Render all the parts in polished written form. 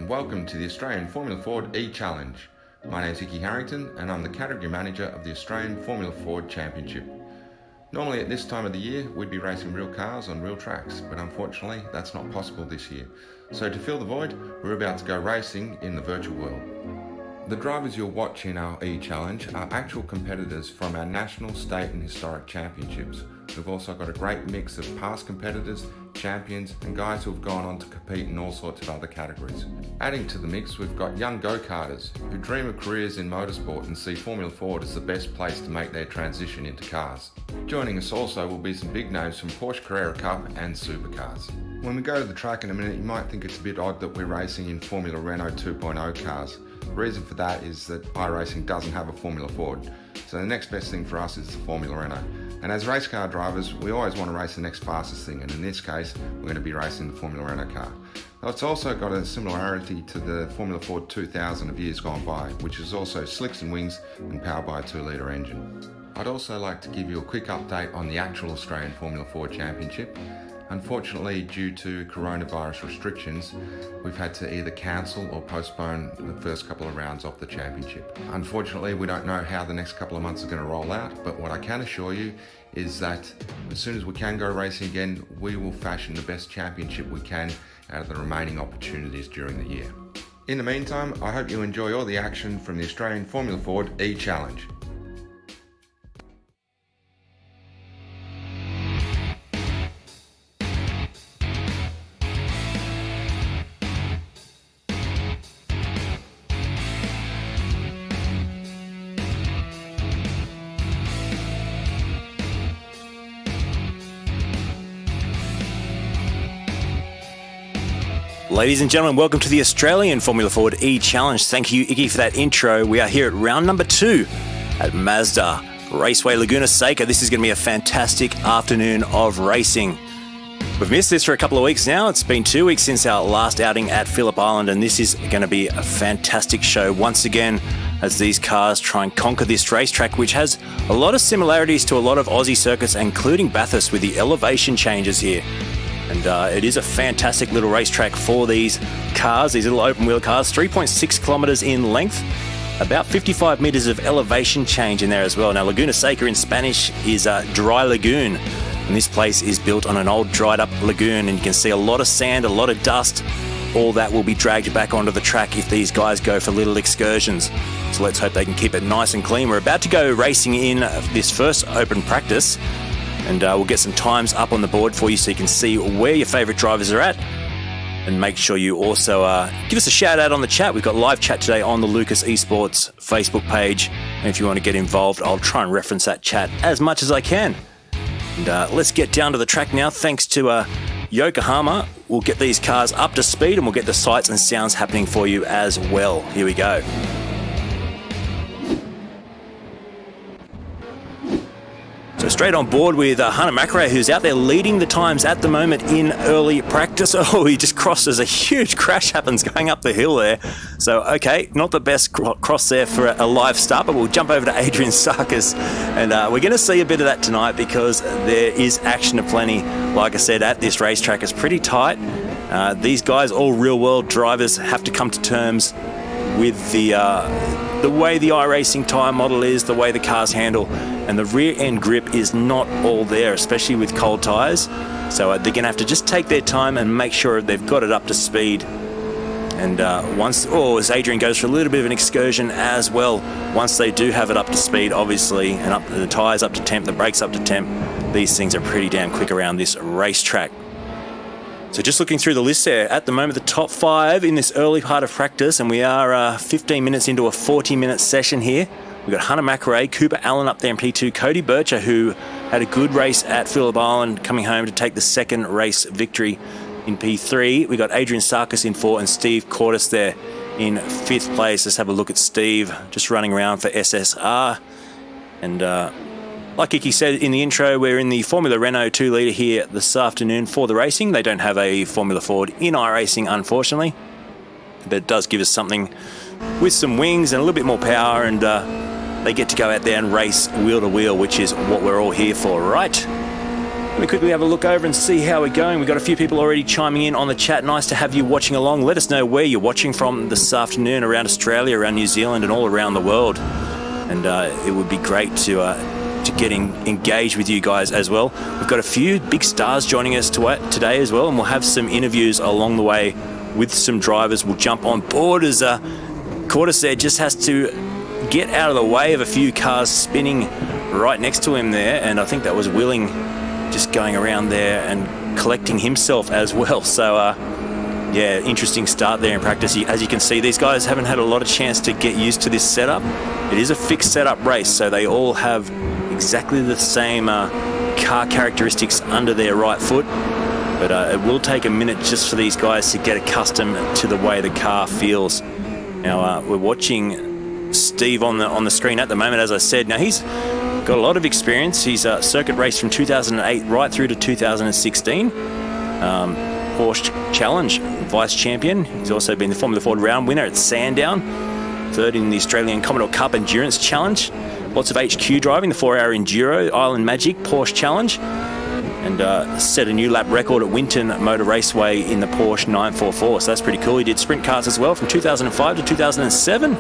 and welcome to the Australian Formula Ford eChallenge. My name is Icky Harrington and I'm the Category Manager of the Australian Formula Ford Championship. Normally at this time of the year we'd be racing real cars on real tracks, but unfortunately that's not possible this year. So to fill the void, we're about to go racing in the virtual world. The drivers you'll watch in our eChallenge are actual competitors from our national, state and historic championships. We've also got a great mix of past competitors, champions and guys who have gone on to compete in all sorts of other categories. Adding to the mix, we've got young go-karters who dream of careers in motorsport and see Formula Ford as the best place to make their transition into cars. Joining us also will be some big names from Porsche Carrera Cup and supercars. When we go to the track in a minute, you might think it's a bit odd that we're racing in Formula Renault 2.0 cars. The reason for that is that iRacing doesn't have a Formula Ford, so the next best thing for us is the Formula Renault. And as race car drivers, we always want to race the next fastest thing, and in this case, we're going to be racing the Formula Renault car. Now, it's also got a similarity to the Formula Ford 2000 of years gone by, which is also slicks and wings and powered by a 2-litre engine. I'd also like to give you a quick update on the actual Australian Formula Ford Championship. Unfortunately, due to coronavirus restrictions, we've had to either cancel or postpone the first couple of rounds of the championship. Unfortunately, we don't know how the next couple of months are going to roll out, but what I can assure you is that as soon as we can go racing again, we will fashion the best championship we can out of the remaining opportunities during the year. In the meantime, I hope you enjoy all the action from the Australian Formula Ford eChallenge. Ladies and gentlemen, welcome to the Australian Formula Ford eChallenge. Thank you, Icky, for that intro. We are here at round number 2 at Mazda Raceway Laguna Seca. This is going to be a fantastic afternoon of racing. We've missed this for a couple of weeks now. It's been 2 weeks since our last outing at Phillip Island, and this is going to be a fantastic show once again as these cars try and conquer this racetrack, which has a lot of similarities to a lot of Aussie circuits, including Bathurst, with the elevation changes here. And it is a fantastic little racetrack for these cars, these little open wheel cars, 3.6 kilometres in length, about 55 metres of elevation change in there as well. Now, Laguna Seca in Spanish is a dry lagoon, and this place is built on an old dried up lagoon, and you can see a lot of sand, a lot of dust. All that will be dragged back onto the track if these guys go for little excursions. So let's hope they can keep it nice and clean. We're about to go racing in this first open practice, and we'll get some times up on the board for you so you can see where your favourite drivers are at. And make sure you also give us a shout out on the chat. We've got live chat today on the Lucas Esports Facebook page. And if you want to get involved, I'll try and reference that chat as much as I can. And let's get down to the track now. Thanks to Yokohama, we'll get these cars up to speed and we'll get the sights and sounds happening for you as well. Here we go. So straight on board with Hunter McRae, who's out there leading the times at the moment in early practice. Oh, he just crosses. A huge crash happens going up the hill there. So, okay, not the best cross there for a live start, but we'll jump over to Adrian Sarkis. And we're going to see a bit of that tonight because there is action aplenty. Like I said, at this racetrack, it's pretty tight. These guys, all real-world drivers, have to come to terms with the way the iRacing tyre model is, the way the cars handle, and the rear end grip is not all there, especially with cold tyres. So they're going to have to just take their time and make sure they've got it up to speed. And as Adrian goes for a little bit of an excursion as well, once they do have it up to speed, obviously, and up the tyres up to temp, the brakes up to temp, these things are pretty damn quick around this racetrack. So just looking through the list there, at the moment the top 5 in this early part of practice, and we are 15 minutes into a 40-minute session here. We've got Hunter McRae, Cooper Allen up there in P2, Cody Bircher, who had a good race at Phillip Island, coming home to take the second race victory in P3. We've got Adrian Sarkis in 4 and Steve Cortis there in 5th place. Let's have a look at Steve, just running around for SSR. And like Icky said in the intro, we're in the Formula Renault 2-litre here this afternoon for the racing. They don't have a Formula Ford in iRacing, unfortunately. But it does give us something with some wings and a little bit more power, and they get to go out there and race wheel to wheel, which is what we're all here for, right? Let me quickly have a look over and see how we're going. We've got a few people already chiming in on the chat. Nice to have you watching along. Let us know where you're watching from this afternoon around Australia, around New Zealand, and all around the world. And it would be great to get engaged with you guys as well. We've got a few big stars joining us today as well, and we'll have some interviews along the way with some drivers. We'll jump on board as Cortis there just has to get out of the way of a few cars spinning right next to him there, and I think that was Willing just going around there and collecting himself as well. So yeah, interesting start there in practice. As you can see, these guys haven't had a lot of chance to get used to this setup. It is a fixed setup race, so they all have exactly the same car characteristics under their right foot, but it will take a minute just for these guys to get accustomed to the way the car feels. Now we're watching Steve on the screen at the moment, as I said. Now he's got a lot of experience. He's circuit raced from 2008 right through to 2016. Porsche Challenge vice champion. He's also been the Formula Ford round winner at Sandown, third in the Australian Commodore Cup Endurance Challenge. Lots of HQ driving, the 4-hour Enduro, Island Magic, Porsche Challenge, and set a new lap record at Winton Motor Raceway in the Porsche 944. So that's pretty cool. He did sprint cars as well from 2005 to 2007.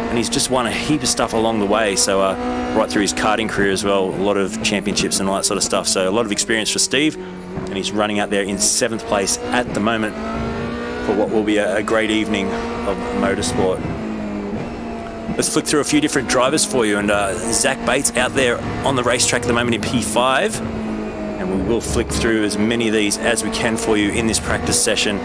And he's just won a heap of stuff along the way, so right through his karting career as well, a lot of championships and all that sort of stuff. So a lot of experience for Steve, and he's running out there in 7th place at the moment for what will be a great evening of motorsport. Let's flick through a few different drivers for you, and Zach Bates out there on the racetrack at the moment in P5, and we will flick through as many of these as we can for you in this practice session.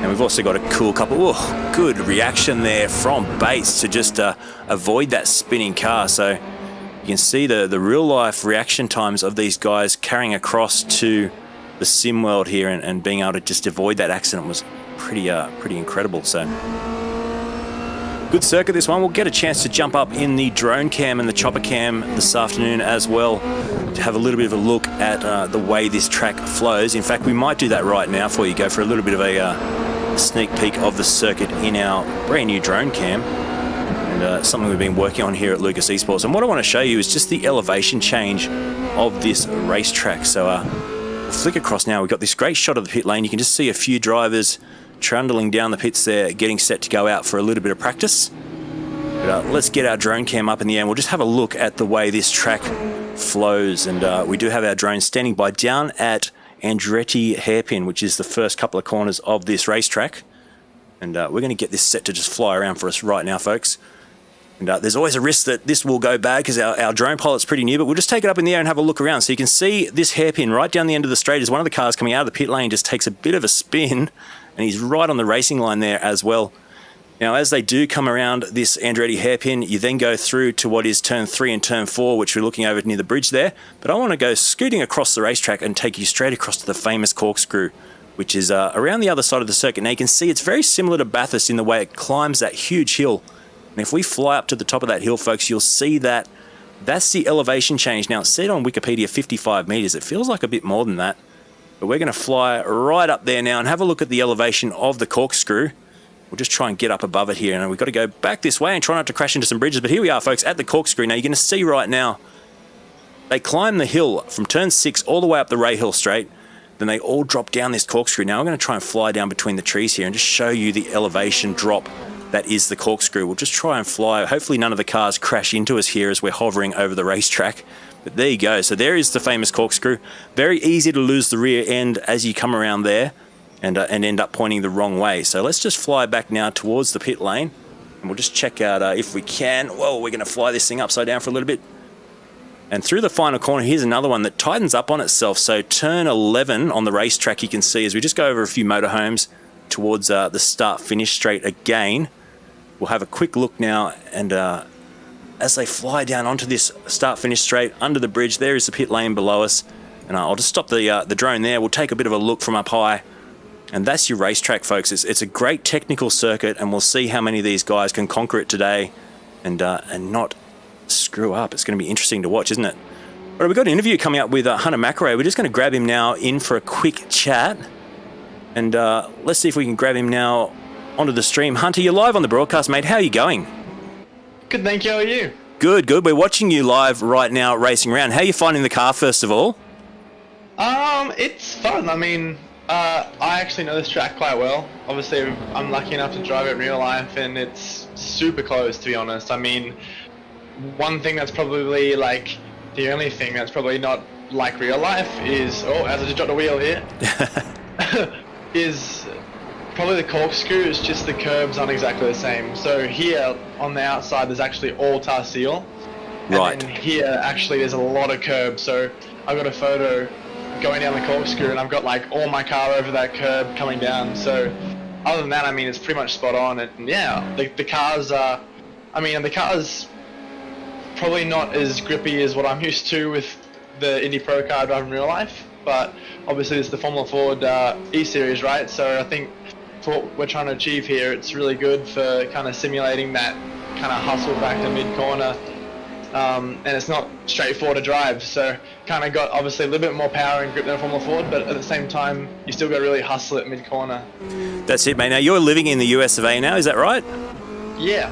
And we've also got a cool couple. Good reaction there from Bates to just avoid that spinning car. So you can see the real life reaction times of these guys carrying across to the sim world here, and being able to just avoid that accident was pretty incredible. So good circuit, this one. We'll get a chance to jump up in the drone cam and the chopper cam this afternoon as well, to have a little bit of a look at the way this track flows. In fact, we might do that right now for you, go for a little bit of a sneak peek of the circuit in our brand new drone cam, and something we've been working on here at Lucas Esports. And what I want to show you is just the elevation change of this racetrack. So we'll flick across now. We've got this great shot of the pit lane. You can just see a few drivers trundling down the pits there, getting set to go out for a little bit of practice. But let's get our drone cam up in the air, and we'll just have a look at the way this track flows. And we do have our drone standing by down at Andretti hairpin, which is the first couple of corners of this racetrack. And we're going to get this set to just fly around for us right now, folks. And there's always a risk that this will go bad because our drone pilot's pretty new, but we'll just take it up in the air and have a look around. So you can see this hairpin right down the end of the straight as one of the cars coming out of the pit lane just takes a bit of a spin, and he's right on the racing line there as well. Now, as they do come around this Andretti hairpin, you then go through to what is turn 3 and turn 4, which we're looking over near the bridge there. But I want to go scooting across the racetrack and take you straight across to the famous corkscrew, which is around the other side of the circuit. Now, you can see it's very similar to Bathurst in the way it climbs that huge hill. And if we fly up to the top of that hill, folks, you'll see that that's the elevation change. Now, it said on Wikipedia 55 metres. It feels like a bit more than that. But we're going to fly right up there now and have a look at the elevation of the corkscrew. We'll just try and get up above it here. And we've got to go back this way and try not to crash into some bridges. But here we are, folks, at the corkscrew. Now, you're going to see right now, they climb the hill from turn 6 all the way up the Ray Hill Straight. Then they all drop down this corkscrew. Now, I'm going to try and fly down between the trees here and just show you the elevation drop that is the corkscrew. We'll just try and fly. Hopefully none of the cars crash into us here as we're hovering over the racetrack. But there you go. So there is the famous corkscrew. Very easy to lose the rear end as you come around there and end up pointing the wrong way. So let's just fly back now towards the pit lane, and we'll just check out if we can. Well, we're going to fly this thing upside down for a little bit. And through the final corner, here's another one that tightens up on itself. So turn 11 on the racetrack, you can see as we just go over a few motorhomes towards the start-finish straight again. We'll have a quick look now, and as they fly down onto this start-finish straight under the bridge, there is the pit lane below us. And I'll just stop the drone there. We'll take a bit of a look from up high. And that's your racetrack, folks. It's a great technical circuit, and we'll see how many of these guys can conquer it today and not screw up. It's going to be interesting to watch, isn't it? All right, we've got an interview coming up with Hunter McRae. We're just going to grab him now in for a quick chat. And let's see if we can grab him now onto the stream. Hunter, you're live on the broadcast, mate. How are you going? Good, thank you. How are you? Good, good. We're watching you live right now racing around. How are you finding the car, first of all? It's fun. I mean, I actually know this track quite well. Obviously, I'm lucky enough to drive it in real life, and it's super close, to be honest. I mean, one thing that's probably like the only thing that's probably not like real life is, as I just dropped a wheel here, is probably the corkscrew. It's just the curbs aren't exactly the same. So here on the outside, there's actually all tar seal. Right. And here, actually, there's a lot of curbs. So I've got a photo going down the corkscrew, and I've got like all my car over that curb coming down. So other than that, I mean, it's pretty much spot on. And yeah, the car's, the car's probably not as grippy as what I'm used to with the Indy Pro car I drive in real life. But obviously, it's the Formula Ford E-Series, right? So I think for what we're trying to achieve here, it's really good for kind of simulating that kind of hustle back to mid-corner. And it's not straightforward to drive, so kind of got obviously a little bit more power and grip than a Formula Ford, but at the same time, you still got to really hustle at mid-corner. That's it, mate. Now, you're living in the US of A now, is that right? Yeah.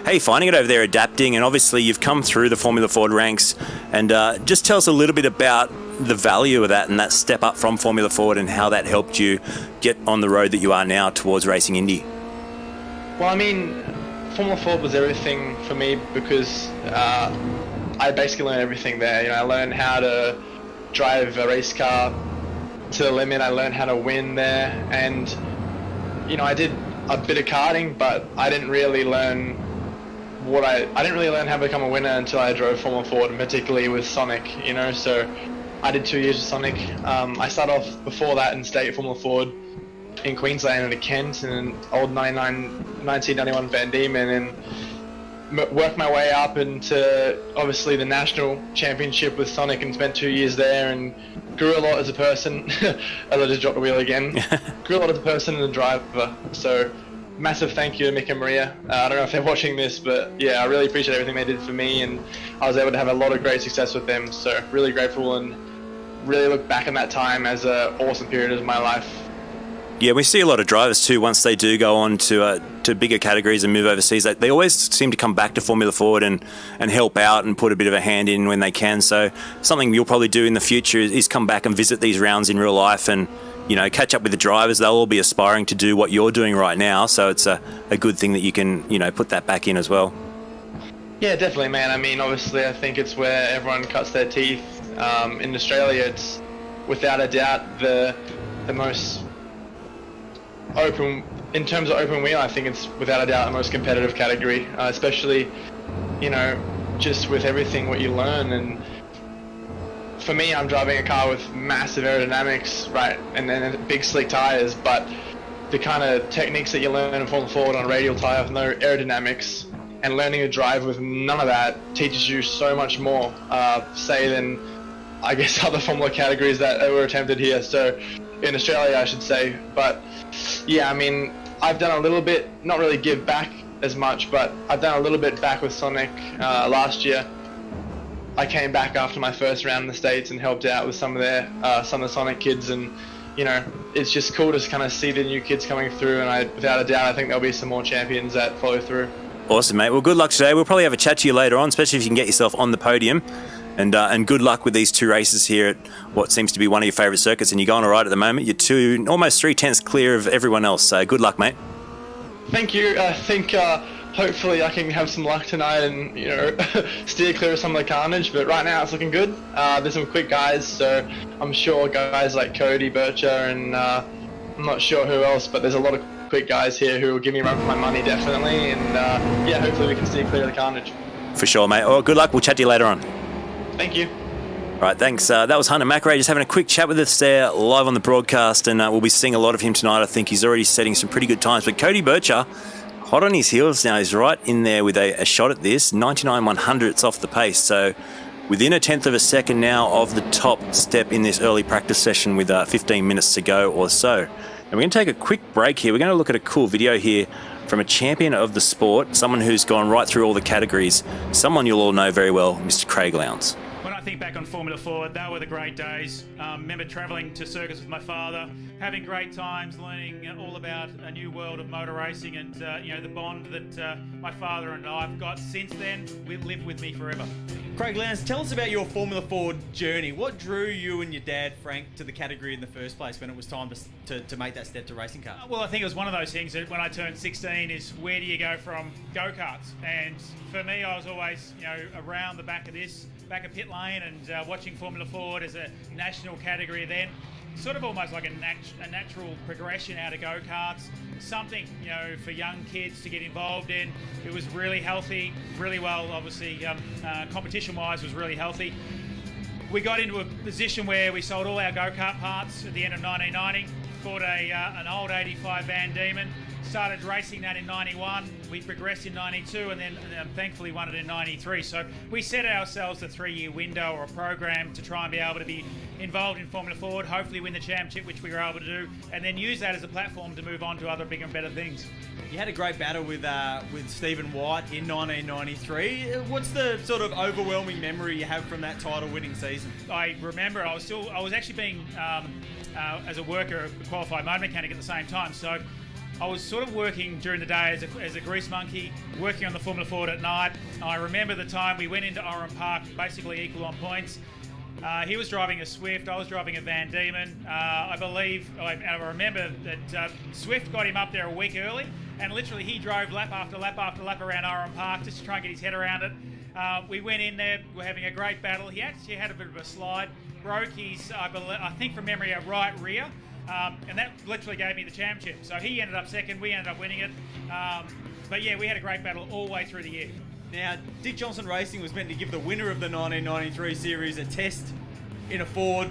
How are you finding it over there, adapting? And obviously, you've come through the Formula Ford ranks, and just tell us a little bit about the value of that and that step up from Formula Ford and how that helped you get on the road that you are now towards racing Indy. Well, I mean, Formula Ford was everything for me because I basically learned everything there. You know, I learned how to drive a race car to the limit. I learned how to win there, and you know, I did a bit of karting, but I didn't really learn I didn't really learn how to become a winner until I drove Formula Ford, and particularly with Sonic. You know, so I did 2 years with Sonic. I started off before that in state Formula Ford in Queensland at Kent and an old 1991 Van Diemen, and worked my way up into obviously the national championship with Sonic, and spent 2 years there, and grew a lot as a person. As I just dropped the wheel again. Grew a lot as a person and a driver. So massive thank you to Mick and Maria. I don't know if they're watching this, but yeah, I really appreciate everything they did for me, and I was able to have a lot of great success with them. So really grateful, and really look back on that time as an awesome period of my life. Yeah, we see a lot of drivers too, once they do go on to bigger categories and move overseas, they always seem to come back to Formula Ford and help out and put a bit of a hand in when they can. So something you'll probably do in the future is come back and visit these rounds in real life and, you know, catch up with the drivers. They'll all be aspiring to do what you're doing right now. So it's a good thing that you can, you know, put that back in as well. Yeah, definitely, man. I mean, obviously, I think it's where everyone cuts their teeth. In Australia, it's without a doubt the most open, in terms of open wheel, I think it's without a doubt the most competitive category, especially, you know, just with everything what you learn. And for me, I'm driving a car with massive aerodynamics, right, and then big slick tires, but the kind of techniques that you learn in Formula Ford on a radial tire with no aerodynamics, and learning to drive with none of that teaches you so much more, say, than I guess other Formula categories that were attempted here. So in Australia, I should say. But yeah, I mean, I've done a little bit, not really give back as much, but I've done a little bit back with Sonic last year. I came back after my first round in the States and helped out with some of the Sonic kids, and you know, it's just cool to kind of see the new kids coming through, and without a doubt, I think there'll be some more champions that follow through. Awesome, mate. Well, good luck today. We'll probably have a chat to you later on, especially if you can get yourself on the podium. And good luck with these two races here at what seems to be one of your favourite circuits, and you're going all right at the moment. You're almost 3/10 clear of everyone else, so good luck, mate. Thank you. I think hopefully I can have some luck tonight and, you know, steer clear of some of the carnage, but right now it's looking good. There's some quick guys, so I'm sure guys like Cody, Bircher, and I'm not sure who else, but there's a lot of quick guys here who will give me a run for my money, definitely, and yeah, hopefully we can steer clear of the carnage. For sure, mate. Well, good luck. We'll chat to you later on. Thank you. All right, thanks. That was Hunter McRae just having a quick chat with us there live on the broadcast, and we'll be seeing a lot of him tonight. I think he's already setting some pretty good times. But Cody Bircher, hot on his heels now. He's right in there with a shot at this. 99/100ths off the pace. So within a tenth of a second now of the top step in this early practice session with 15 minutes to go or so. And we're going to take a quick break here. We're going to look at a cool video here from a champion of the sport, someone who's gone right through all the categories, someone you'll all know very well, Mr. Craig Lowndes. think back on Formula Ford, they were the great days. Remember travelling to circuits with my father, having great times, learning all about a new world of motor racing, and the bond that my father and I've got since then will live with me forever. Craig Lowndes, tell us about your Formula Ford journey. What drew you and your dad, Frank, to the category in the first place when it was time to make that step to racing cars? Well, I think it was one of those things that when I turned 16 is where do you go from go-karts? And for me, I was always, around the back of pit lane and watching Formula Ford as a national category then. Sort of almost like a natural progression out of go-karts, something, for young kids to get involved in. It was really healthy, really well, obviously, competition-wise was really healthy. We got into a position where we sold all our go-kart parts at the end of 1990, bought an old 85 Van Diemen, started racing that in 91, we progressed in 92, and then thankfully won it in 93. So we set ourselves a 3-year window or a program to try and be able to be involved in Formula Ford, hopefully win the championship, which we were able to do, and then use that as a platform to move on to other bigger and better things. You had a great battle with Stephen White in 1993. What's the sort of overwhelming memory you have from that title-winning season? I remember I was actually being, as a worker, a qualified motor mechanic at the same time, so I was sort of working during the day as a grease monkey, working on the Formula Ford at night. I remember the time we went into Oran Park, basically equal on points. He was driving a Swift, I was driving a Van Diemen. I remember that Swift got him up there a week early, and literally he drove lap after lap after lap around Oran Park just to try and get his head around it. We went in there, we're having a great battle. He actually had a bit of a slide, broke his, I think from memory, a right rear. And that literally gave me the championship. So he ended up second, we ended up winning it. But yeah, we had a great battle all the way through the year. Now, Dick Johnson Racing was meant to give the winner of the 1993 series a test in a Ford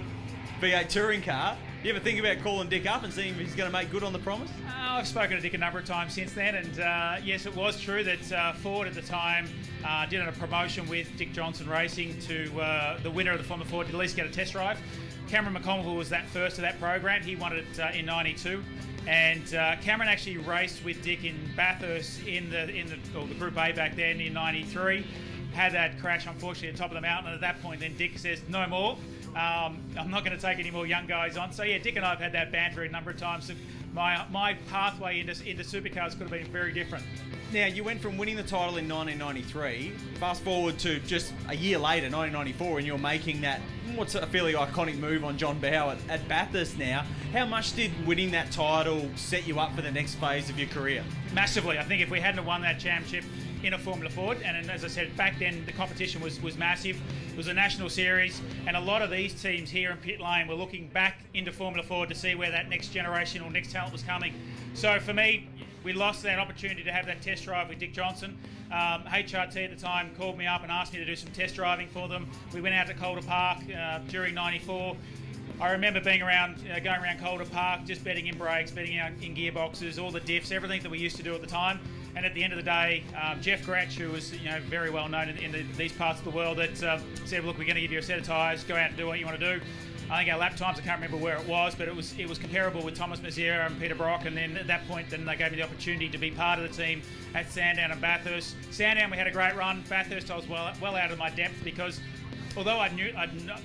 V8 touring car. You ever think about calling Dick up and seeing if he's going to make good on the promise? I've spoken to Dick a number of times since then, and yes, it was true that Ford at the time did a promotion with Dick Johnson Racing to the winner of the Formula Ford to at least get a test drive. Cameron McConville was that first of that program. He won it in 92, and Cameron actually raced with Dick in Bathurst in the Group A back then in 93. Had that crash, unfortunately, at the top of the mountain, and at that point then Dick says, no more. I'm not going to take any more young guys on. So yeah, Dick and I have had that banter a number of times. My pathway into supercars could have been very different. Now, you went from winning the title in 1993, fast forward to just a year later, 1994, and you're making that, what's a fairly iconic move on John Bowe at Bathurst now. How much did winning that title set you up for the next phase of your career? Massively. I think if we hadn't won that championship in a Formula Ford, and as I said, back then the competition was massive. It was a national series, and a lot of these teams here in pit lane were looking back into Formula Ford to see where that next generation or next talent was coming. So for me, we lost that opportunity to have that test drive with Dick Johnson. HRT at the time called me up and asked me to do some test driving for them. We went out to Calder Park during 94. I remember being around, going around Calder Park, just betting in brakes, betting in gearboxes, all the diffs, everything that we used to do at the time. And at the end of the day, Jeff Gratch, who was very well known in these parts of the world, that said, "Look, we're going to give you a set of tyres. Go out and do what you want to do." I think our lap times, I can't remember where it was, but it was comparable with Thomas Maziera and Peter Brock. And then at that point, then they gave me the opportunity to be part of the team at Sandown and Bathurst. Sandown, we had a great run. Bathurst, I was well out of my depth because although I'd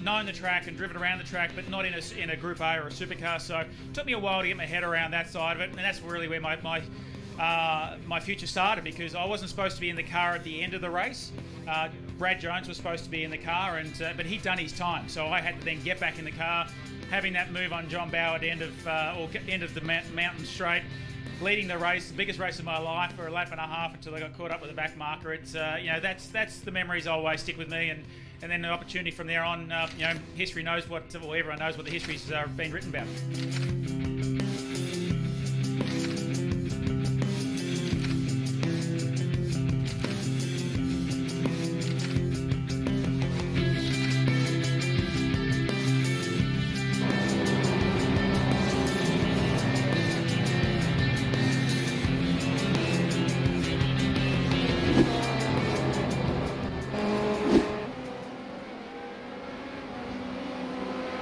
known the track and driven around the track, but not in a Group A or a supercar, so it took me a while to get my head around that side of it, and that's really where my future started, because I wasn't supposed to be in the car at the end of the race. Brad Jones was supposed to be in the car, but he'd done his time, so I had to then get back in the car, having that move on John Bowe at the end of the mountain straight, leading the race, the biggest race of my life, for a lap and a half until I got caught up with the back marker. It's that's the memories always stick with me, and then the opportunity from there on. History knows everyone knows what the history's been written about.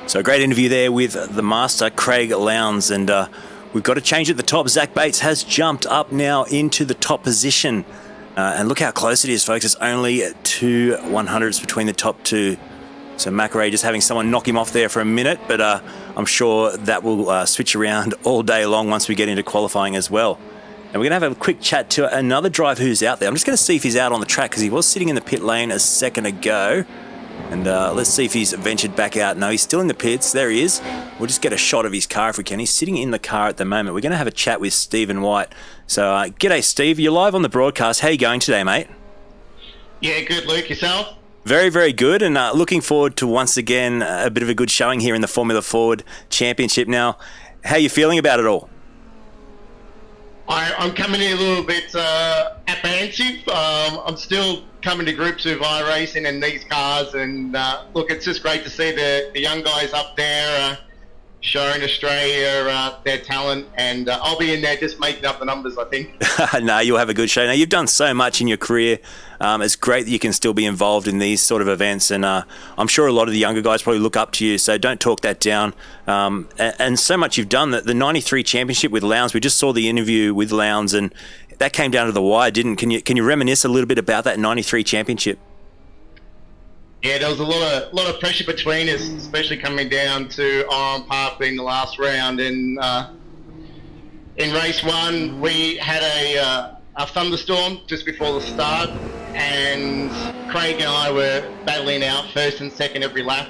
So a great interview there with the master, Craig Lowndes, and we've got to change at the top. Zach Bates has jumped up now into the top position, and look how close it is, folks. It's only 2 100ths between the top two So McRae just having someone knock him off there for a minute, but I'm sure that will switch around all day long once we get into qualifying as well. And we're going to have a quick chat to another driver who's out there. I'm just going to see if he's out on the track because he was sitting in the pit lane a second ago. And let's see if he's ventured back out. No, he's still in the pits. There he is. We'll just get a shot of his car if we can. He's sitting in the car at the moment. We're going to have a chat with Stephen White. So, g'day, Steve. You're live on the broadcast. How are you going today, mate? Yeah, good, Luke. Yourself? Very, very good. And looking forward to, once again, a bit of a good showing here in the Formula Ford Championship. Now, how are you feeling about it all? I'm coming in a little bit apprehensive. I'm still coming to grips with iRacing and these cars, and look, it's just great to see the young guys up there showing Australia their talent, and I'll be in there just making up the numbers, I think. No, you'll have a good show. Now, you've done so much in your career. It's great that you can still be involved in these sort of events, and I'm sure a lot of the younger guys probably look up to you, so don't talk that down. And so much you've done. The 93 championship with Lowndes, we just saw the interview with Lowndes, and that came down to the wire, didn't? Can you reminisce a little bit about that 93 championship? Yeah, there was a lot of pressure between us, especially coming down to Oran Park being the last round. And in race one, we had a thunderstorm just before the start, and Craig and I were battling out first and second every lap.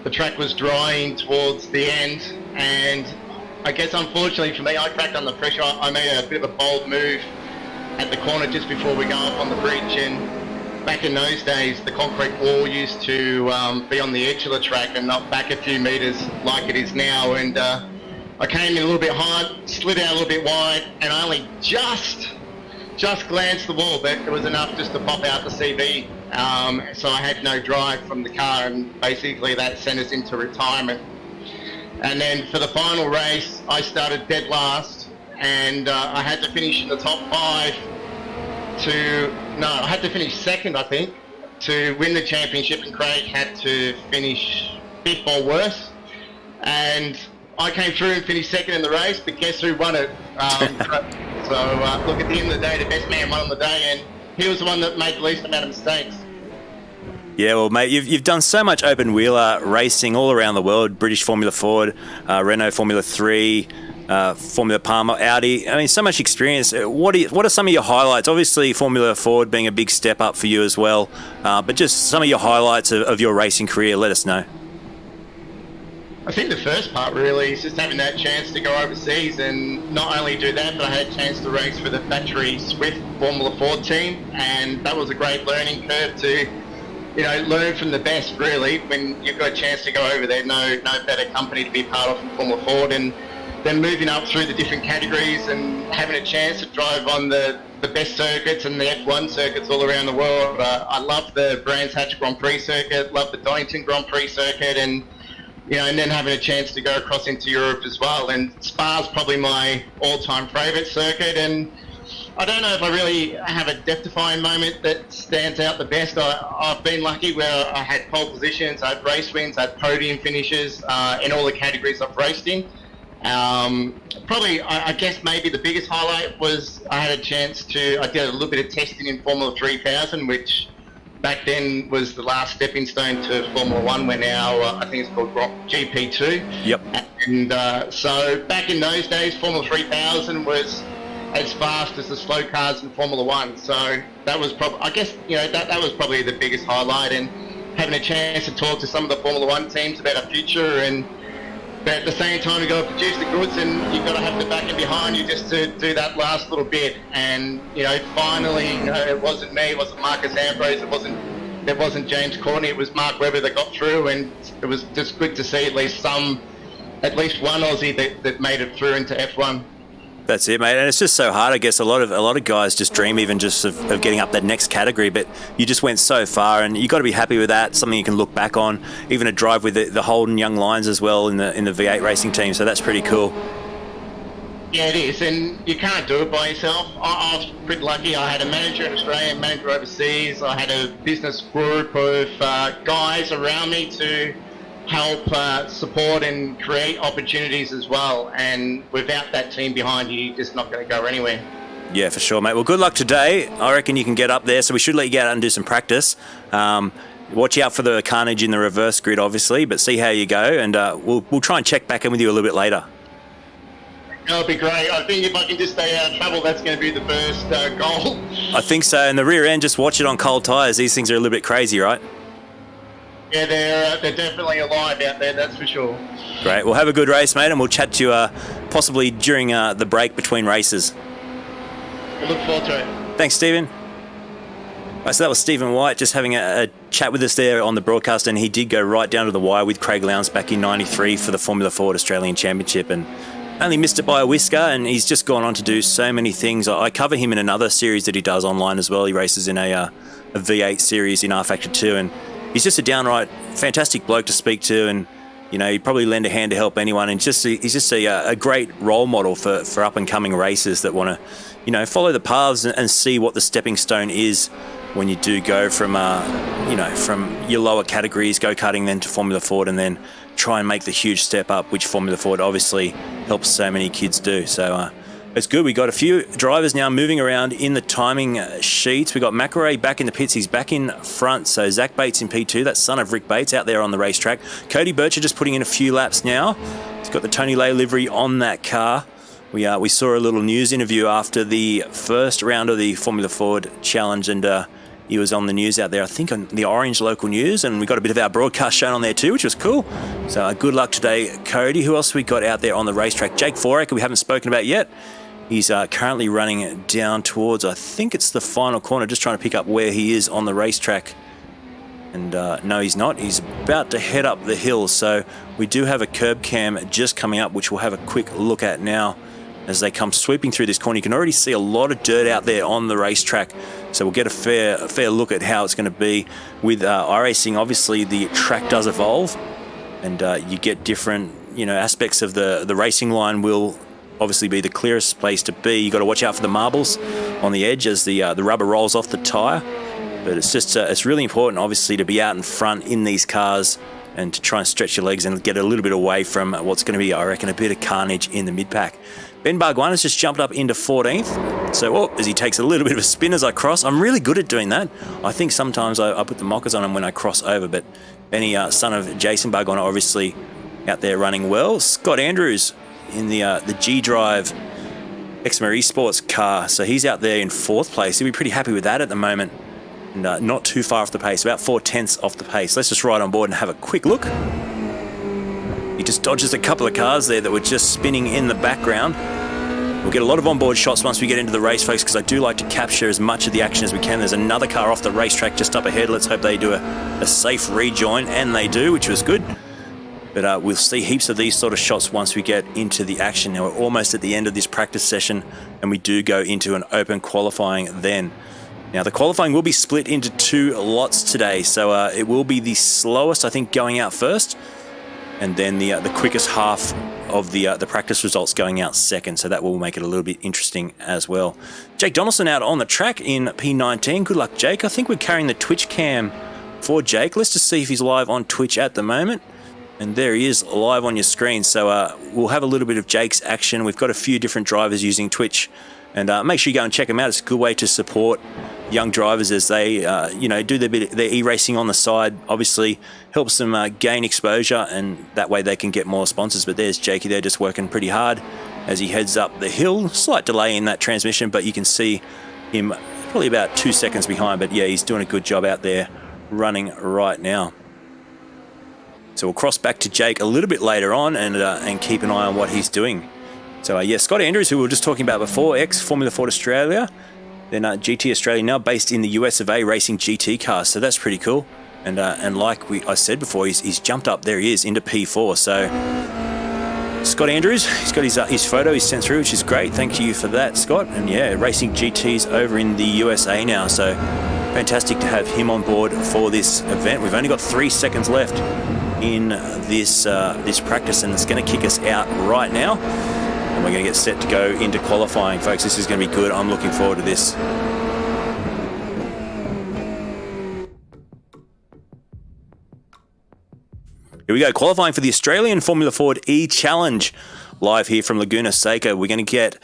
The track was drying towards the end, and I guess unfortunately for me, I cracked under pressure. I made a bit of a bold move at the corner just before we go up on the bridge, and back in those days, the concrete wall used to be on the edge of the track and not back a few metres like it is now. And I came in a little bit hard, slid out a little bit wide, and I only just glanced the wall, but it was enough just to pop out the CV. So I had no drive from the car, and basically that sent us into retirement. And then for the final race, I started dead last, and I had to finish in the top 5 I had to finish second, I think, to win the championship, and Craig had to finish 5th or worse. And I came through and finished second in the race, but guess who won it? So look, at the end of the day, the best man won on the day, and he was the one that made the least amount of mistakes. Yeah, well, mate, you've done so much open wheeler racing all around the world. British Formula Ford, Renault Formula 3, Formula Palmer, Audi. I mean, so much experience. What are some of your highlights? Obviously, Formula Ford being a big step up for you as well, but just some of your highlights of your racing career. Let us know. I think the first part really is just having that chance to go overseas, and not only do that, but I had a chance to race for the factory Swift Formula Ford team, and that was a great learning curve to, learn from the best, really. When you've got a chance to go over there, no better company to be part of in Formula Ford, and then moving up through the different categories and having a chance to drive on the best circuits and the F1 circuits all around the world. I love the Brands Hatch Grand Prix circuit, love the Donington Grand Prix circuit, and then having a chance to go across into Europe as well. And Spa's probably my all-time favourite circuit, and I don't know if I really have a death-defying moment that stands out the best. I've been lucky where I had pole positions, I had race wins, I had podium finishes in all the categories I've raced in. Probably, I guess maybe the biggest highlight was I had a chance I did a little bit of testing in Formula 3000, which back then was the last stepping stone to Formula 1, where now I think it's called GP2. Yep. And so back in those days, Formula 3000 was as fast as the slow cars in Formula 1. So that was probably, I guess, that was probably the biggest highlight, and having a chance to talk to some of the Formula 1 teams about our future, but at the same time, you've got to produce the goods, and you've got to have the backing behind you just to do that last little bit. And finally, it wasn't me, it wasn't Marcus Ambrose, it wasn't James Courtney, it was Mark Webber that got through, and it was just good to see at least one Aussie that made it through into F1. That's it, mate. And it's just so hard. I guess a lot of guys just dream even just of getting up that next category, but you just went so far, and you got to be happy with that. Something you can look back on. Even a drive with the Holden Young Lions as well in the V8 racing team. So that's pretty cool. Yeah, it is, and you can't do it by yourself. I was pretty lucky. I had a manager in Australia, a manager overseas. I had a business group of guys around me to help support and create opportunities as well. And without that team behind you, you're just not going to go anywhere. Yeah, for sure, mate. Well, good luck today. I reckon you can get up there, so we should let you get out and do some practice. Watch out for the carnage in the reverse grid, obviously, but see how you go, and we'll try and check back in with you a little bit later. That'll be great. I think if I can just stay out of trouble, that's going to be the first goal. I think so. And the rear end, just watch it on cold tyres. These things are a little bit crazy, right? Yeah, they're definitely alive out there, that's for sure. Great. Well, have a good race, mate, and we'll chat to you possibly during the break between races. We look forward to it. Thanks, Stephen. Right, so that was Stephen White just having a chat with us there on the broadcast, and he did go right down to the wire with Craig Lowndes back in '93 for the Formula Ford Australian Championship, and only missed it by a whisker, and he's just gone on to do so many things. I cover him in another series that he does online as well. He races in a V8 series in R-Factor 2, and he's just a downright fantastic bloke to speak to, and he'd probably lend a hand to help anyone, and he's just a great role model for up-and-coming racers that want to follow the paths and see what the stepping stone is when you do go from from your lower categories, go-karting, then to Formula Ford, and then try and make the huge step up, which Formula Ford obviously helps so many kids do. So it's good. We got a few drivers now moving around in the timing sheets. We got McElrea back in the pits. He's back in front. So Zach Bates in P2. That's son of Rick Bates out there on the racetrack. Cody Bircher just putting in a few laps now. He's got the Tony Lay livery on that car. We saw a little news interview after the first round of the Formula Ford Challenge, and he was on the news out there, I think on the Orange local news, and we got a bit of our broadcast shown on there too, which was cool. So good luck today, Cody. Who else we got out there on the racetrack? Jake Foraker, we haven't spoken about yet. He's currently running down towards, I think it's the final corner, just trying to pick up where he is on the racetrack. And no, he's not. He's about to head up the hill. So we do have a curb cam just coming up, which we'll have a quick look at now as they come sweeping through this corner. You can already see a lot of dirt out there on the racetrack. So we'll get a fair look at how it's going to be with iRacing. Obviously, the track does evolve, and you get different aspects of the racing line will obviously be the clearest place to be. You got to watch out for the marbles on the edge as the rubber rolls off the tyre. But it's just it's really important, obviously, to be out in front in these cars and to try and stretch your legs and get a little bit away from what's going to be, I reckon, a bit of carnage in the mid-pack. Ben Barguan has just jumped up into 14th. So as he takes a little bit of a spin as I cross, I'm really good at doing that. I think sometimes I put the mockers on him when I cross over, but Benny, son of Jason Barguan, obviously out there running well. Scott Andrews in the G-Drive Exmor Esports car, so he's out there in 4th place. He'll be pretty happy with that at the moment, and not too far off the pace, about 4/10 off the pace. Let's just ride on board and have a quick look. He just dodges a couple of cars there that were just spinning in the background. We'll get a lot of onboard shots once we get into the race, folks, because I do like to capture as much of the action as we can. There's another car off the racetrack just up ahead. Let's hope they do a safe rejoin, and they do, which was good. But we'll see heaps of these sort of shots once we get into the action. Now, we're almost at the end of this practice session, and we do go into an open qualifying then. Now, the qualifying will be split into 2 lots today, so it will be the slowest, I think, going out first, and then the quickest half of the practice results going out second, so that will make it a little bit interesting as well. Jake Donaldson out on the track in P19. Good luck, Jake. I think we're carrying the Twitch cam for Jake. Let's just see if he's live on Twitch at the moment. And there he is, live on your screen. So we'll have a little bit of Jake's action. We've got a few different drivers using Twitch, and make sure you go and check them out. It's a good way to support young drivers as they do their e-racing on the side. Obviously helps them gain exposure, and that way they can get more sponsors. But there's Jakey there just working pretty hard as he heads up the hill. Slight delay in that transmission, but you can see him probably about 2 seconds behind. But yeah, he's doing a good job out there running right now. So we'll cross back to Jake a little bit later on and keep an eye on what he's doing. So yeah, Scott Andrews, who we were just talking about before, ex-Formula Ford Australia, then GT Australia, now based in the US of A, racing GT cars. So that's pretty cool. And like I said before, he's jumped up, there he is, into P4. So Scott Andrews, he's got his photo he's sent through, which is great. Thank you for that, Scott. And yeah, racing GTs over in the USA now. So fantastic to have him on board for this event. We've only got 3 seconds left in this practice, and it's going to kick us out right now, and we're going to get set to go into qualifying, folks. This is going to be good. I'm looking forward to this. Here we go, qualifying for the Australian Formula Ford eChallenge, live here from Laguna Seca. We're going to get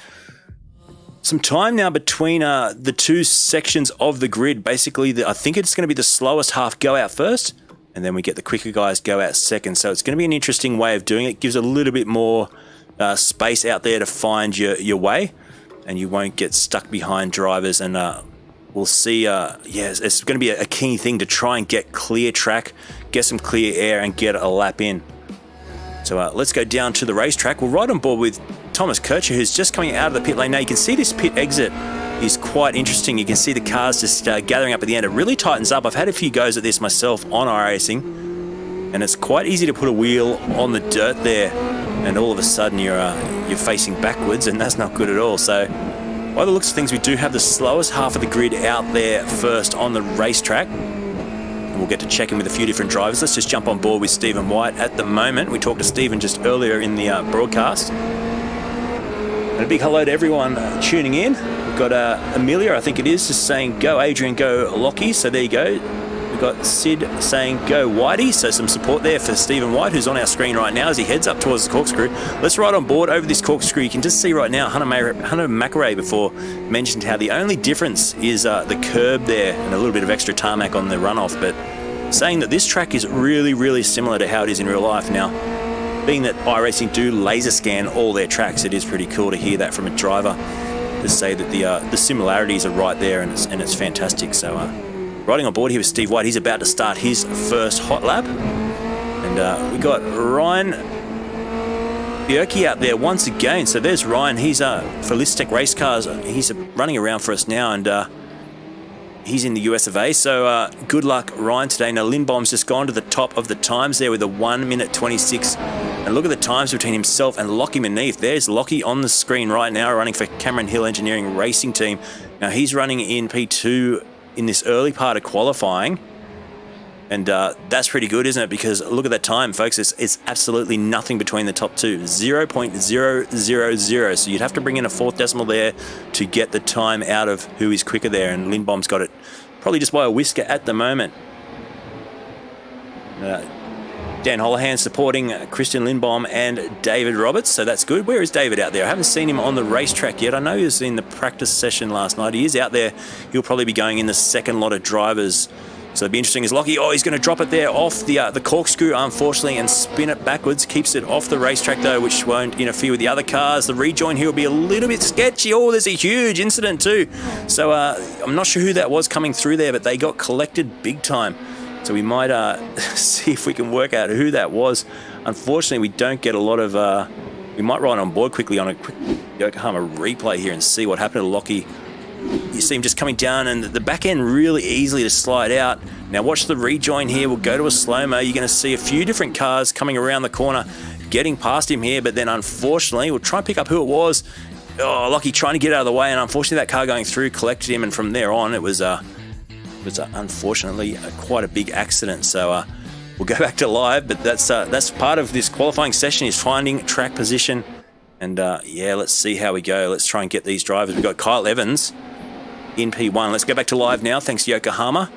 Some time now between the two sections of the grid. Basically, I think it's going to be the slowest half go out first, and then we get the quicker guys go out second. So it's going to be an interesting way of doing it. It gives a little bit more space out there to find your way, and you won't get stuck behind drivers. And we'll see. It's going to be a key thing to try and get clear track, get some clear air, and get a lap in. So let's go down to the racetrack. We're right on board with Thomas Kircher, who's just coming out of the pit lane. Now you can see this pit exit is quite interesting. You can see the cars just gathering up at the end. It really tightens up. I've had a few goes at this myself on iRacing, and it's quite easy to put a wheel on the dirt there, and all of a sudden you're facing backwards, and that's not good at all. So by the looks of things, we do have the slowest half of the grid out there first on the racetrack. And we'll get to check in with a few different drivers. Let's just jump on board with Stephen White at the moment. We talked to Stephen just earlier in the broadcast. And a big hello to everyone tuning in. We've got Amelia, I think it is, just saying, go Adrian, go Lockie. So there you go. We've got Sid saying, go Whitey. So some support there for Stephen White, who's on our screen right now as he heads up towards the corkscrew. Let's ride on board over this corkscrew. You can just see right now, Hunter McRae before mentioned how the only difference is the curb there and a little bit of extra tarmac on the runoff, but saying that this track is really, really similar to how it is in real life. Now, being that iRacing do laser scan all their tracks, it is pretty cool to hear that from a driver to say that the similarities are right there, and it's fantastic. So riding on board here with Steve White, he's about to start his first hot lap, and we got Ryan Bjerke out there once again. So there's Ryan. He's for WeatherTech Race Cars. He's running around for us now, and he's in the US of A, so good luck, Ryan, today. Now, Lindbaum's just gone to the top of the times there with a 1:26. And look at the times between himself and Lockie Beneath. There's Lockie on the screen right now, running for Cameron Hill Engineering Racing Team. Now, he's running in P2 in this early part of qualifying. And that's pretty good, isn't it? Because look at that time, folks. It's absolutely nothing between the top two. 0.000. So you'd have to bring in a fourth decimal there to get the time out of who is quicker there. And Lindbaum's got it probably just by a whisker at the moment. Dan Holohan supporting Christian Lindbaum and David Roberts. So that's good. Where is David out there? I haven't seen him on the racetrack yet. I know he was in the practice session last night. He is out there. He'll probably be going in the second lot of drivers. So it'd be interesting. Is Lockie? Oh, he's going to drop it there off the corkscrew, unfortunately, and spin it backwards. Keeps it off the racetrack, though, which won't interfere with the other cars. The rejoin here will be a little bit sketchy. Oh, there's a huge incident, too. So I'm not sure who that was coming through there, but they got collected big time. So we might see if we can work out who that was. Unfortunately, we don't get a lot of... we might ride on board quickly on a quick Yokohama replay here and see what happened to Lockie. You see him just coming down, and the back end really easily to slide out. Now watch the rejoin here. We'll go to a slow-mo. You're going to see a few different cars coming around the corner, getting past him here, but then unfortunately, we'll try and pick up who it was. Oh, Lockie trying to get out of the way, and unfortunately that car going through collected him, and from there on it was unfortunately quite a big accident. So we'll go back to live, but that's part of this qualifying session, is finding track position. And yeah, let's see how we go. Let's try and get these drivers. We've got Kyle Evans in P1. Let's go back to live now, thanks to Yokohama.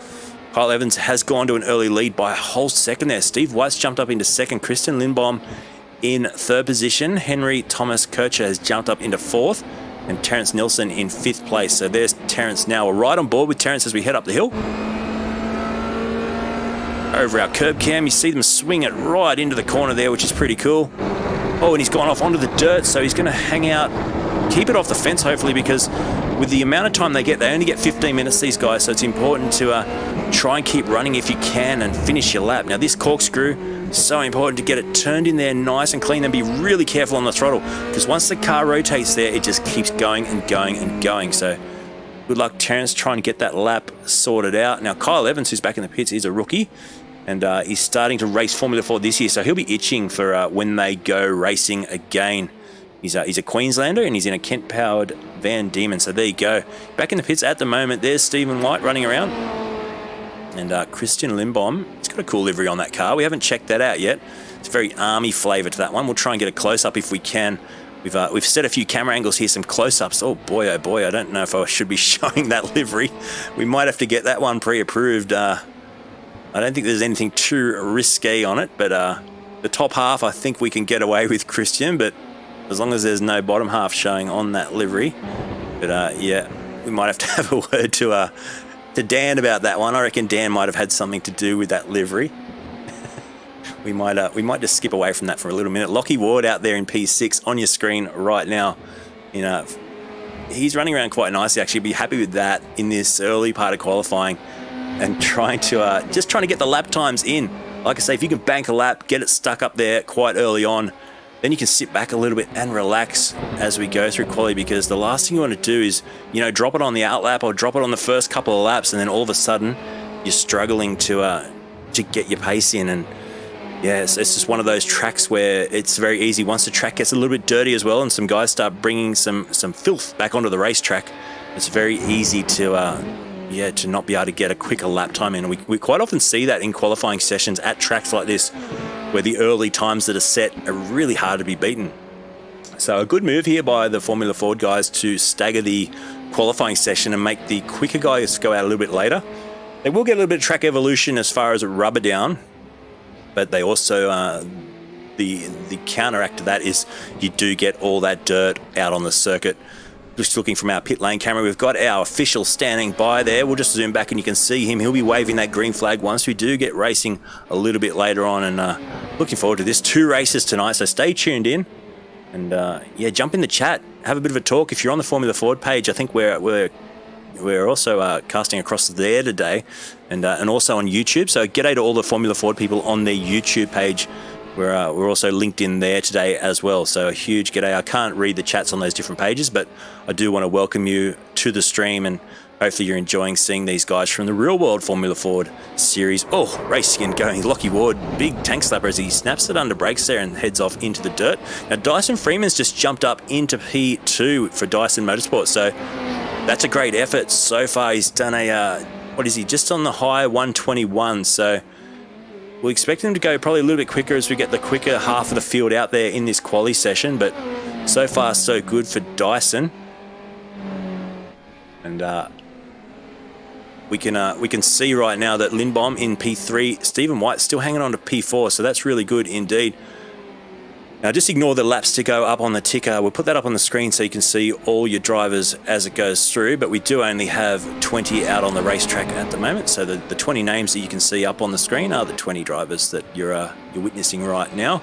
Kyle Evans has gone to an early lead by a whole second there. Steve White's jumped up into second. Christian Lindbaum in third position. Henry Thomas Kircher has jumped up into fourth. And Terrence Nilsson in fifth place. So there's Terrence now. We're right on board with Terrence as we head up the hill. Over our curb cam, you see them swing it right into the corner there, which is pretty cool. Oh, and he's gone off onto the dirt, so he's going to hang out, keep it off the fence, hopefully, because with the amount of time they only get 15 minutes, these guys, so it's important to try and keep running if you can and finish your lap. Now, this corkscrew, so important to get it turned in there nice and clean, and be really careful on the throttle, because once the car rotates there, it just keeps going and going and going. So good luck, Terrence, trying to get that lap sorted out. Now, Kyle Evans, who's back in the pits, is a rookie, and he's starting to race Formula 4 this year, so he'll be itching for when they go racing again. He's a Queenslander, and he's in a Kent-powered Van Diemen, so there you go. Back in the pits at the moment, there's Stephen White running around. And Christian Lindbaum, he's got a cool livery on that car. We haven't checked that out yet. It's very army flavour to that one. We'll try and get a close-up if we can. We've set a few camera angles here, some close-ups. Oh boy, I don't know if I should be showing that livery. We might have to get that one pre-approved. I don't think there's anything too risque on it, but the top half I think we can get away with, Christian, but as long as there's no bottom half showing on that livery. But yeah, we might have to have a word to Dan about that one. I reckon Dan might have had something to do with that livery. we might just skip away from that for a little minute. Lockie Ward out there in P6 on your screen right now. He's running around quite nicely, actually. Be happy with that in this early part of qualifying, and trying to get the lap times in. Like I say, if you can bank a lap, get it stuck up there quite early on, then you can sit back a little bit and relax as we go through quali, because the last thing you want to do is, drop it on the out lap or drop it on the first couple of laps, and then all of a sudden you're struggling to get your pace in. And yeah, it's just one of those tracks where it's very easy once the track gets a little bit dirty as well, and some guys start bringing some filth back onto the racetrack. It's very easy to not be able to get a quicker lap time in. And we quite often see that in qualifying sessions at tracks like this, where the early times that are set are really hard to be beaten. So a good move here by the Formula Ford guys to stagger the qualifying session and make the quicker guys go out a little bit later. They will get a little bit of track evolution as far as rubber down, but they also, the counteract to that is you do get all that dirt out on the circuit. Just looking from our pit lane camera, we've got our official standing by there. We'll just zoom back and you can see him. He'll be waving that green flag once we do get racing a little bit later on, and looking forward to this. 2 races tonight, so stay tuned in. And jump in the chat, have a bit of a talk. If you're on the Formula Ford page, I think we're also casting across there today, and also on YouTube. So g'day to all the Formula Ford people on their YouTube page. We're also linked in there today as well. So a huge g'day. I can't read the chats on those different pages, but I do want to welcome you to the stream, and hopefully you're enjoying seeing these guys from the real world Formula Ford series. Oh, racing and going. Lockie Ward, big tank slapper as he snaps it under brakes there and heads off into the dirt. Now Dyson Freeman's just jumped up into P2 for Dyson Motorsport. So that's a great effort so far. He's done just on the high 121. So we'll expect him to go probably a little bit quicker as we get the quicker half of the field out there in this quali session, but so far so good for Dyson. And we can see right now that Lindbaum in P3, Stephen White still hanging on to P4, so that's really good indeed. Now just ignore the laps to go up on the ticker. We'll put that up on the screen so you can see all your drivers as it goes through, but we do only have 20 out on the racetrack at the moment. So the 20 names that you can see up on the screen are the 20 drivers that you're witnessing right now.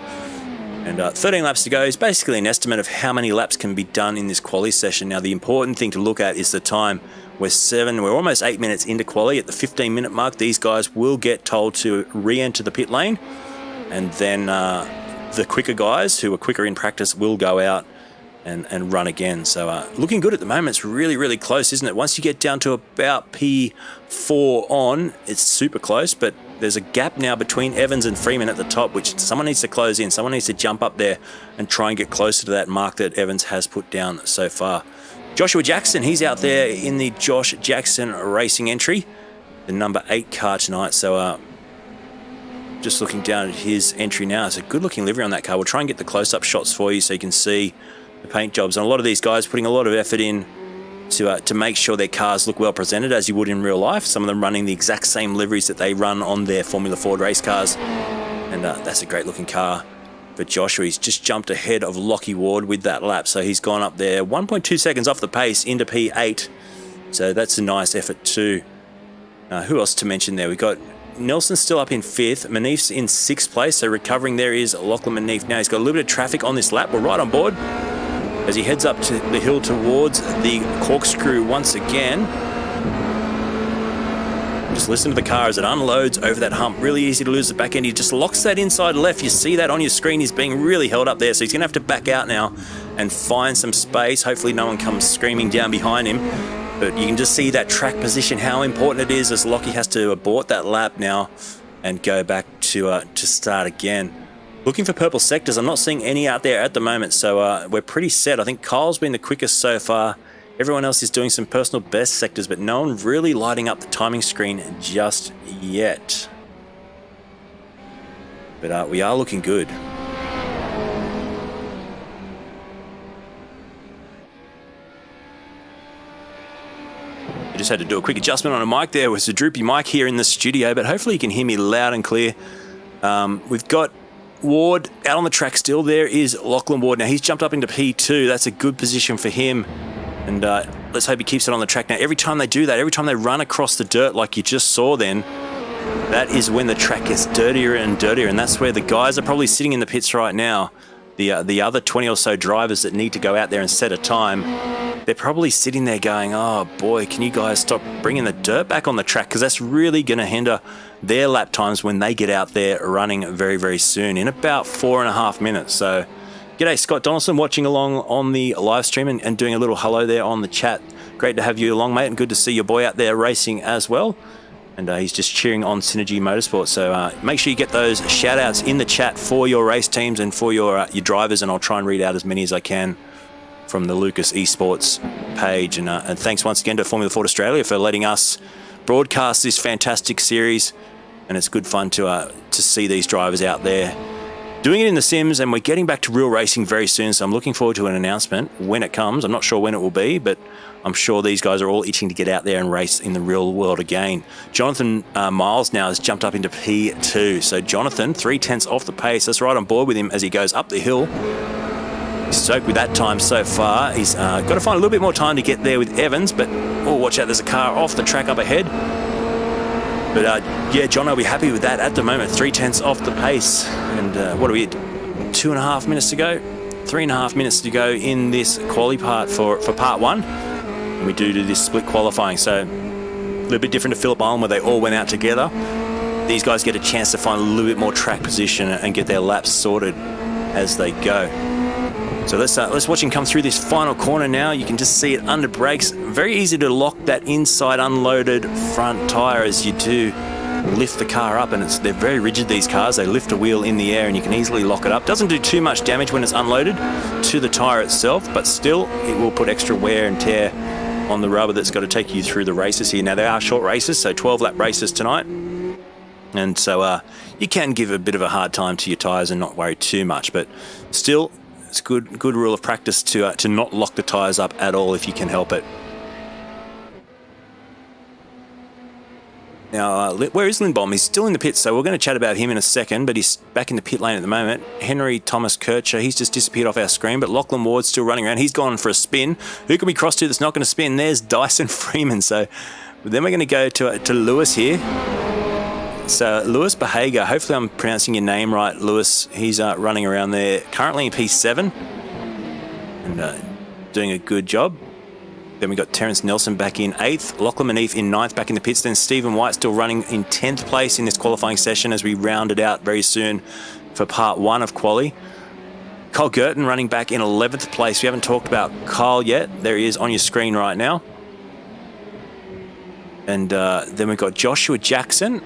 And 13 laps to go is basically an estimate of how many laps can be done in this quali session. Now the important thing to look at is the time. We're almost 8 minutes into quali. At the 15-minute mark, these guys will get told to re-enter the pit lane, and then the quicker guys who are quicker in practice will go out and run again. So looking good at the moment. It's really, really close, isn't it? Once you get down to about P4 on, it's super close, but there's a gap now between Evans and Freeman at the top, which someone needs to close in. Someone needs to jump up there and try and get closer to that mark that Evans has put down so far. Joshua Jackson, he's out there in the Josh Jackson Racing entry, the number 8 car tonight. So just looking down at his entry now, it's a good looking livery on that car. We'll try and get the close-up shots for you so you can see the paint jobs. And a lot of these guys putting a lot of effort in to make sure their cars look well presented, as you would in real life. Some of them running the exact same liveries that they run on their Formula Ford race cars. And that's a great looking car for Joshua. He's just jumped ahead of Lockie Ward with that lap. So he's gone up there 1.2 seconds off the pace into P8. So that's a nice effort too. Who else to mention there? We've got Nelson still up in 5th. Manif's in 6th place. So recovering there is Lachlan Manif. Now he's got a little bit of traffic on this lap. We're right on board as he heads up to the hill towards the corkscrew once again. Just listen to the car as it unloads over that hump. Really easy to lose the back end. He just locks that inside left. You see that on your screen. He's being really held up there. So he's going to have to back out now and find some space. Hopefully no one comes screaming down behind him. But you can just see that track position, how important it is, as Lockie has to abort that lap now and go back to start again. Looking for purple sectors. I'm not seeing any out there at the moment. So we're pretty set. I think Kyle's been the quickest so far. Everyone else is doing some personal best sectors, but no one really lighting up the timing screen just yet. But we are looking good. I just had to do a quick adjustment on a mic there. It was a droopy mic here in the studio, but hopefully you can hear me loud and clear. We've got Ward out on the track still. There is Lachlan Ward. Now he's jumped up into P2. That's a good position for him. And Let's hope he keeps it on the track. Now, every time they do that, every time they run across the dirt like you just saw then, that is when the track gets dirtier and dirtier, and that's where the guys are probably sitting in the pits right now. The other 20 or so drivers that need to go out there and set a time, they're probably sitting there going, oh boy, can you guys stop bringing the dirt back on the track, because that's really going to hinder their lap times when they get out there running very, very soon, in about 4.5 minutes. So g'day, Scott Donaldson, watching along on the live stream and doing a little hello there on the chat. Great to have you along, mate, and good to see your boy out there racing as well. And he's just cheering on Synergy Motorsport. So make sure you get those shout outs in the chat for your race teams and for your drivers, and I'll try and read out as many as I can from the Lucas Esports page. And thanks once again to Formula Ford Australia for letting us broadcast this fantastic series. And it's good fun to see these drivers out there doing it in the sims, and we're getting back to real racing very soon. So I'm looking forward to an announcement when it comes. I'm not sure when it will be, but I'm sure these guys are all itching to get out there and race in the real world again. Jonathan Miles now has jumped up into P2. So Jonathan, 0.3 off the pace. That's right on board with him as he goes up the hill. He's stoked with that time so far. He's got to find a little bit more time to get there with Evans, but oh, watch out, there's a car off the track up ahead. But yeah, John, I'll be happy with that at the moment. 0.3 off the pace. And what are we at? 2.5 minutes to go? 3.5 minutes to go in this quali part for part one. And we do this split qualifying. So a little bit different to Phillip Island where they all went out together. These guys get a chance to find a little bit more track position and get their laps sorted as they go. So let's watch him come through this final corner now. You can just see it under brakes. Very easy to lock that inside unloaded front tyre as you do lift the car up, and they're very rigid, these cars. They lift a wheel in the air and you can easily lock it up. Doesn't do too much damage when it's unloaded to the tyre itself, but still it will put extra wear and tear on the rubber that's got to take you through the races here. Now they are short races, so 12 lap races tonight, and so you can give a bit of a hard time to your tyres and not worry too much, but still it's good rule of practice to not lock the tyres up at all if you can help it. Now, where is Lindbaum? He's still in the pits, so we're going to chat about him in a second, but he's back in the pit lane at the moment. Henry Thomas Kircher, he's just disappeared off our screen, but Lachlan Ward's still running around. He's gone for a spin. Who can we cross to that's not going to spin? There's Dyson Freeman. So then we're going to go to Lewis here. So Lewis Behaga, hopefully I'm pronouncing your name right, Lewis. He's running around there, currently in P7 and doing a good job. Then we got Terence Nelson back in 8th, Lachlan Manif in 9th back in the pits. Then Stephen White still running in 10th place in this qualifying session as we round it out very soon for part one of quali. Kyle Girton running back in 11th place. We haven't talked about Kyle yet. There he is on your screen right now. And then we've got Joshua Jackson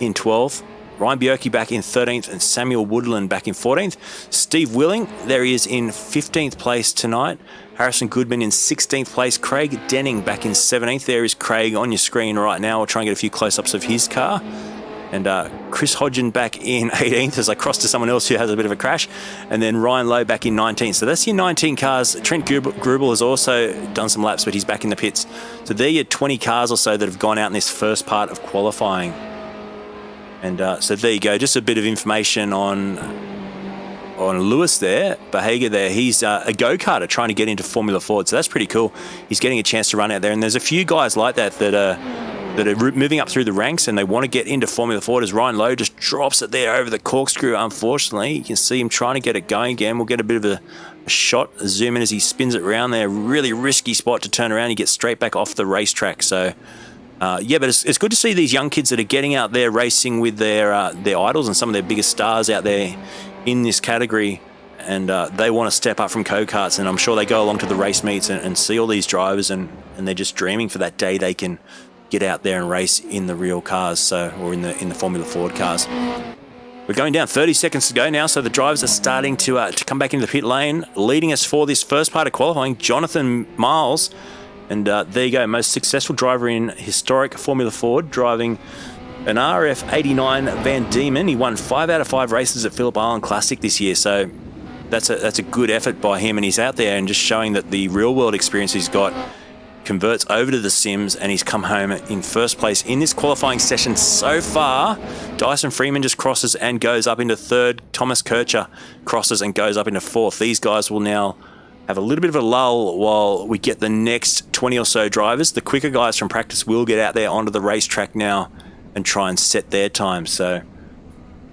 in 12th. Ryan Bjerke back in 13th and Samuel Woodland back in 14th. Steve Willing, there he is in 15th place tonight. Harrison Goodman in 16th place. Craig Denning back in 17th. There is Craig on your screen right now. We'll try and get a few close-ups of his car. And Chris Hodgen back in 18th as I cross to someone else who has a bit of a crash. And then Ryan Lowe back in 19th. So that's your 19 cars. Trent Grubel has also done some laps, but he's back in the pits. So they're your 20 cars or so that have gone out in this first part of qualifying. And so there you go, just a bit of information on Lewis there, Behaga there. He's a go-karter trying to get into Formula Ford, so that's pretty cool. He's getting a chance to run out there, and there's a few guys like that are moving up through the ranks and they want to get into Formula Ford, as Ryan Lowe just drops it there over the corkscrew. Unfortunately, you can see him trying to get it going again. We'll get a bit of a shot, zoom in as he spins it around there. Really risky spot to turn around. He gets straight back off the racetrack, so... yeah, but it's good to see these young kids that are getting out there racing with their idols and some of their biggest stars out there in this category, and they want to step up from go-karts, and I'm sure they go along to the race meets and see all these drivers, and they're just dreaming for that day they can get out there and race in the real cars, or in the Formula Ford cars. We're going down 30 seconds to go now, so the drivers are starting to come back into the pit lane. Leading us for this first part of qualifying, Jonathan Miles. And there you go, most successful driver in historic Formula Ford, driving an RF89 Van Diemen. He won 5 out of 5 races at Phillip Island Classic this year, so that's a good effort by him, and he's out there and just showing that the real world experience he's got converts over to the sims, and he's come home in first place in this qualifying session so far. Dyson Freeman just crosses and goes up into 3rd. Thomas Kircher crosses and goes up into 4th. These guys will now have a little bit of a lull while we get the next 20 or so drivers. The quicker guys from practice will get out there onto the racetrack now and try and set their time. So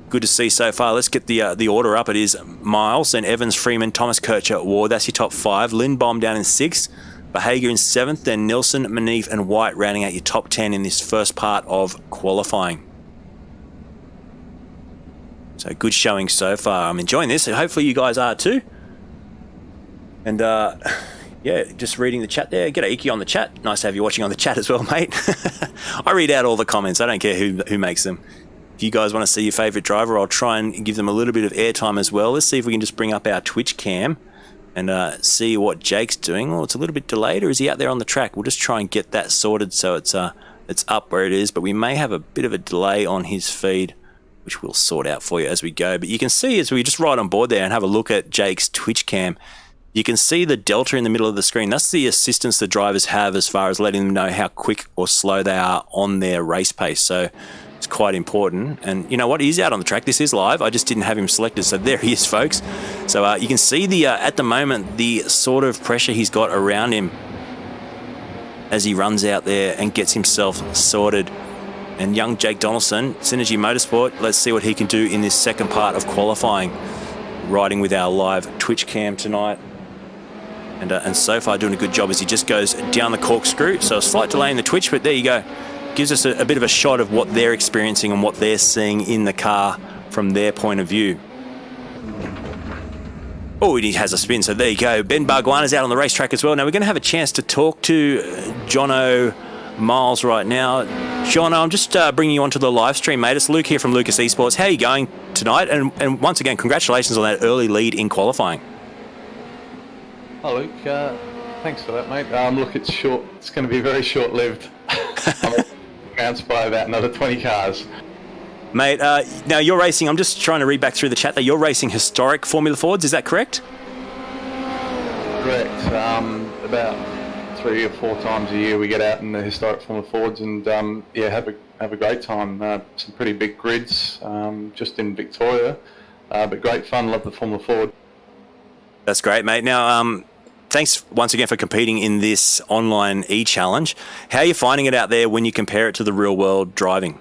good to see so far. Let's get the order up. It is Miles, then Evans, Freeman, Thomas, Kircher, Ward. That's your top 5. Lindbaum down in 6th. Behager in 7th. Then Nilsson, Manif and White rounding out your top 10 in this first part of qualifying. So good showing so far. I'm enjoying this. Hopefully you guys are too. And yeah, just reading the chat there. G'day Iki on the chat. Nice to have you watching on the chat as well, mate. I read out all the comments. I don't care who makes them. If you guys want to see your favourite driver, I'll try and give them a little bit of airtime as well. Let's see if we can just bring up our Twitch cam and see what Jake's doing. Oh, it's a little bit delayed, or is he out there on the track? We'll just try and get that sorted so it's up where it is, but we may have a bit of a delay on his feed, which we'll sort out for you as we go. But you can see as we just ride on board there and have a look at Jake's Twitch cam, you can see the delta in the middle of the screen. That's the assistance the drivers have as far as letting them know how quick or slow they are on their race pace. So it's quite important. And you know what? He's out on the track. This is live. I just didn't have him selected. So there he is, folks. So you can see the at the moment, the sort of pressure he's got around him as he runs out there and gets himself sorted. And young Jake Donaldson, Synergy Motorsport, let's see what he can do in this second part of qualifying, riding with our live Twitch cam tonight. And so far doing a good job as he just goes down the corkscrew. So a slight delay in the Twitch, but there you go. Gives us a bit of a shot of what they're experiencing and what they're seeing in the car from their point of view. Oh, he has a spin, so there you go. Ben Barguana's out on the racetrack as well. Now we're going to have a chance to talk to Jono Miles right now. Jono, I'm just bringing you onto the live stream, mate. It's Luke here from Lucas Esports. How are you going tonight? And once again, congratulations on that early lead in qualifying. Hi, Luke. Thanks for that, mate. Look, it's short. It's going to be very short-lived. I'm announced by about another 20 cars. Mate, now you're racing, I'm just trying to read back through the chat there, you're racing historic Formula Fords, is that correct? Correct. About 3 or 4 times a year we get out in the historic Formula Fords and yeah, have a great time. Some pretty big grids just in Victoria, but great fun, love the Formula Ford. That's great, mate. Now, thanks once again for competing in this online eChallenge. How are you finding it out there when you compare it to the real world driving?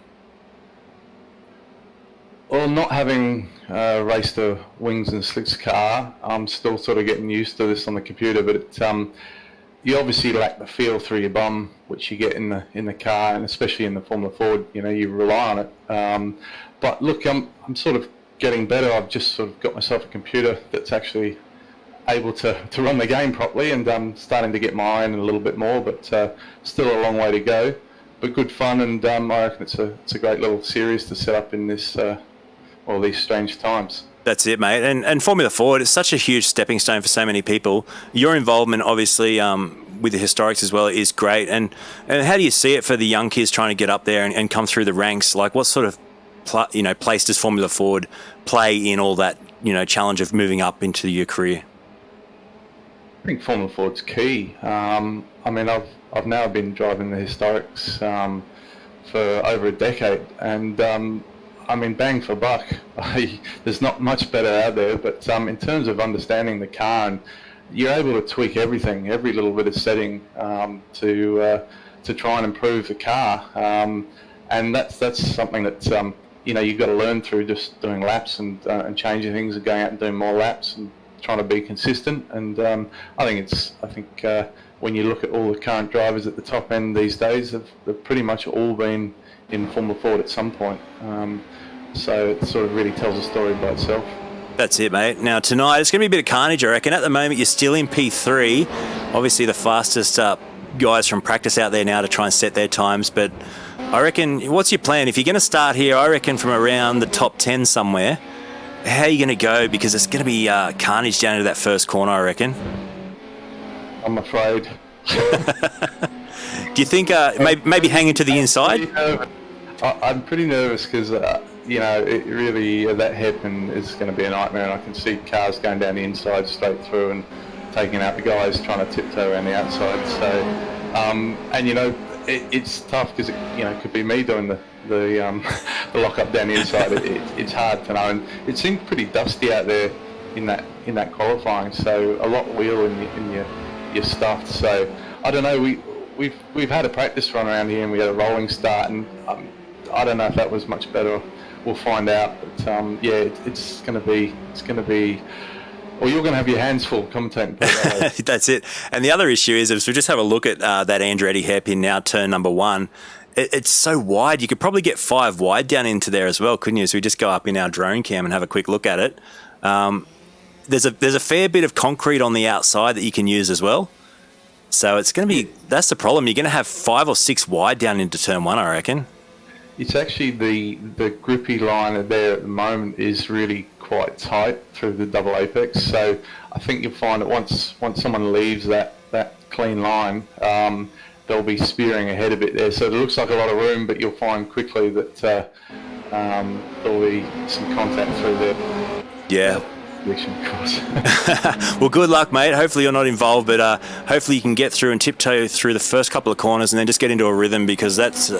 Well, not having raced a wings and slicks car, I'm still sort of getting used to this on the computer, but you obviously lack the feel through your bum, which you get in the car, and especially in the Formula Ford, you know, you rely on it. But look, I'm sort of getting better. I've just sort of got myself a computer that's actually able to run the game properly, and I'm starting to get my eye in a little bit more, but still a long way to go. But good fun, and I reckon it's a great little series to set up in this all these strange times. That's it, mate. And Formula Ford is such a huge stepping stone for so many people. Your involvement, obviously, with the historics as well, is great. And how do you see it for the young kids trying to get up there and come through the ranks? Like, what sort of place does Formula Ford play in all that challenge of moving up into your career? I think Formula Ford's key. I mean, I've now been driving the historics for over a decade, and I mean, bang for buck. There's not much better out there, but in terms of understanding the car, and you're able to tweak everything, every little bit of setting to try and improve the car, and that's something that you've got to learn through just doing laps and changing things and going out and doing more laps and trying to be consistent. And I think when you look at all the current drivers at the top end these days, they've pretty much all been in Formula Ford at some point. So it sort of really tells a story by itself. That's it, mate. Now tonight it's going to be a bit of carnage, I reckon. At the moment you're still in P3. Obviously the fastest guys from practice out there now to try and set their times. But I reckon, what's your plan? If you're going to start here, I reckon from around the top 10 somewhere, how are you going to go? Because it's going to be carnage down to that first corner, I reckon. I'm afraid. Do you think maybe hanging to the inside? I'm pretty nervous because, it really, that hairpin is going to be a nightmare, and I can see cars going down the inside straight through and taking out the guys trying to tiptoe around the outside. So, it's tough because it could be me doing the lock up down the inside. It's hard to know, and it seemed pretty dusty out there in that qualifying. So a lot wheel in your stuff. So I don't know. We've had a practice run around here and we had a rolling start, and I don't know if that was much better. We'll find out. But yeah, it's going to be. Well, you're going to have your hands full commentating. That's it. And the other issue is, if we just have a look at that Andretti hairpin now, turn number 1, it's so wide. You could probably get 5 wide down into there as well, couldn't you? So we just go up in our drone cam and have a quick look at it. There's a fair bit of concrete on the outside that you can use as well. So it's going to be, that's the problem. You're going to have 5 or 6 wide down into turn 1, I reckon. It's actually the grippy line there at the moment is really quite tight through the double apex. So I think you'll find that once someone leaves that clean line, they'll be spearing ahead a bit there. So it looks like a lot of room, but you'll find quickly that there'll be some contact through there. Yeah. Of course. Well, good luck, mate. Hopefully you're not involved, but hopefully you can get through and tiptoe through the first couple of corners and then just get into a rhythm, because that's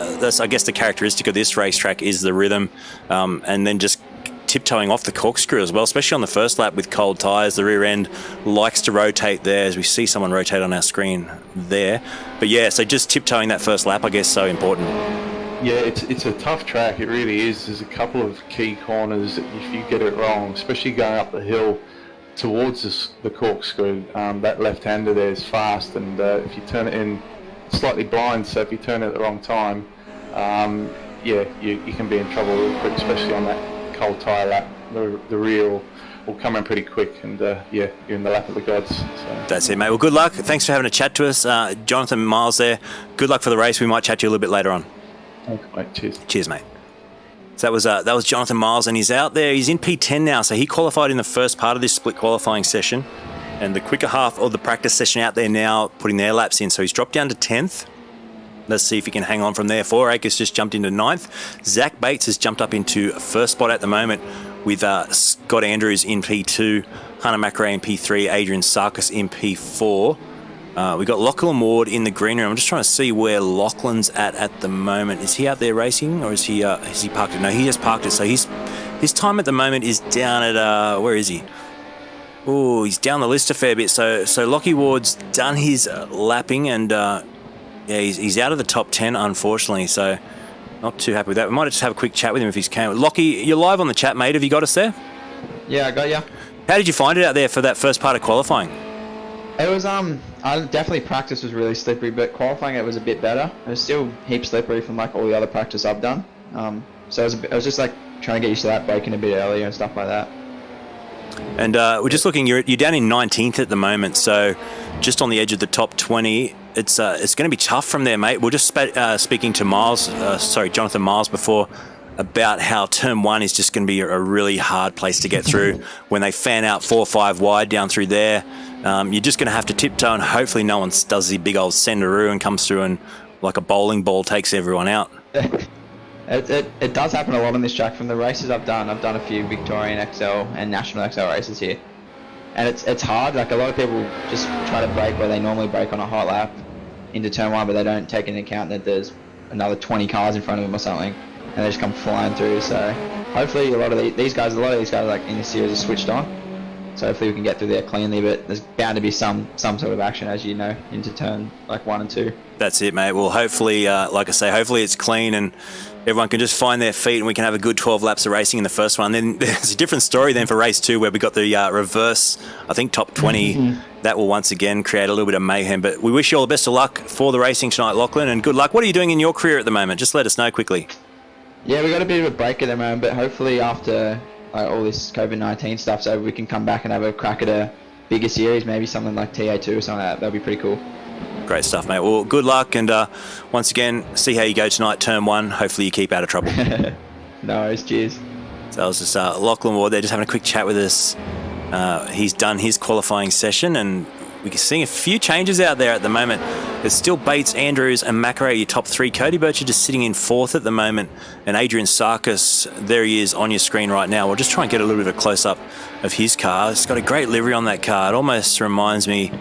I guess the characteristic of this racetrack is the rhythm, and then just tiptoeing off the corkscrew as well, especially on the first lap with cold tyres. The rear end likes to rotate there, as we see someone rotate on our screen there. But yeah, so just tiptoeing that first lap, I guess, so important. Yeah, it's a tough track. It really is. There's a couple of key corners that if you get it wrong, especially going up the hill towards the corkscrew, that left-hander there is fast, and if you turn it in slightly blind, so if you turn it at the wrong time, yeah, you can be in trouble real quick, especially on that cold tyre lap. The rear will come in pretty quick, and yeah, you're in the lap of the gods. So. That's it, mate. Well, good luck. Thanks for having a chat to us. Jonathan Miles there. Good luck for the race. We might chat to you a little bit later on. Thanks, mate. Cheers. Cheers, mate. So that was Jonathan Miles, and he's out there. He's in P10 now, so he qualified in the first part of this split qualifying session, and the quicker half of the practice session out there now, putting their laps in. So he's dropped down to 10th. Let's see if he can hang on from there. 4 Acres just jumped into 9th. Zach Bates has jumped up into first spot at the moment, with Scott Andrews in P2, Hunter McRae in P3, Adrian Sarkis in P4. We've got Lachlan Ward in the green room. I'm just trying to see where Lachlan's at the moment. Is he out there racing, or is he parked it? No, he just parked it. So his time at the moment is down at, where is he? Oh, he's down the list a fair bit. So Lockie Ward's done his lapping, and yeah, he's out of the top 10, unfortunately. So not too happy with that. We might just have a quick chat with him if he's can. Lockie, you're live on the chat, mate. Have you got us there? Yeah, I got you. How did you find it out there for that first part of qualifying? It was definitely practice was really slippery, but qualifying it was a bit better. It was still heap slippery from like all the other practice I've done. So it was just like trying to get used to that, braking a bit earlier and stuff like that. And we're just looking. You're down in 19th at the moment, so just on the edge of the top 20. It's going to be tough from there, mate. We're just speaking to Jonathan Miles before, about how turn 1 is just going to be a really hard place to get through when they fan out 4 or 5 wide down through there. You're just going to have to tiptoe, and hopefully no one does the big old sendaroo and comes through and like a bowling ball takes everyone out. It does happen a lot on this track. From the races I've done a few Victorian XL and National XL races here, and it's hard. Like a lot of people just try to brake where they normally brake on a hot lap into turn 1, but they don't take into account that there's another 20 cars in front of them or something, and they just come flying through. So hopefully a lot of these guys like in this series are switched on. So hopefully we can get through there cleanly, but there's bound to be some sort of action, as you know, into turn like 1 and 2. That's it, mate. Well, hopefully, like I say, hopefully it's clean and everyone can just find their feet, and we can have a good 12 laps of racing in the first one. Then there's a different story then for race 2, where we got the reverse, I think, top 20. That will once again create a little bit of mayhem. But we wish you all the best of luck for the racing tonight, Lachlan, and good luck. What are you doing in your career at the moment? Just let us know quickly. Yeah, we got a bit of a break at the moment, but hopefully after all this COVID-19 stuff, so we can come back and have a crack at a bigger series, maybe something like TA2 or something like that. That'd be pretty cool. Great stuff, mate. Well, good luck, and once again, see how you go tonight, turn 1. Hopefully you keep out of trouble. No worries, cheers. So that was just Lachlan Ward there, just having a quick chat with us. He's done his qualifying session, and we're seeing a few changes out there at the moment. There's still Bates, Andrews and McRae, your top 3. Cody Bircher just sitting in 4th at the moment, and Adrian Sarkis, there he is on your screen right now. We'll just try and get a little bit of a close-up of his car. It's got a great livery on that car. It almost reminds me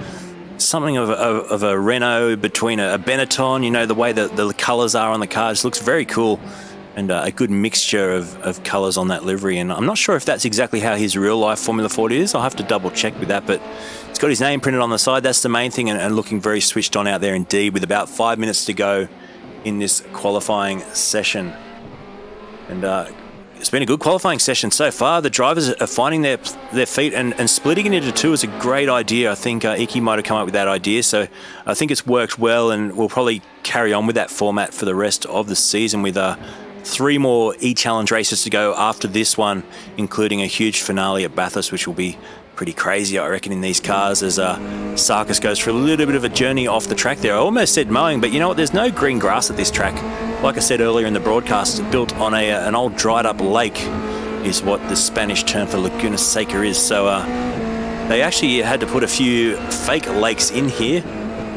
something of a Renault between a Benetton. You know, the way that the colours are on the car just looks very cool. and a good mixture of colours on that livery. And I'm not sure if that's exactly how his real life Formula Ford is. I'll have to double check with that, but it's got his name printed on the side. That's the main thing, and looking very switched on out there indeed, with about 5 minutes to go in this qualifying session. And it's been a good qualifying session so far. The drivers are finding their feet, and splitting it into two is a great idea. I think Iki might have come up with that idea, so I think it's worked well, and we'll probably carry on with that format for the rest of the season, with 3 more eChallenge races to go after this one, including a huge finale at Bathurst, which will be pretty crazy, I reckon, in these cars, as Sarkis goes for a little bit of a journey off the track there. I almost said mowing, but you know what? There's no green grass at this track. Like I said earlier in the broadcast, built on an old dried up lake is what the Spanish term for Laguna Seca is. So they actually had to put a few fake lakes in here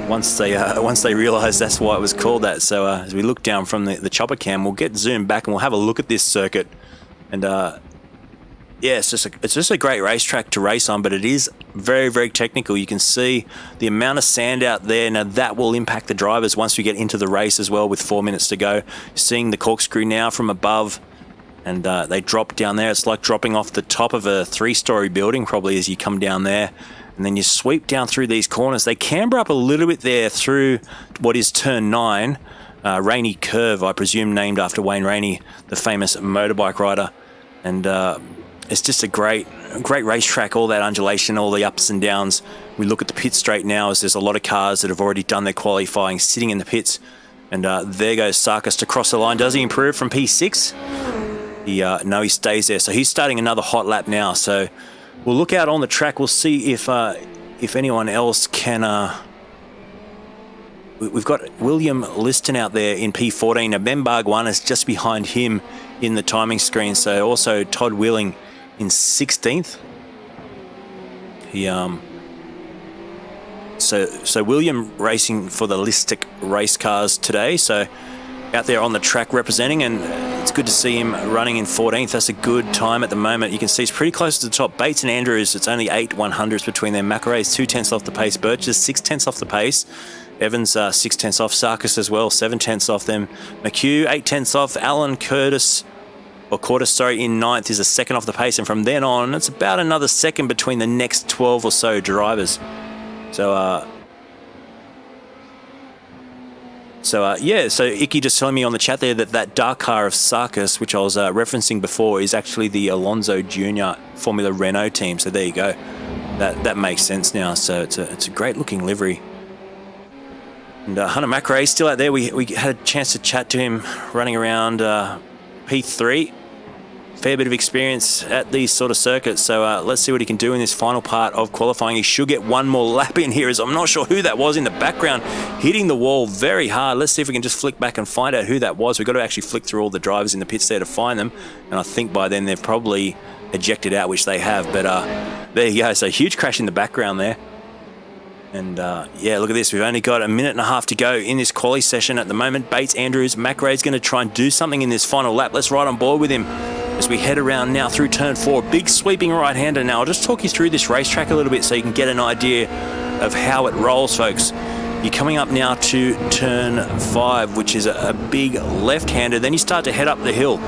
once they realised that's why it was called that. So as we look down from the chopper cam, we'll get zoomed back and we'll have a look at this circuit. And yeah, it's just a great racetrack to race on, but it is very, very technical. You can see the amount of sand out there. Now that will impact the drivers once we get into the race as well, with 4 minutes to go. Seeing the corkscrew now from above, and they drop down there. It's like dropping off the top of a 3-story building probably as you come down there. And then you sweep down through these corners. They camber up a little bit there through what is turn 9, Rainey Curve, I presume named after Wayne Rainey, the famous motorbike rider. And it's just a great racetrack, all that undulation, all the ups and downs. We look at the pit straight now as there's a lot of cars that have already done their qualifying sitting in the pits. And there goes Sarkis to cross the line. Does he improve from P6? No, he stays there. So he's starting another hot lap now. So we'll look out on the track. We'll see if anyone else can... We've got William Liston out there in P14. Now, Ben Barg1 is just behind him in the timing screen. So also Todd Willing in 16th. So William racing for the Listic race cars today. So out there on the track representing, and it's good to see him running in 14th. That's a good time at the moment. You can see it's pretty close to the top. Bates and Andrews, it's only 8 100ths between them. McRae's 2/10 off the pace. Birch's 6/10 off the pace. Evans 6/10 off. Sarkis as well, 7/10 off them. McHugh 8/10 off. Alan Curtis in 9th is a second off the pace, and from then on it's about another second between the next 12 or so drivers. So Icky just telling me on the chat there that dark car of Sarkis, which I was referencing before, is actually the Alonso Jr. Formula Renault team. So there you go. That makes sense now. So it's a great looking livery. And Hunter McRae still out there. We had a chance to chat to him running around P3. Fair bit of experience at these sort of circuits. So let's see what he can do in this final part of qualifying. He should get one more lap in here, as I'm not sure who that was in the background, hitting the wall very hard. Let's see if we can just flick back and find out who that was. We've got to actually flick through all the drivers in the pits there to find them. And I think by then they've probably ejected out, which they have. But there you go. So huge crash in the background there. And yeah, look at this. We've only got a minute and a half to go in this quali session at the moment. Bates, Andrews, McRae's going to try and do something in this final lap. Let's ride on board with him as we head around now through turn 4. Big sweeping right-hander. Now I'll just talk you through this racetrack a little bit so you can get an idea of how it rolls, folks. You're coming up now to turn 5, which is a big left-hander. Then you start to head up the hill.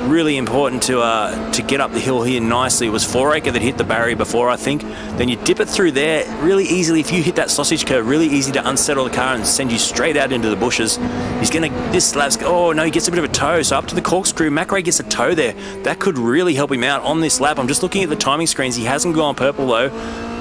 Really important to get up the hill here nicely. It was Foraker that hit the barrier before, I think. Then you dip it through there really easily. If you hit that sausage curve, really easy to unsettle the car and send you straight out into the bushes. He's going to, this lap's, oh no, he gets a bit of a tow. So up to the corkscrew, McRae gets a tow there. That could really help him out on this lap. I'm just looking at the timing screens. He hasn't gone purple though.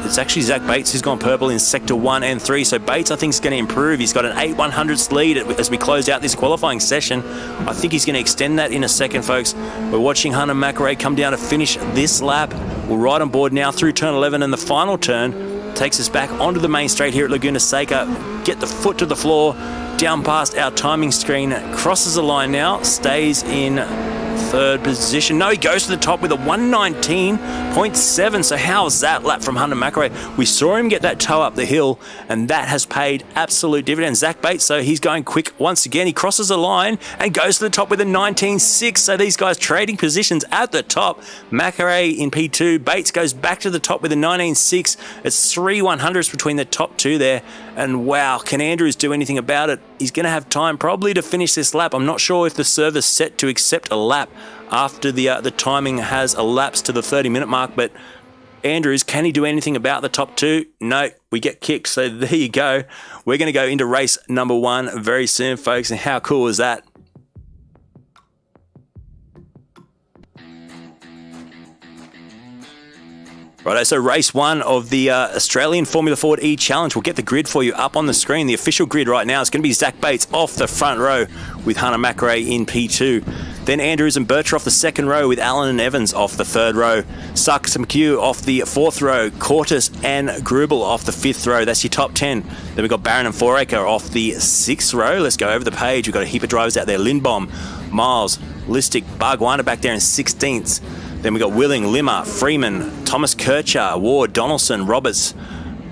It's actually Zach Bates who's gone purple in sector 1 and 3. So Bates, I think, is going to improve. He's got an 8 100ths lead as we close out this qualifying session. I think he's going to extend that in a second, folks. We're watching Hunter McRae come down to finish this lap. We'll ride on board now through turn 11, and the final turn takes us back onto the main straight here at Laguna Seca. Get the foot to the floor, down past our timing screen, crosses the line now, stays in 3rd position. No, he goes to the top with a 119.7. So how's that lap from Hunter McRae? We saw him get that tow up the hill, and that has paid absolute dividends. Zach Bates, so he's going quick once again. He crosses the line and goes to the top with a 19.6. So these guys trading positions at the top. McRae in P2. Bates goes back to the top with a 19.6. It's 3 100ths between the top two there. And wow, can Andrews do anything about it? he's going to have time probably to finish this lap. I'm not sure if the server's set to accept a lap after the timing has elapsed to the 30-minute mark, but Andrews, can he do anything about the top two? No, we get kicked. So there you go. We're going to go into race number 1 very soon, folks. And how cool is that? Righto, so race 1 of the Australian Formula Ford eChallenge. We'll get the grid for you up on the screen. The official grid right now is going to be Zach Bates off the front row with Hunter McRae in P2. Then Andrews and Bircher off the second row with Allen and Evans off the third row. Sarkis and McHugh off the fourth row. Cortis and Grubel off the fifth row. That's your top 10. Then we've got Barron and Foraker off the sixth row. Let's go over the page. We've got a heap of drivers out there. Lindbaum, Miles, Listic, Bargwana back there in 16th. Then we've got Willing, Limmer, Freeman, Thomas Kircher, Ward, Donaldson, Roberts,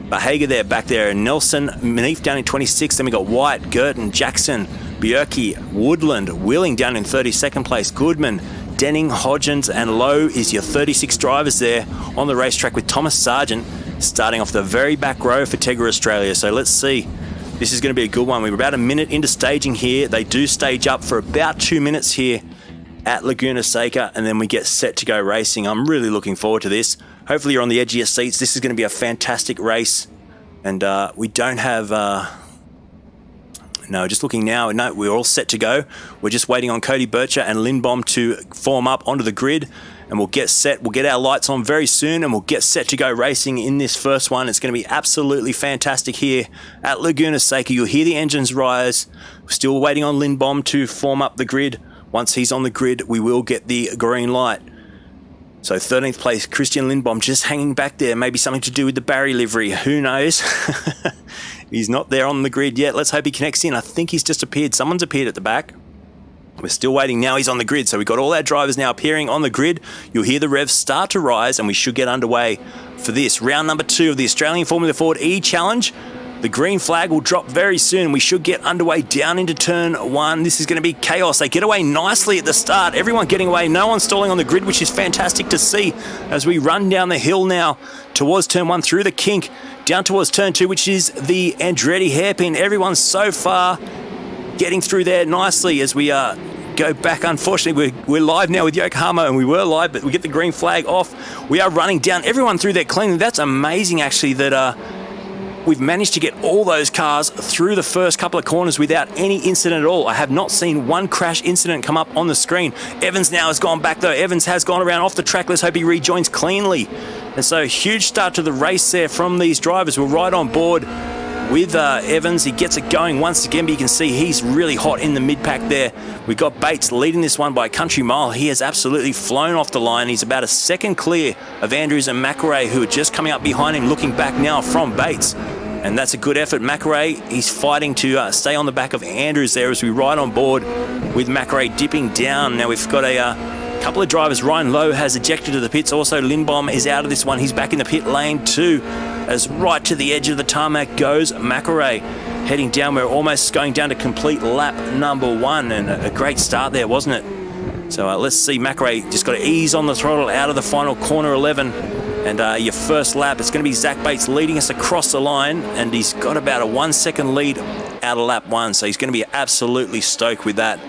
Behager there back there, Nelson, Manif down in 26th. Then we've got White, Girton, Jackson, Bjerke, Woodland, Willing down in 32nd place, Goodman, Denning, Hodgins, and Lowe is your 36 drivers there on the racetrack with Thomas Sargent starting off the very back row for Tegra Australia. So let's see. This is going to be a good one. We're about a minute into staging here. They do stage up for about 2 minutes here at Laguna Seca, and then we get set to go racing. I'm really looking forward to this. Hopefully you're on the edge of your seats. This is going to be a fantastic race. And we don't have... No, just looking now. No, we're all set to go. We're just waiting on Cody Bircher and Lindbaum to form up onto the grid, and we'll get set. We'll get our lights on very soon, and we'll get set to go racing in this first one. It's going to be absolutely fantastic here at Laguna Seca. You'll hear the engines rise. We're still waiting on Lindbaum to form up the grid. Once he's on the grid, we will get the green light. So 13th place, Christian Lindbaum just hanging back there. Maybe something to do with the Barry livery. Who knows? He's not there on the grid yet. Let's hope he connects in. I think he's just appeared. Someone's appeared at the back. We're still waiting. Now he's on the grid. So we've got all our drivers now appearing on the grid. You'll hear the revs start to rise, and we should get underway for this. Round number 2 of the Australian Formula Ford eChallenge. The green flag will drop very soon. We should get underway down into turn 1. This is going to be chaos. They get away nicely at the start. Everyone getting away. No one stalling on the grid, which is fantastic to see as we run down the hill now towards turn 1 through the kink down towards turn 2, which is the Andretti hairpin. Everyone's so far getting through there nicely as we go back. Unfortunately, we're live now with Yokohama, and we were live, but we get the green flag off. We are running down everyone through there cleanly. That's amazing, actually, that... We've managed to get all those cars through the first couple of corners without any incident at all. I have not seen one crash incident come up on the screen. Evans now has gone back though. Evans has gone around off the track. Let's hope he rejoins cleanly. And so huge start to the race there from these drivers. We're right on board with Evans. He gets it going once again, but you can see he's really hot in the mid-pack there. We've got Bates leading this one by a country mile. He has absolutely flown off the line. He's about a second clear of Andrews and McRae, who are just coming up behind him, looking back now from Bates. And that's a good effort. McRae, he's fighting to stay on the back of Andrews there as we ride on board with McRae dipping down. Now we've got a couple of drivers. Ryan Lowe has ejected to the pits. Also, Lindbaum is out of this one. He's back in the pit lane too, as right to the edge of the tarmac goes McRae. Heading down, we're almost going down to complete lap number 1, and a great start there, wasn't it? So let's see. McRae just got to ease on the throttle out of the final corner 11. And your first lap, it's going to be Zach Bates leading us across the line, and he's got about a 1 second lead out of lap 1, so he's going to be absolutely stoked with that.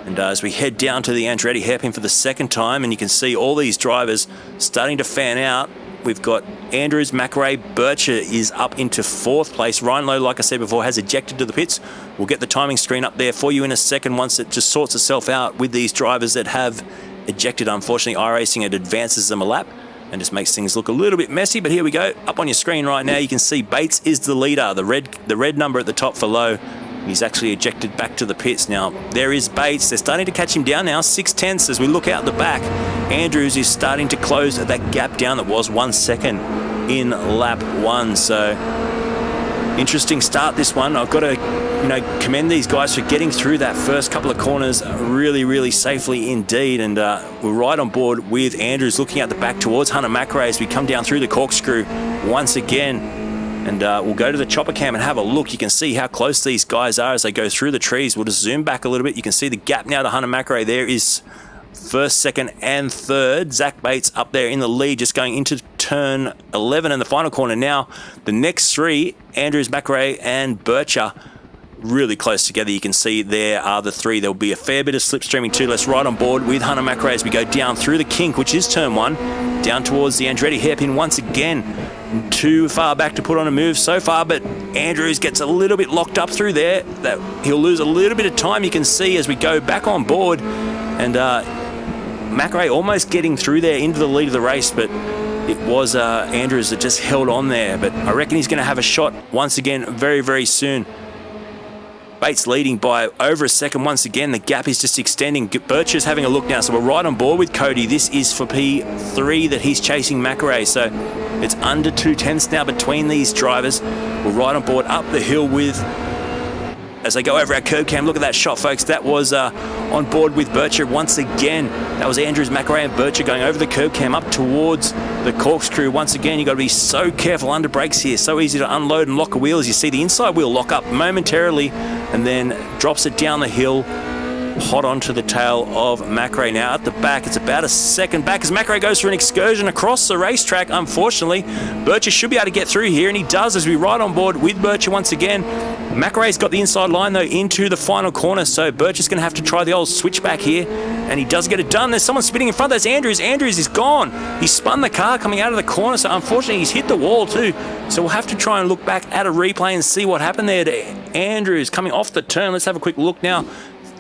And as we head down to the Andretti hairpin for the second time, and you can see all these drivers starting to fan out. We've got Andrews, McRae, Bircher is up into 4th place. Ryan Lowe, like I said before, has ejected to the pits. We'll get the timing screen up there for you in a second once it just sorts itself out with these drivers that have ejected. Unfortunately, iRacing, it advances them a lap and just makes things look a little bit messy, but here we go. Up on your screen right now, you can see Bates is the leader, the red number at the top for Lowe. He's actually ejected back to the pits now. There is Bates. They're starting to catch him down now, 6/10 as we look out the back. Andrews is starting to close that gap down that was 1 second in lap 1. So interesting start this one. I've got to commend these guys for getting through that first couple of corners really, really safely indeed. And we're right on board with Andrews looking at the back towards Hunter McRae as we come down through the corkscrew once again. And we'll go to the chopper cam and have a look. You can see how close these guys are as they go through the trees. We'll just zoom back a little bit. You can see the gap now to Hunter McRae. There is 1st, 2nd, and 3rd. Zach Bates up there in the lead, just going into turn 11 in the final corner now. The next 3, Andrews, McRae, and Bircher, really close together. You can see there are the three. There'll be a fair bit of slipstreaming too. Let's ride on board with Hunter McRae as we go down through the kink, which is turn 1, down towards the Andretti hairpin once again. Too far back to put on a move so far, but Andrews gets a little bit locked up through there. That he'll lose a little bit of time, you can see, as we go back on board. And McRae almost getting through there into the lead of the race, but it was Andrews that just held on there. But I reckon he's going to have a shot once again very, very soon. Bates leading by over a second once again. The gap is just extending. Bircher's having a look now, so we're right on board with Cody. This is for P3 that he's chasing McRae, so it's under 2/10 now between these drivers. We're right on board up the hill with, as they go over our curb cam. Look at that shot, folks. That was on board with Bircher once again. That was Andrews, McRae and Bircher going over the curb cam up towards the corkscrew. Once again, you've got to be so careful under brakes here. So easy to unload and lock a wheel. As you see the inside wheel lock up momentarily and then drops it down the hill, hot onto the tail of McRae. Now at the back, it's about a second back as McRae goes for an excursion across the racetrack. Unfortunately, Bircher should be able to get through here, and he does as we ride on board with Bircher once again. McRae's got the inside line though into the final corner, so Bircher's going to have to try the old switchback here, and he does get it done. There's someone spinning in front. There's Andrews. Andrews is gone. He spun the car coming out of the corner, so unfortunately he's hit the wall too. So we'll have to try and look back at a replay and see what happened there to Andrews coming off the turn. Let's have a quick look now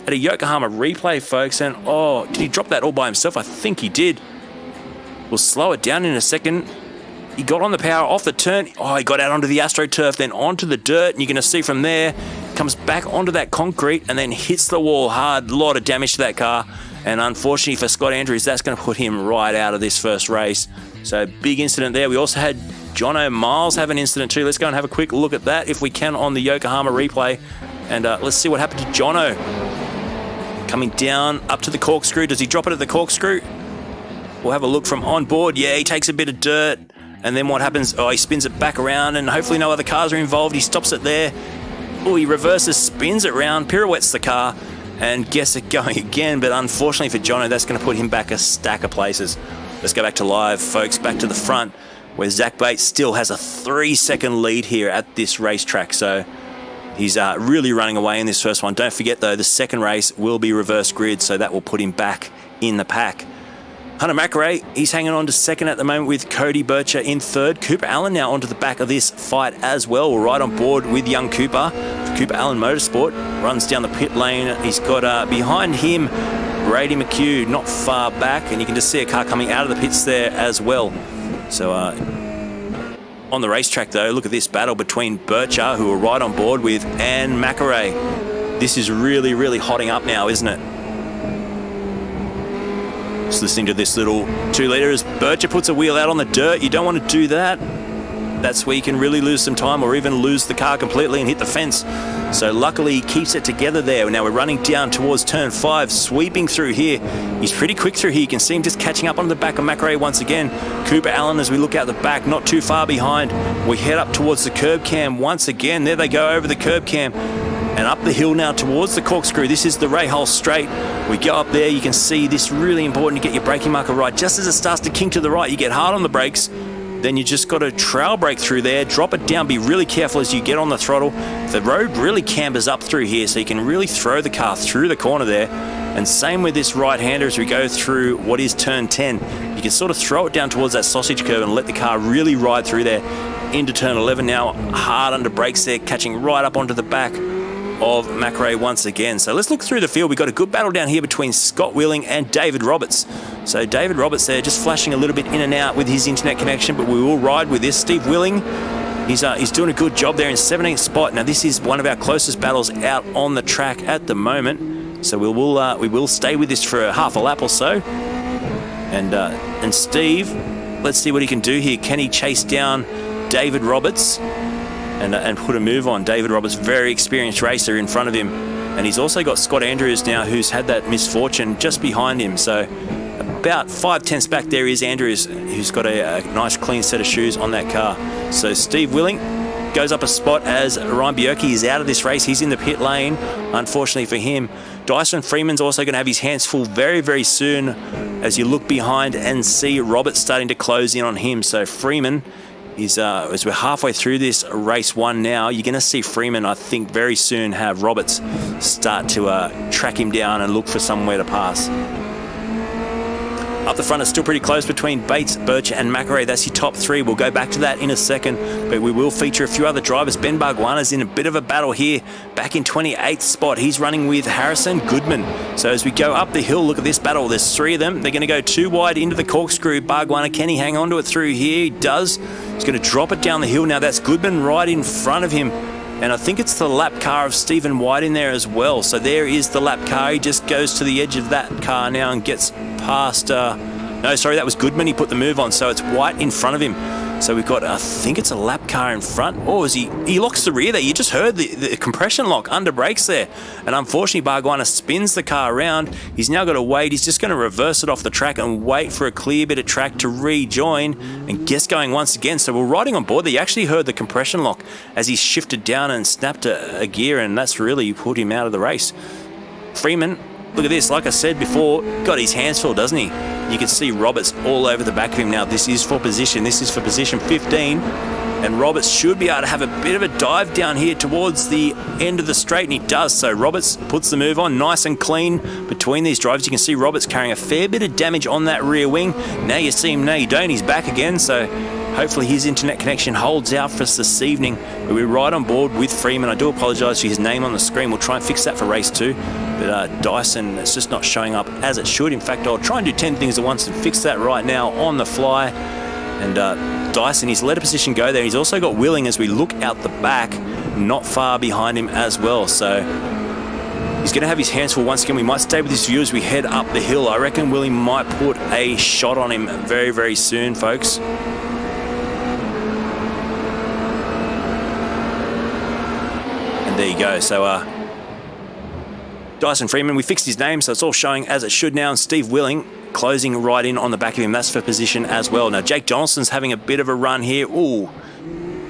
at a Yokohama replay, folks. And oh, did he drop that all by himself? I think he did. We'll slow it down in a second. He got on the power off the turn. Oh, he got out onto the AstroTurf, then onto the dirt, and you're going to see from there, comes back onto that concrete and then hits the wall hard. A lot of damage to that car. And unfortunately for Scott Andrews, that's going to put him right out of this first race. So big incident there. We also had Jono Miles have an incident too. Let's go and have a quick look at that if we can on the Yokohama replay. And let's see what happened to Jono. Coming down up to the corkscrew. Does he drop it at the corkscrew? We'll have a look from on board. Yeah, he takes a bit of dirt. And then what happens? Oh, he spins it back around, and hopefully no other cars are involved. He stops it there. Oh, he reverses, spins it round, pirouettes the car, and gets it going again. But unfortunately for Jono, that's going to put him back a stack of places. Let's go back to live, folks, back to the front, where Zach Bates still has a 3-second lead here at this racetrack. So he's really running away in this first one. Don't forget, though, the second race will be reverse grid, so that will put him back in the pack. Hunter McRae, he's hanging on to second at the moment with Cody Bircher in third. Cooper Allen now onto the back of this fight as well. We're right on board with young Cooper. Cooper Allen Motorsport runs down the pit lane. He's got behind him Brady McHugh not far back, and you can just see a car coming out of the pits there as well. So on the racetrack though, look at this battle between Bircher, who are right on board with, and McRae. This is really, really hotting up now, isn't it? Just listening to this little 2-litre as Bircher puts a wheel out on the dirt. You don't want to do that. That's where you can really lose some time or even lose the car completely and hit the fence. So luckily he keeps it together there. Now we're running down towards turn 5, sweeping through here. He's pretty quick through here. You can see him just catching up on the back of McRae once again. Cooper Allen, as we look out the back, not too far behind. We head up towards the curb cam once again. There they go over the curb cam. And up the hill now towards the corkscrew. This is the Rahal Straight. We go up there. You can see this really important to get your braking marker right. Just as it starts to kink to the right, you get hard on the brakes. Then you just got to trail brake through there, drop it down, be really careful as you get on the throttle. The road really cambers up through here, so you can really throw the car through the corner there. And same with this right-hander as we go through what is turn 10. You can sort of throw it down towards that sausage curve and let the car really ride through there into turn 11 now. Hard under brakes there, catching right up onto the back of McRae once again. So let's look through the field. We've got a good battle down here between Scott Wheeling and David Roberts. So David Roberts there just flashing a little bit in and out with his internet connection, but we will ride with this. Steve Wheeling, he's doing a good job there in 17th spot. Now this is one of our closest battles out on the track at the moment. So we will stay with this for a half a lap or so. And Steve, let's see what he can do here. Can he chase down David Roberts and put a move on? David Roberts, very experienced racer in front of him, and he's also got Scott Andrews now, who's had that misfortune, just behind him. So about 5/10 back there is Andrews, who's got a nice clean set of shoes on that car. So Steve Willing goes up a spot as Ryan Bierke is out of this race. He's in the pit lane, unfortunately for him. Dyson Freeman's also going to have his hands full very, very soon as you look behind and see Roberts starting to close in on him. So Freeman, as we're halfway through this race 1 now, you're going to see Freeman, I think, very soon have Roberts start to track him down and look for somewhere to pass. Up the front, it's still pretty close between Bates, Bircher and McRae. That's your top 3. We'll go back to that in a second, but we will feature a few other drivers. Ben Barguana's in a bit of a battle here, back in 28th spot. He's running with Harrison Goodman. So as we go up the hill, look at this battle. There's 3 of them. They're going to go 2 wide into the corkscrew. Barguana, can he hang on to it through here? He does. He's going to drop it down the hill now. That's Goodman right in front of him. And I think it's the lap car of Stephen White in there as well. So there is the lap car. He just goes to the edge of that car now and gets past... no, sorry, that was Goodman. He put the move on. So it's White in front of him. So we've got, I think it's a lap car in front. Oh, he locks the rear there. You just heard the compression lock under brakes there. And unfortunately, Barguana spins the car around. He's now got to wait. He's just going to reverse it off the track and wait for a clear bit of track to rejoin and gets going once again. So we're riding on board there. You actually heard the compression lock as he shifted down and snapped a gear, and that's really put him out of the race. Freeman, look at this. Like I said before, got his hands full, doesn't he? You can see Roberts all over the back of him now. This is for position. This is for position 15. And Roberts should be able to have a bit of a dive down here towards the end of the straight, and he does. So Roberts puts the move on nice and clean between these drivers. You can see Roberts carrying a fair bit of damage on that rear wing. Now you see him, now you don't. He's back again. So hopefully his internet connection holds out for us this evening. But we're right on board with Freeman. I do apologise for his name on the screen. We'll try and fix that for race 2. But Dyson, it's just not showing up as it should. In fact, I'll try and do 10 things at once and fix that right now on the fly. And Dyson, he's let a position go there. He's also got Willing as we look out the back, not far behind him as well. So he's going to have his hands full once again. We might stay with this view as we head up the hill. I reckon Willing might put a shot on him very, very soon, folks. And there you go. So Dyson Freeman, we fixed his name, so it's all showing as it should now. And Steve Willing closing right in on the back of him. That's for position as well. Now, Jake Donaldson's having a bit of a run here. Ooh,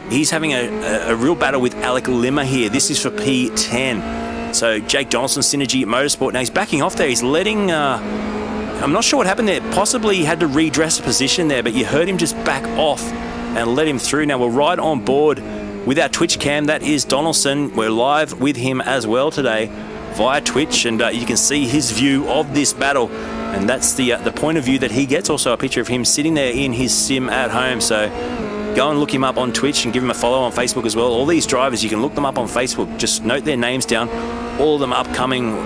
he's having a real battle with Alec Limmer here. This is for P10. So Jake Donaldson, Synergy Motorsport. Now, he's backing off there. He's letting... I'm not sure what happened there. Possibly he had to redress a position there, but you heard him just back off and let him through. Now, we're right on board with our Twitch cam. That is Donaldson. We're live with him as well today via Twitch, and you can see his view of this battle, and that's the point of view that he gets. Also a picture of him sitting there in his sim at home. So go and look him up on Twitch and give him a follow on Facebook as well. All these drivers, you can look them up on Facebook. Just note their names down. All of them upcoming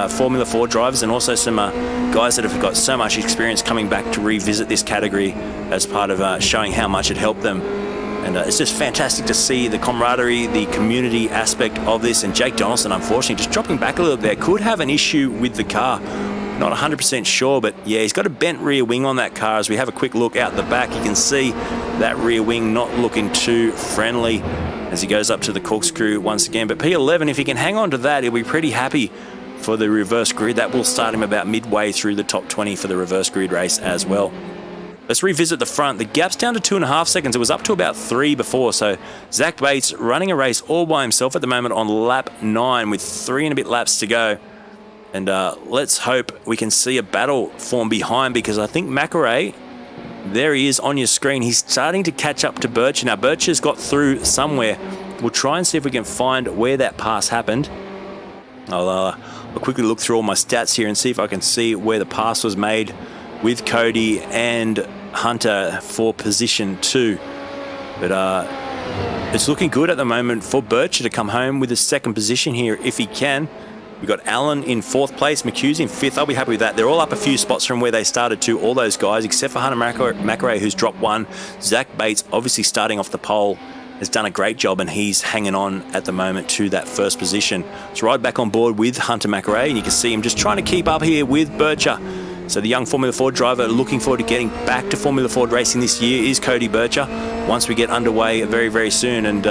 Formula 4 drivers, and also some guys that have got so much experience coming back to revisit this category as part of showing how much it helped them. And it's just fantastic to see the camaraderie, the community aspect of this. And Jake Donaldson, unfortunately, just dropping back a little bit there. Could have an issue with the car. Not 100% sure, but yeah, he's got a bent rear wing on that car. As we have a quick look out the back, you can see that rear wing not looking too friendly as he goes up to the corkscrew once again. But P11, if he can hang on to that, he'll be pretty happy for the reverse grid. That will start him about midway through the top 20 for the reverse grid race as well. Let's revisit the front. The gap's down to 2.5 seconds. It was up to about 3 before. So Zach Bates running a race all by himself at the moment on lap 9 with 3 and a bit laps to go. And let's hope we can see a battle form behind, because I think McRae, there he is on your screen. He's starting to catch up to Bircher. Now, Bircher's got through somewhere. We'll try and see if we can find where that pass happened. I'll quickly look through all my stats here and see if I can see where the pass was made with Cody and Hunter for position 2. But it's looking good at the moment for Bircher to come home with a second position here if he can. We've got Allen in 4th place, McHugh's in 5th. I'll be happy with that. They're all up a few spots from where they started too, all those guys, except for Hunter McRae, who's dropped 1. Zach Bates, obviously starting off the pole, has done a great job, and he's hanging on at the moment to that first position. Let's ride back on board with Hunter McRae, and you can see him just trying to keep up here with Bircher. So the young Formula Ford driver looking forward to getting back to Formula Ford racing this year is Cody Bircher once we get underway very, very soon. And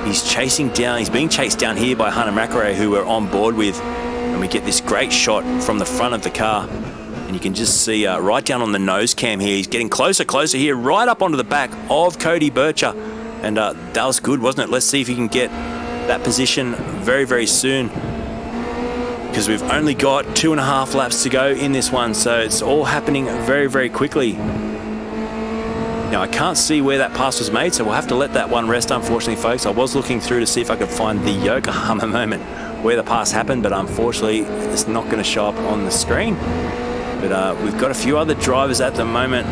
he's being chased down here by Hunter McRae, who we're on board with. And we get this great shot from the front of the car. And you can just see right down on the nose cam here, he's getting closer here, right up onto the back of Cody Bircher. And that was good, wasn't it? Let's see if he can get that position very, very soon, because we've only got 2.5 laps to go in this one, so it's all happening very, very quickly. Now, I can't see where that pass was made, so we'll have to let that one rest, unfortunately, folks. I was looking through to see if I could find the Yokohama moment where the pass happened, but unfortunately, it's not going to show up on the screen. But we've got a few other drivers at the moment.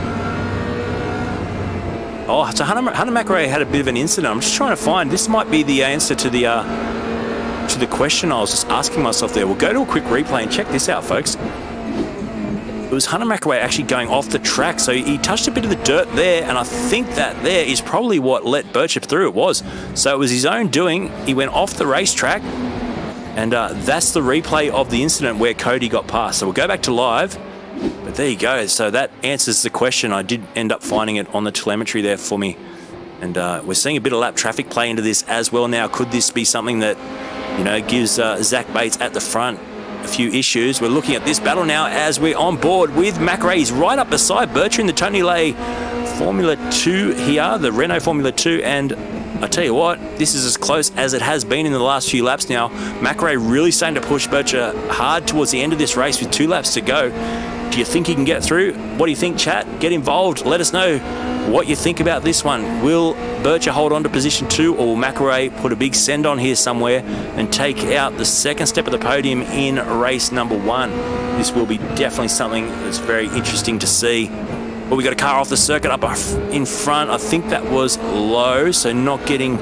Oh, so Hunter McRae had a bit of an incident. I'm just trying to find, this might be the answer to the question I was just asking myself there. We'll go to a quick replay and check this out, folks. It was Hunter McRae actually going off the track, so he touched a bit of the dirt there, and I think that there is probably what let Birchip through. It was. So it was his own doing. He went off the racetrack, and that's the replay of the incident where Cody got past. So we'll go back to live, but there you go. So that answers the question. I did end up finding it on the telemetry there for me, and we're seeing a bit of lap traffic play into this as well now. Could this be something that, you know, gives Zach Bates at the front a few issues? We're looking at this battle now as we're on board with McRae. He's right up beside Bircher in the Tony Lay Formula 2 here, the Renault Formula 2, and I tell you what, this is as close as it has been in the last few laps now. McRae really starting to push Bircher hard towards the end of this race with 2 laps to go. Do you think he can get through? What do you think, chat? Get involved. Let us know what you think about this one. Will Bircher hold on to position 2, or will McRae put a big send on here somewhere and take out the second step of the podium in race number 1? This will be definitely something that's very interesting to see. But we got a car off the circuit up in front. I think that was low, so not getting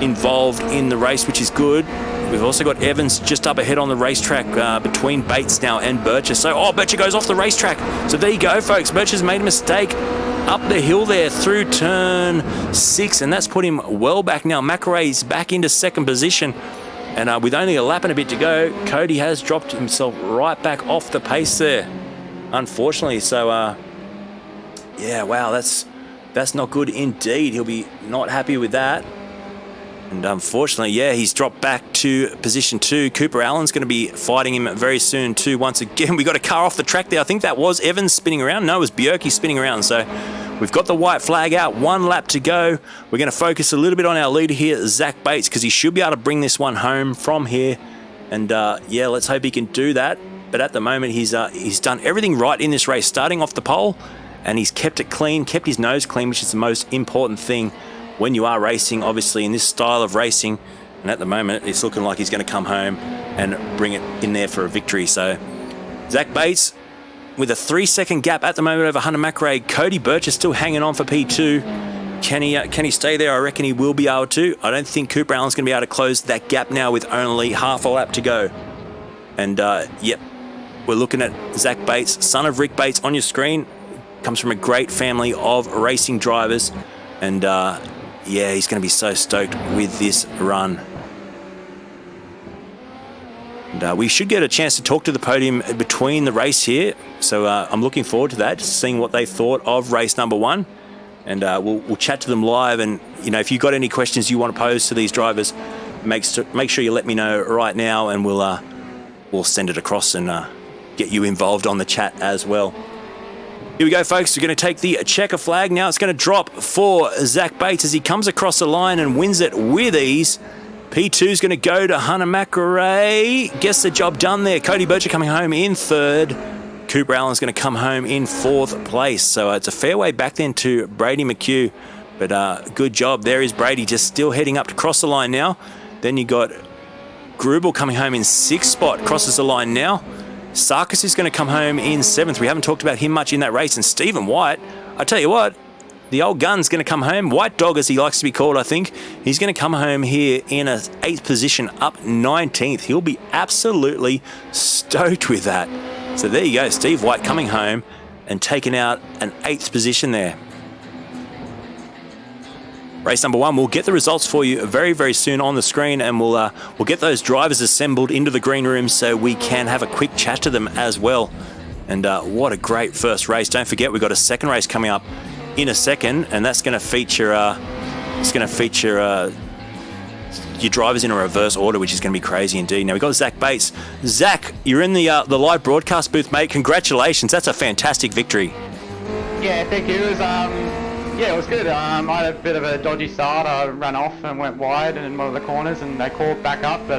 involved in the race, which is good. We've also got Evans just up ahead on the racetrack between Bates now and Bircher. So, Bircher goes off the racetrack. So there you go, folks. Bircher's made a mistake up the hill there through turn 6, and that's put him well back now. McRae's back into second position, and with only a lap and a bit to go, Cody has dropped himself right back off the pace there, unfortunately. So, yeah, wow, that's not good indeed. He'll be not happy with that. And unfortunately, yeah, he's dropped back to position 2. Cooper Allen's going to be fighting him very soon too. Once again, we got a car off the track there. I think that was Evans spinning around. No, it was Bjerke spinning around. So we've got the white flag out. 1 lap to go. We're going to focus a little bit on our leader here, Zach Bates, because he should be able to bring this one home from here. And yeah, let's hope he can do that. But at the moment, he's done everything right in this race, starting off the pole, and he's kept it clean, kept his nose clean, which is the most important thing when you are racing, obviously, in this style of racing. And at the moment, it's looking like he's going to come home and bring it in there for a victory. So Zach Bates with a 3-second gap at the moment over Hunter McRae. Cody Bircher still hanging on for P2. Can he stay there? I reckon he will be able to. I don't think Cooper Allen's going to be able to close that gap now with only half a lap to go. And yep, we're looking at Zach Bates, son of Rick Bates on your screen. Comes from a great family of racing drivers. And yeah, he's going to be so stoked with this run. And we should get a chance to talk to the podium between the race here. So I'm looking forward to that, just seeing what they thought of race number 1. And we'll chat to them live. And, you know, if you've got any questions you want to pose to these drivers, make sure you let me know right now, and we'll send it across and get you involved on the chat as well. Here we go, folks. We're going to take the checker flag now. It's going to drop for Zach Bates as he comes across the line and wins it with ease. P2 is going to go to Hunter McRae. Gets the job done there. Cody Bircher coming home in 3rd. Cooper Allen's going to come home in 4th place. So it's a fair way back then to Brady McHugh. But good job. There is Brady just still heading up to cross the line now. Then you got Grubel coming home in 6th spot. Crosses the line now. Sarkis is going to come home in 7th. We haven't talked about him much in that race. And Stephen White, I tell you what, the old gun's going to come home. White Dog, as he likes to be called, I think. He's going to come home here in a 8th position, up 19th. He'll be absolutely stoked with that. So there you go, Steve White coming home and taking out an 8th position there. Race number 1, we'll get the results for you very, very soon on the screen, and we'll get those drivers assembled into the green room so we can have a quick chat to them as well. And what a great first race. Don't forget, we've got a second race coming up in a second, and that's going to feature your drivers in a reverse order, which is going to be crazy indeed. Now we've got Zach Bates. Zach, you're in the live broadcast booth, mate. Congratulations. That's a fantastic victory. Yeah, thank you. It was good. I had a bit of a dodgy start. I ran off and went wide in one of the corners, and they caught back up. But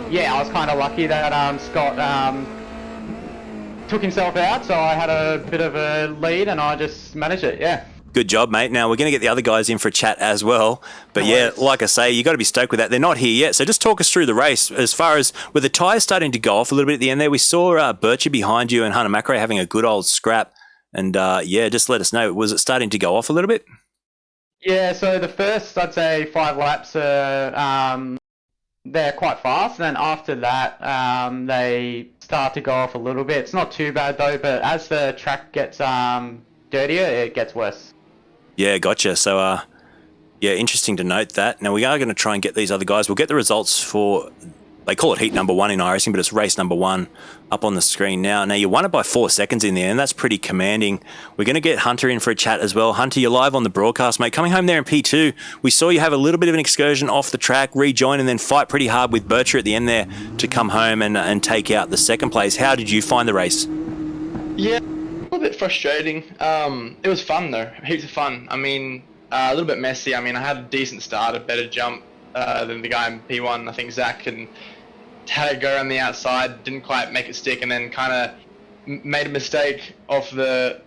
yeah, I was kind of lucky that Scott took himself out, so I had a bit of a lead, and I just managed it. Yeah. Good job, mate. Now, we're going to get the other guys in for a chat as well. But yeah, like I say, you got to be stoked with that. They're not here yet. So just talk us through the race. As far as with the tyres starting to go off a little bit at the end there, we saw Birchie behind you and Hunter Macrae having a good old scrap. And yeah, just let us know. Was it starting to go off a little bit? Yeah, so the first, I'd say, 5 laps are they're quite fast, and then after that they start to go off a little bit. It's not too bad though, but as the track gets dirtier, it gets worse. Yeah, gotcha. So yeah, interesting to note that. Now we are going to try and get these other guys. We'll get the results for, they call it heat number 1 in iRacing, but it's race number 1 up on the screen now. Now you won it by 4 seconds in there, and that's pretty commanding. We're going to get Hunter in for a chat as well. Hunter, you're live on the broadcast, mate. Coming home there in P2, we saw you have a little bit of an excursion off the track, rejoin, and then fight pretty hard with Bircher at the end there to come home and take out the second place. How did you find the race? Yeah, a little bit frustrating. It was fun though, heaps of fun. I mean, a little bit messy. I mean, I had a decent start, a better jump than the guy in P1, I think Zach, and had it go on the outside, didn't quite make it stick, and then kind of made a mistake off the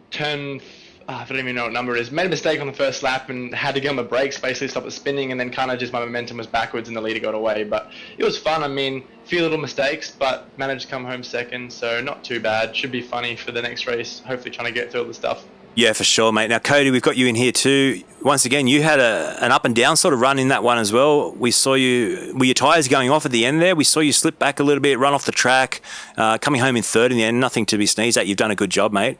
turn, I don't even know what number it is, made a mistake on the first lap and had to get on the brakes, basically stop it spinning, and then kind of just my momentum was backwards and the leader got away. But it was fun. I mean, a few little mistakes, but managed to come home second, so not too bad. Should be funny for the next race, hopefully trying to get through all the stuff. Yeah, for sure, mate. Now, Cody, we've got you in here too. Once again, you had an up and down sort of run in that one as well. We saw you, were your tyres going off at the end there? We saw you slip back a little bit, run off the track, coming home in third in the end. Nothing to be sneezed at. You've done a good job, mate.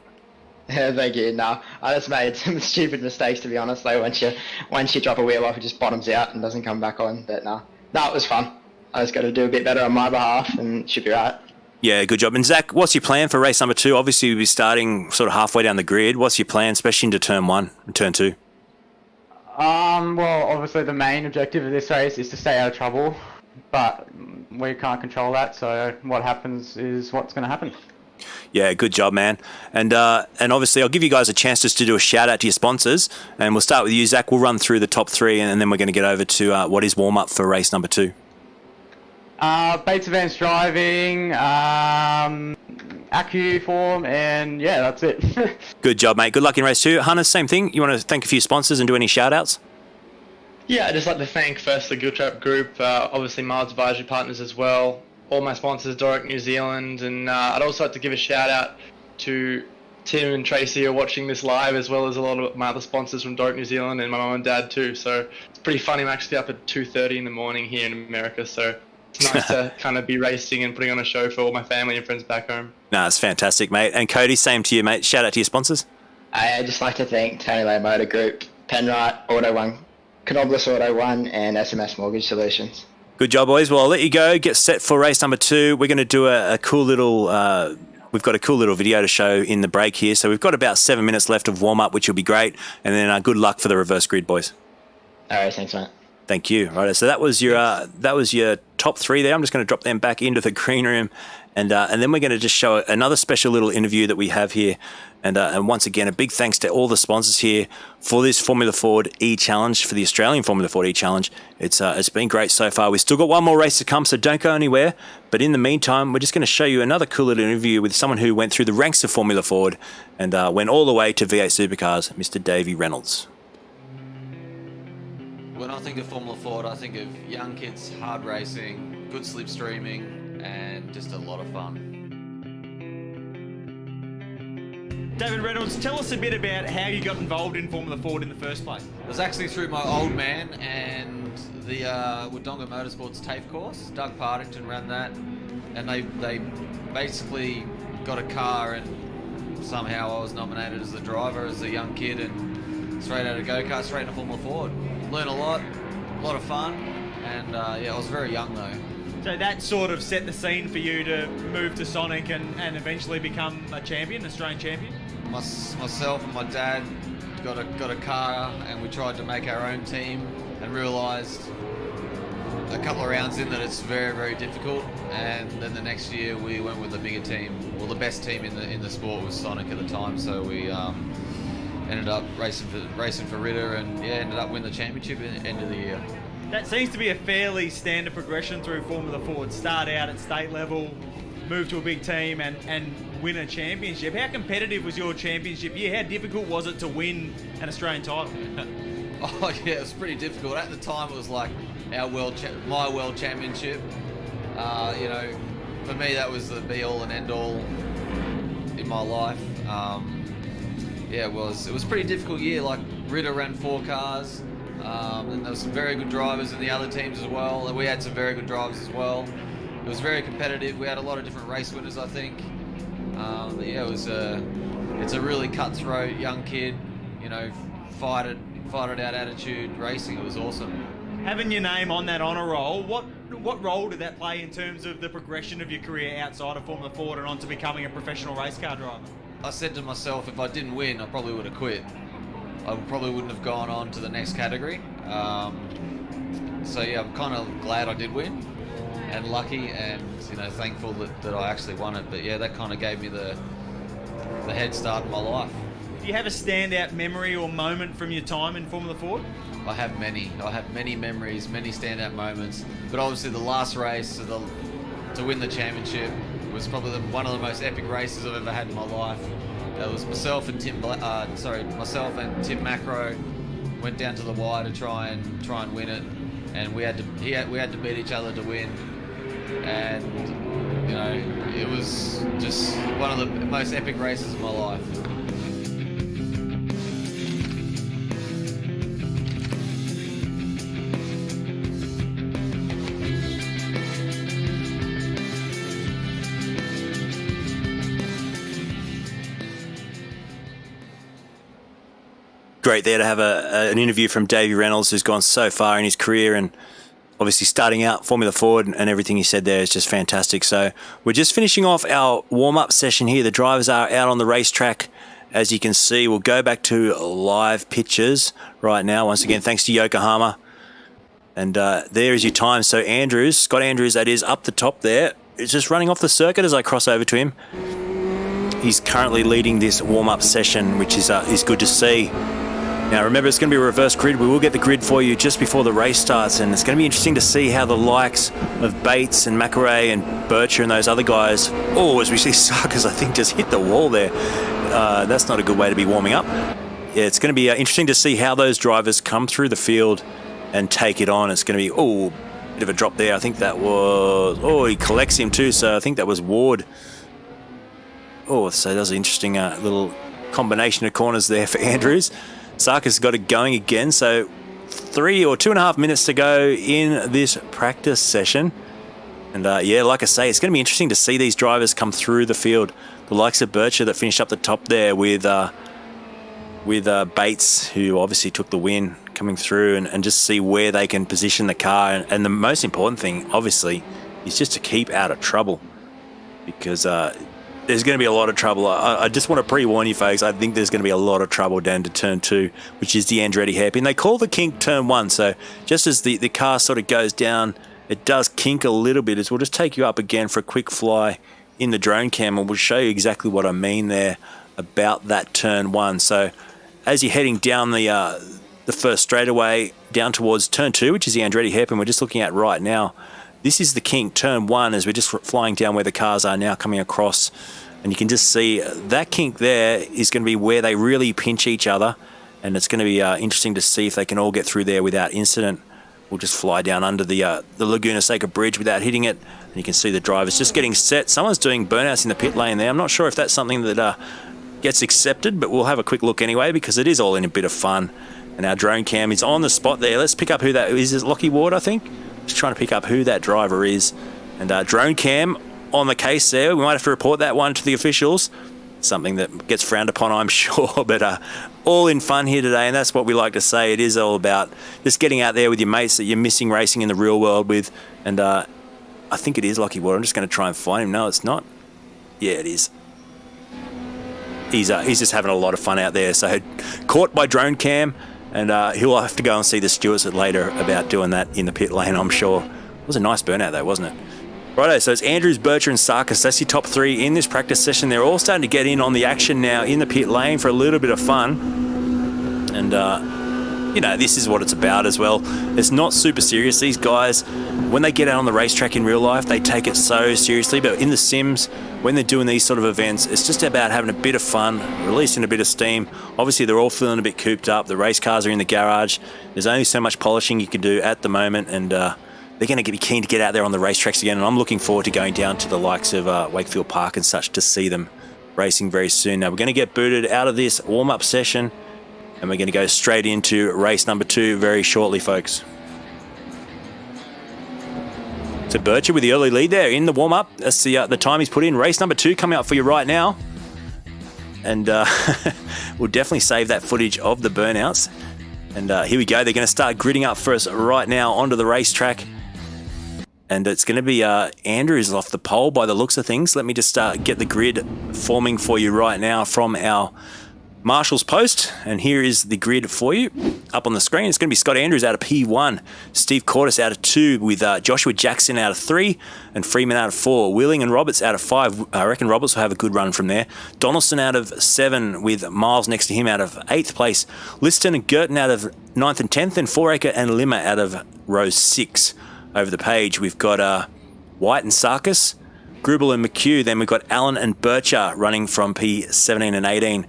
Yeah, thank you. No, I just made some stupid mistakes, to be honest. Though once you drop a wheel off, it just bottoms out and doesn't come back on. But no, it was fun. I just got to do a bit better on my behalf, and it should be right. Yeah, good job. And Zach, what's your plan for race number 2? Obviously, you'll be starting sort of halfway down the grid. What's your plan, especially into turn 1 and turn 2? Well, obviously the main objective of this race is to stay out of trouble, but we can't control that. So what happens is what's going to happen. Yeah, good job, man. And obviously, I'll give you guys a chance just to do a shout out to your sponsors. And we'll start with you, Zach. We'll run through the top 3, and then we're going to get over to what is warm up for race number 2. Bates Advanced Driving, AccuForm, and yeah, that's it. Good job, mate. Good luck in race 2. Hunter, same thing. You want to thank a few sponsors and do any shout outs? Yeah, I'd just like to thank firstly Good Trap Group, obviously Miles Advisory Partners as well, all my sponsors, Doric New Zealand, and I'd also like to give a shout out to Tim and Tracy who are watching this live, as well as a lot of my other sponsors from Doric New Zealand and my mum and dad too. So it's pretty funny. I'm actually up at 2:30 in the morning here in America, so it's nice to kind of be racing and putting on a show for all my family and friends back home. No, it's fantastic, mate. And Cody, same to you, mate. Shout out to your sponsors. I'd just like to thank Tony Lane Motor Group, Penrite, Auto One, Canobolas Auto One, and SMS Mortgage Solutions. Good job, boys. Well, I'll let you go. Get set for race number 2. We're going to do a cool little... we've got a cool little video to show in the break here. So we've got about 7 minutes left of warm-up, which will be great. And then good luck for the reverse grid, boys. All right, thanks, mate. Thank you. Right, so that was your top 3 there. I'm just going to drop them back into the green room, and then we're going to just show another special little interview that we have here. And once again, a big thanks to all the sponsors here for this Formula Ford eChallenge, for the Australian Formula Ford eChallenge. It's been great so far. We've still got one more race to come, so don't go anywhere. But in the meantime, we're just going to show you another cool little interview with someone who went through the ranks of Formula Ford and went all the way to V8 Supercars, Mr. Davey Reynolds. When I think of Formula Ford, I think of young kids, hard racing, good slipstreaming, and just a lot of fun. David Reynolds, tell us a bit about how you got involved in Formula Ford in the first place. It was actually through my old man and the Wodonga Motorsports TAFE course. Doug Partington ran that, and they basically got a car, and somehow I was nominated as the driver as a young kid, and straight out of go-kart, straight into Formula Ford. Learned a lot of fun, and yeah, I was very young though. So that sort of set the scene for you to move to Sonic and eventually become a champion, Australian champion? Myself and my dad got a car, and we tried to make our own team, and realised a couple of rounds in that it's very, very difficult. And then the next year we went with a bigger team. Well, the best team in the sport was Sonic at the time, so we ended up racing for Ritter, and yeah, ended up winning the championship at the end of the year. That seems to be a fairly standard progression through Formula Ford. Start out at state level, move to a big team and win a championship. How competitive was your championship year? How difficult was it to win an Australian title? Oh yeah, it was pretty difficult. At the time, it was like my world championship. You know, for me, that was the be-all and end-all in my life. Yeah, it was a pretty difficult year. Like, Ritter ran 4 cars, and there were some very good drivers in the other teams as well, and we had some very good drivers as well. It was very competitive. We had a lot of different race winners, I think. But yeah, it's a really cutthroat young kid, you know, fight it out attitude racing. It was awesome. Having your name on that honour roll, what role did that play in terms of the progression of your career outside of Formula Ford and on to becoming a professional race car driver? I said to myself, if I didn't win, I probably would have quit. I probably wouldn't have gone on to the next category. So yeah, I'm kind of glad I did win, and lucky, and you know, thankful that I actually won it. But yeah, that kind of gave me the head start in my life. Do you have a standout memory or moment from your time in Formula Ford? I have many memories, many standout moments. But obviously, the last race to win the championship was probably one of the most epic races I've ever had in my life. It was myself and Tim Macro went down to the wire to try and win it, and we had to beat each other to win. And you know, it was just one of the most epic races of my life. Great there to have an interview from Davey Reynolds, who's gone so far in his career, and obviously starting out Formula Ford, and everything he said there is just fantastic. So we're just finishing off our warm-up session here. The drivers are out on the racetrack. As you can see, we'll go back to live pictures right now. Once again, thanks to Yokohama. And there is your time. So Scott Andrews, that is, up the top there. It's just running off the circuit as I cross over to him. He's currently leading this warm-up session, which is good to see. Now, remember, it's going to be a reverse grid. We will get the grid for you just before the race starts, and it's going to be interesting to see how the likes of Bates and McElrea and Bircher and those other guys, as we see Sarkis, I think, just hit the wall there. That's not a good way to be warming up. Yeah, it's going to be interesting to see how those drivers come through the field and take it on. It's going to be, bit of a drop there. I think that was, he collects him too, so I think that was Ward. So that was an interesting little combination of corners there for Andrews. Sarkis got it going again, so 3 or 2.5 minutes to go in this practice session. And like I say, it's going to be interesting to see these drivers come through the field. The likes of Bircher that finished up the top there with Bates, who obviously took the win, coming through and just see where they can position the car. And the most important thing, obviously, is just to keep out of trouble, because there's going to be a lot of trouble. I just want to pre-warn you folks, I think there's going to be a lot of trouble down to turn 2, which is the Andretti hairpin. They call the kink turn 1, so just as the car sort of goes down, it does kink a little bit. We'll just take you up again for a quick fly in the drone cam, and we'll show you exactly what I mean there about that turn 1. So as you're heading down the first straightaway down towards turn 2, which is the Andretti hairpin we're just looking at right now, this is the kink, turn 1, as we're just flying down where the cars are now coming across. And you can just see that kink there is going to be where they really pinch each other. And it's going to be interesting to see if they can all get through there without incident. We'll just fly down under the Laguna Seca bridge without hitting it. And you can see the drivers just getting set. Someone's doing burnouts in the pit lane there. I'm not sure if that's something that gets accepted, but we'll have a quick look anyway, because it is all in a bit of fun. And our drone cam is on the spot there. Let's pick up who that is. Is it Lockie Ward, I think? Just trying to pick up who that driver is. And drone cam on the case there. We might have to report that one to the officials. Something that gets frowned upon, I'm sure. But all in fun here today, and that's what we like to say. It is all about just getting out there with your mates that you're missing racing in the real world with. And I think it is Lockie Ward. I'm just going to try and find him. No, it's not. Yeah, it is. He's just having a lot of fun out there. So caught by drone cam. And he'll have to go and see the stewards later about doing that in the pit lane, I'm sure. It was a nice burnout though, wasn't it? Righto, so it's Andrews, Bircher and Sarkis. That's your top 3 in this practice session. They're all starting to get in on the action now in the pit lane for a little bit of fun. And this is what it's about as well. It's not super serious. These guys, when they get out on the racetrack in real life, they take it so seriously. But in the sims, when they're doing these sort of events, it's just about having a bit of fun, releasing a bit of steam. Obviously, they're all feeling a bit cooped up. The race cars are in the garage. There's only so much polishing you can do at the moment, and they're going to be keen to get out there on the racetracks again. And I'm looking forward to going down to the likes of Wakefield Park and such to see them racing very soon. Now, we're going to get booted out of this warm-up session, and we're going to go straight into race number 2 very shortly, folks. So Bircher with the early lead there in the warm-up. That's the time he's put in. Race number 2 coming up for you right now. And we'll definitely save that footage of the burnouts. And here we go. They're going to start gridding up for us right now onto the racetrack. And it's going to be Andrews off the pole by the looks of things. Let me just get the grid forming for you right now from our Marshall's post, and here is the grid for you up on the screen. It's going to be Scott Andrews out of P1, Steve Cordes out of 2, with Joshua Jackson out of 3, and Freeman out of 4. Wheeling and Roberts out of 5. I reckon Roberts will have a good run from there. Donaldson out of 7, with Miles next to him out of 8th place. Liston and Girton out of 9th and 10th, and Foraker and Limmer out of row 6. Over the page, we've got White and Sarkis, Grubel and McHugh. Then we've got Allen and Bircher running from P17 and 18.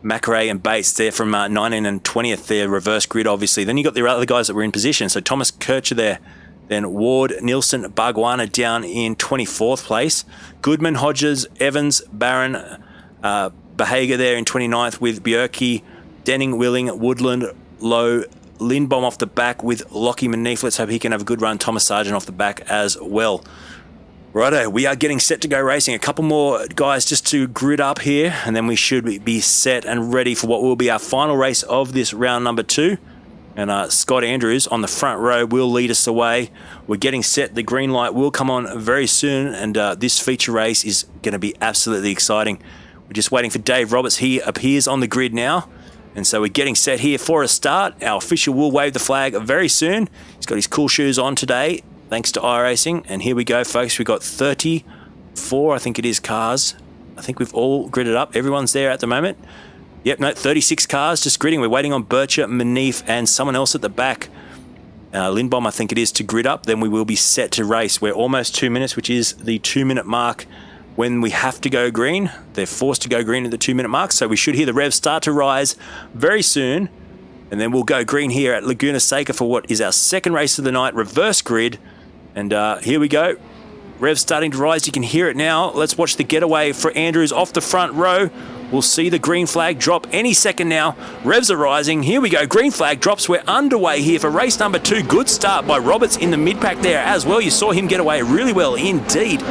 Macrae and Bates, they're from 19 and 20th, they're reverse grid, obviously. Then you got the other guys that were in position. So Thomas Kircher there. Then Ward, Nielsen, Bargwana down in 24th place. Goodman, Hodges, Evans, Barron, Behager there in 29th with Bjerke, Denning, Willing, Woodland, Lowe, Lindbom off the back with Lockie Manif. Let's hope he can have a good run. Thomas Sargent off the back as well. Righto, we are getting set to go racing. A couple more guys just to grid up here, and then we should be set and ready for what will be our final race of this round number 2. And Scott Andrews on the front row will lead us away. We're getting set. The green light will come on very soon, and this feature race is going to be absolutely exciting. We're just waiting for Dave Roberts. He appears on the grid now, and so we're getting set here for a start. Our official will wave the flag very soon. He's got his cool shoes on today, thanks to iRacing. And here we go, folks. We've got 34, I think it is, cars. I think we've all gridded up. Everyone's there at the moment. Yep, no, 36 cars just gridding. We're waiting on Bircher, Manif, and someone else at the back. Lindbom, I think it is, to grid up. Then we will be set to race. We're almost 2 minutes, which is the 2-minute mark when we have to go green. They're forced to go green at the 2-minute mark, so we should hear the revs start to rise very soon. And then we'll go green here at Laguna Seca for what is our second race of the night, reverse grid. And here we go. Revs starting to rise. You can hear it now. Let's watch the getaway for Andrews off the front row. We'll see the green flag drop any second now. Revs are rising. Here we go. Green flag drops. We're underway here for race number 2. Good start by Roberts in the mid-pack there as well. You saw him get away really well indeed.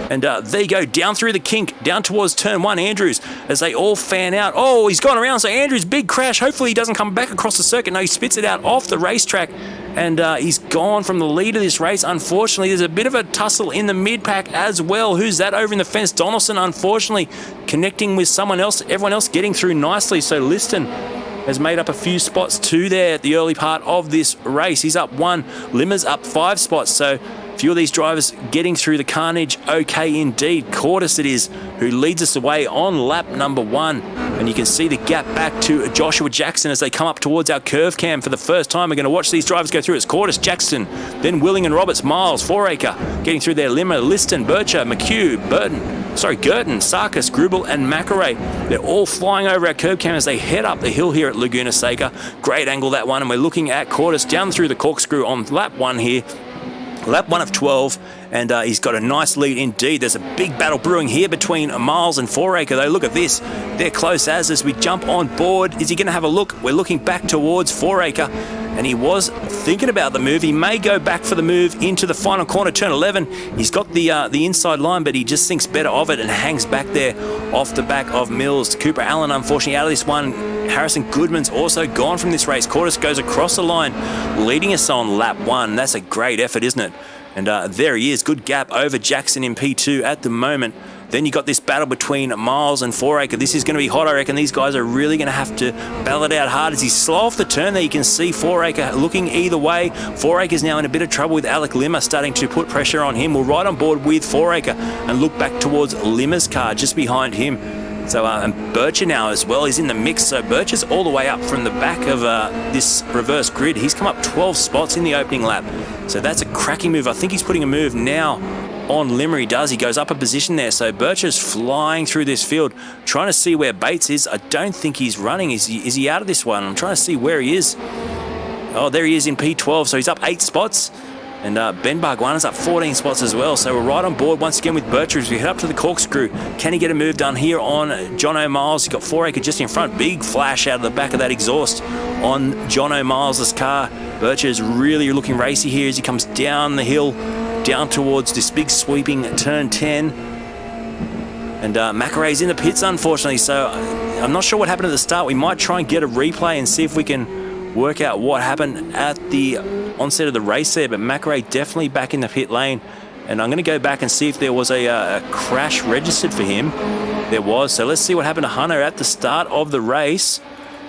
And there you go, down through the kink, down towards turn 1, Andrews, as they all fan out. Oh, he's gone around, so Andrews, big crash. Hopefully he doesn't come back across the circuit. No, he spits it out off the racetrack, and he's gone from the lead of this race. Unfortunately, there's a bit of a tussle in the mid-pack as well. Who's that over in the fence? Donaldson, unfortunately, connecting with someone else. Everyone else getting through nicely, so Liston has made up a few spots too there at the early part of this race. He's up 1. Limmer's up 5 spots, so a few of these drivers getting through the carnage okay indeed. Cordes it is who leads us away on lap number 1. And you can see the gap back to Joshua Jackson as they come up towards our curve cam for the first time. We're going to watch these drivers go through. It's Cordes, Jackson, then Willing and Roberts, Miles, Foraker getting through there. Limmer, Liston, Bircher, McHugh, Girton, Sarkis, Grubel and Macrae. They're all flying over our curb cam as they head up the hill here at Laguna Seca. Great angle, that one, and we're looking at Cordes down through the corkscrew on lap 1 here. Lap 1 of 12, and he's got a nice lead indeed. There's a big battle brewing here between Miles and Foraker, though. Look at this. They're close as we jump on board. Is he going to have a look? We're looking back towards Foraker, and he was thinking about the move. He may go back for the move into the final corner, turn 11. He's got the inside line, but he just thinks better of it and hangs back there off the back of Mills. Cooper Allen, unfortunately, out of this one. Harrison Goodman's also gone from this race. Cordes goes across the line, leading us on lap 1. That's a great effort, isn't it? And there he is. Good gap over Jackson in P2 at the moment. Then you got this battle between Miles and Foraker. This is going to be hot, I reckon. These guys are really going to have to battle it out hard as he's slow off the turn there. You can see Foraker looking either way. Foraker's now in a bit of trouble with Alec Limmer starting to put pressure on him. We'll ride on board with Foraker and look back towards Limmer's car just behind him. So, and Bircher now as well is in the mix. So Bircher's all the way up from the back of this reverse grid. He's come up 12 spots in the opening lap. So that's a cracking move. I think he's putting a move now on Limmer. He does. He goes up a position there. So Bircher's flying through this field, trying to see where Bates is. I don't think he's running. Is he out of this one? I'm trying to see where he is. Oh, there he is in P12. So he's up 8 spots. And Ben Barguana's up 14 spots as well. So we're right on board once again with Bircher as we head up to the corkscrew. Can he get a move done here on Jono Miles? He's got 4 acre just in front. Big flash out of the back of that exhaust on Jono Miles' car. Bircher's really looking racy here as he comes down the hill, down towards this big sweeping turn 10. And Macaray's in the pits, unfortunately. So I'm not sure what happened at the start. We might try and get a replay and see if we can work out what happened at the onset of the race there, but Macaray definitely back in the pit lane, and I'm going to go back and see if there was a crash registered for him. There was, so let's see what happened to Hunter at the start of the race.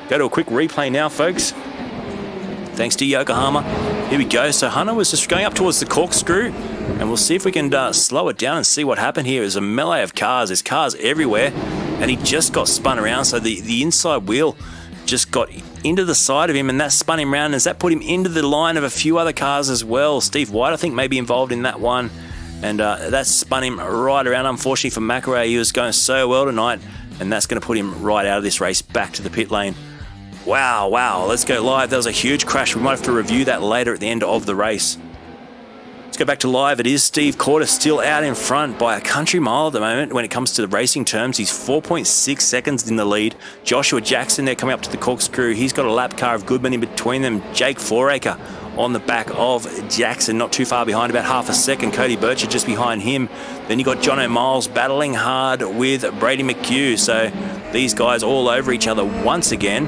Go to a quick replay now, folks. Thanks to Yokohama. Here we go. So Hunter was just going up towards the corkscrew, and we'll see if we can slow it down and see what happened here. There's a melee of cars. There's cars everywhere, and he just got spun around, so the inside wheel just got into the side of him, and that spun him around, as that put him into the line of a few other cars as well. Steve White, I think, may be involved in that one, and that spun him right around. Unfortunately for Macaray, he was going so well tonight, and that's going to put him right out of this race, back to the pit lane. Wow, let's go live. That was a huge crash. We might have to review that later at the end of the race. Let's go back to live. It is Steve Corder still out in front by a country mile at the moment when it comes to the racing terms. He's 4.6 seconds in the lead. Joshua Jackson there coming up to the corkscrew. He's got a lap car of Goodman in between them. Jake Foraker on the back of Jackson, not too far behind, about half a second. Cody Bircher just behind him. Then you got Jono Miles battling hard with Brady McHugh. So these guys all over each other once again.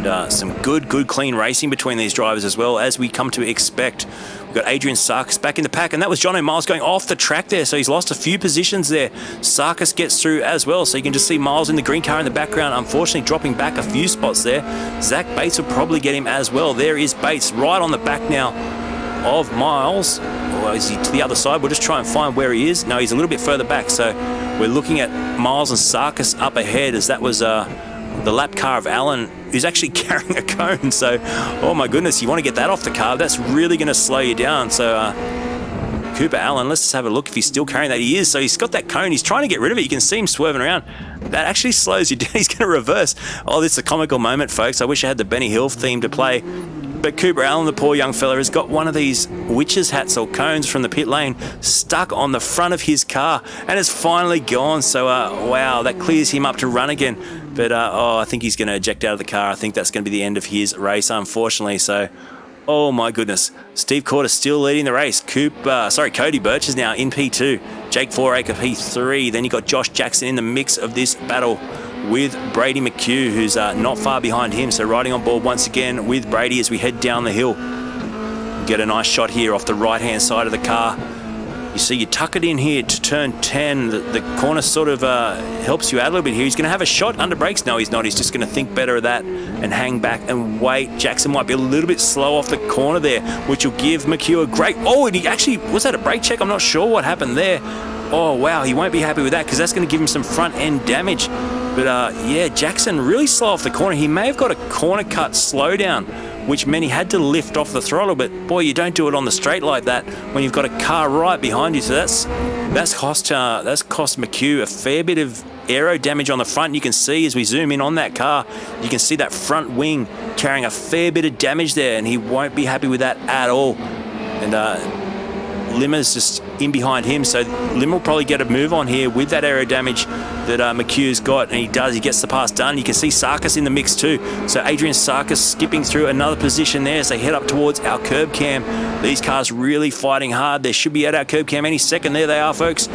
And some good clean racing between these drivers as well, as we come to expect. We've got Adrian Sarkis back in the pack, and that was Jono Miles going off the track there, so he's lost a few positions there. Sarkis gets through as well, so you can just see Miles in the green car in the background, unfortunately dropping back a few spots there. Zach Bates will probably get him as well. There is Bates right on the back now of Miles. Or is he to the other side? We'll just try and find where he is. No, he's a little bit further back, so we're looking at Miles and Sarkis up ahead, as that was the lap car of Allen, who's actually carrying a cone. So, oh my goodness, you want to get that off the car. That's really going to slow you down. So, Cooper Allen, let's just have a look if he's still carrying that. He is. So he's got that cone. He's trying to get rid of it. You can see him swerving around. That actually slows you down. He's going to reverse. Oh, this is a comical moment, folks. I wish I had the Benny Hill theme to play. But Cooper Allen, the poor young fella, has got one of these witches' hats or cones from the pit lane stuck on the front of his car, and it's finally gone. So, wow, that clears him up to run again. But, I think he's going to eject out of the car. I think that's going to be the end of his race, unfortunately. So, oh, my goodness. Steve Corder still leading the race. Cody Birch is now in P2. Jake Foraker P3. Then you got Josh Jackson in the mix of this battle with Brady McHugh, who's not far behind him. So riding on board once again with Brady as we head down the hill. Get a nice shot here off the right-hand side of the car. You see, you tuck it in here to turn 10. The corner sort of helps you out a little bit here. He's going to have a shot under brakes. No, he's not. He's just going to think better of that and hang back and wait. Jackson might be a little bit slow off the corner there, which will give McHugh a great... Oh, and he actually... Was that a brake check? I'm not sure what happened there. Oh, wow. He won't be happy with that, because that's going to give him some front-end damage. But, yeah, Jackson really slow off the corner. He may have got a corner cut slowdown, which meant he had to lift off the throttle. But, boy, you don't do it on the straight like that when you've got a car right behind you. So that's cost McHugh a fair bit of aero damage on the front. You can see as we zoom in on that car, you can see that front wing carrying a fair bit of damage there, and he won't be happy with that at all. And Limmer's just in behind him, so Limmer will probably get a move on here with that aero damage that McHugh's got, and he does. He gets the pass done. You can see Sarkis in the mix too. So Adrian Sarkis skipping through another position there as they head up towards our curb cam. These cars really fighting hard. They should be at our curb cam any second. There they are, folks.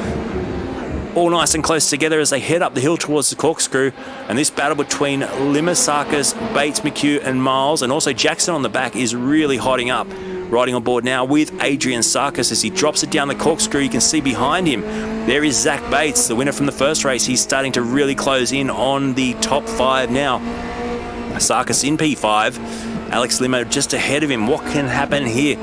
All nice and close together as they head up the hill towards the corkscrew. And this battle between Limmer, Sarkis, Bates, McHugh and Miles, and also Jackson on the back, is really hotting up. Riding on board now with Adrian Sarkis as he drops it down the corkscrew. You can see behind him, there is Zach Bates, the winner from the first race. He's starting to really close in on the top 5 now. Sarkis in P5. Alex Limmer just ahead of him. What can happen here?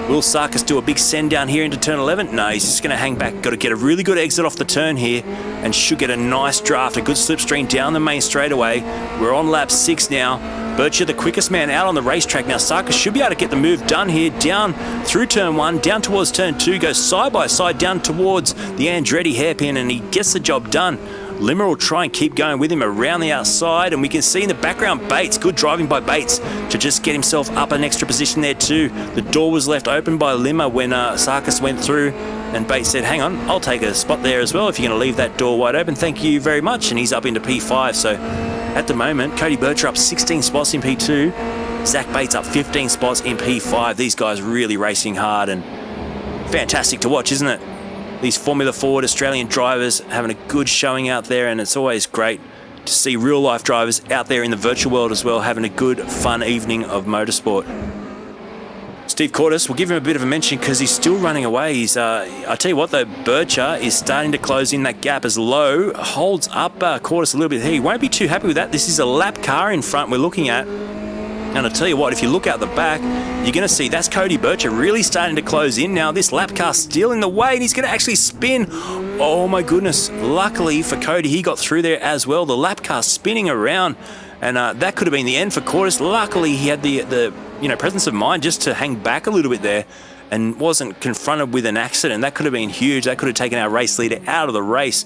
Will Sarkis do a big send down here into turn 11? No, he's just going to hang back. Got to get a really good exit off the turn here and should get a nice draft, a good slipstream down the main straightaway. We're on lap 6 now. Bircher, the quickest man out on the racetrack. Now Sarkis should be able to get the move done here, down through turn 1, down towards turn 2, goes side by side down towards the Andretti hairpin, and he gets the job done. Limmer will try and keep going with him around the outside, and we can see in the background Bates, good driving by Bates to just get himself up an extra position there too. The door was left open by Limmer when Sarkis went through, and Bates said, hang on, I'll take a spot there as well if you're going to leave that door wide open. Thank you very much. And he's up into P5. So at the moment, Cody Bircher up 16 spots in P2. Zach Bates up 15 spots in P5. These guys really racing hard and fantastic to watch, isn't it? These Formula Ford Australian drivers having a good showing out there, and it's always great to see real life drivers out there in the virtual world as well, having a good, fun evening of motorsport. Steve Cordes, we'll give him a bit of a mention because he's still running away. He's, I tell you what though, Bircher is starting to close in that gap as Lowe holds up Cordes a little bit here. He won't be too happy with that. This is a lap car in front we're looking at. And I'll tell you what, if you look out the back, you're going to see that's Cody Bircher really starting to close in now. This lap car still in the way, and he's going to actually spin. Oh my goodness. Luckily for Cody, he got through there as well. The lap car spinning around, and that could have been the end for Cordes. Luckily, he had the presence of mind just to hang back a little bit there and wasn't confronted with an accident. That could have been huge. That could have taken our race leader out of the race.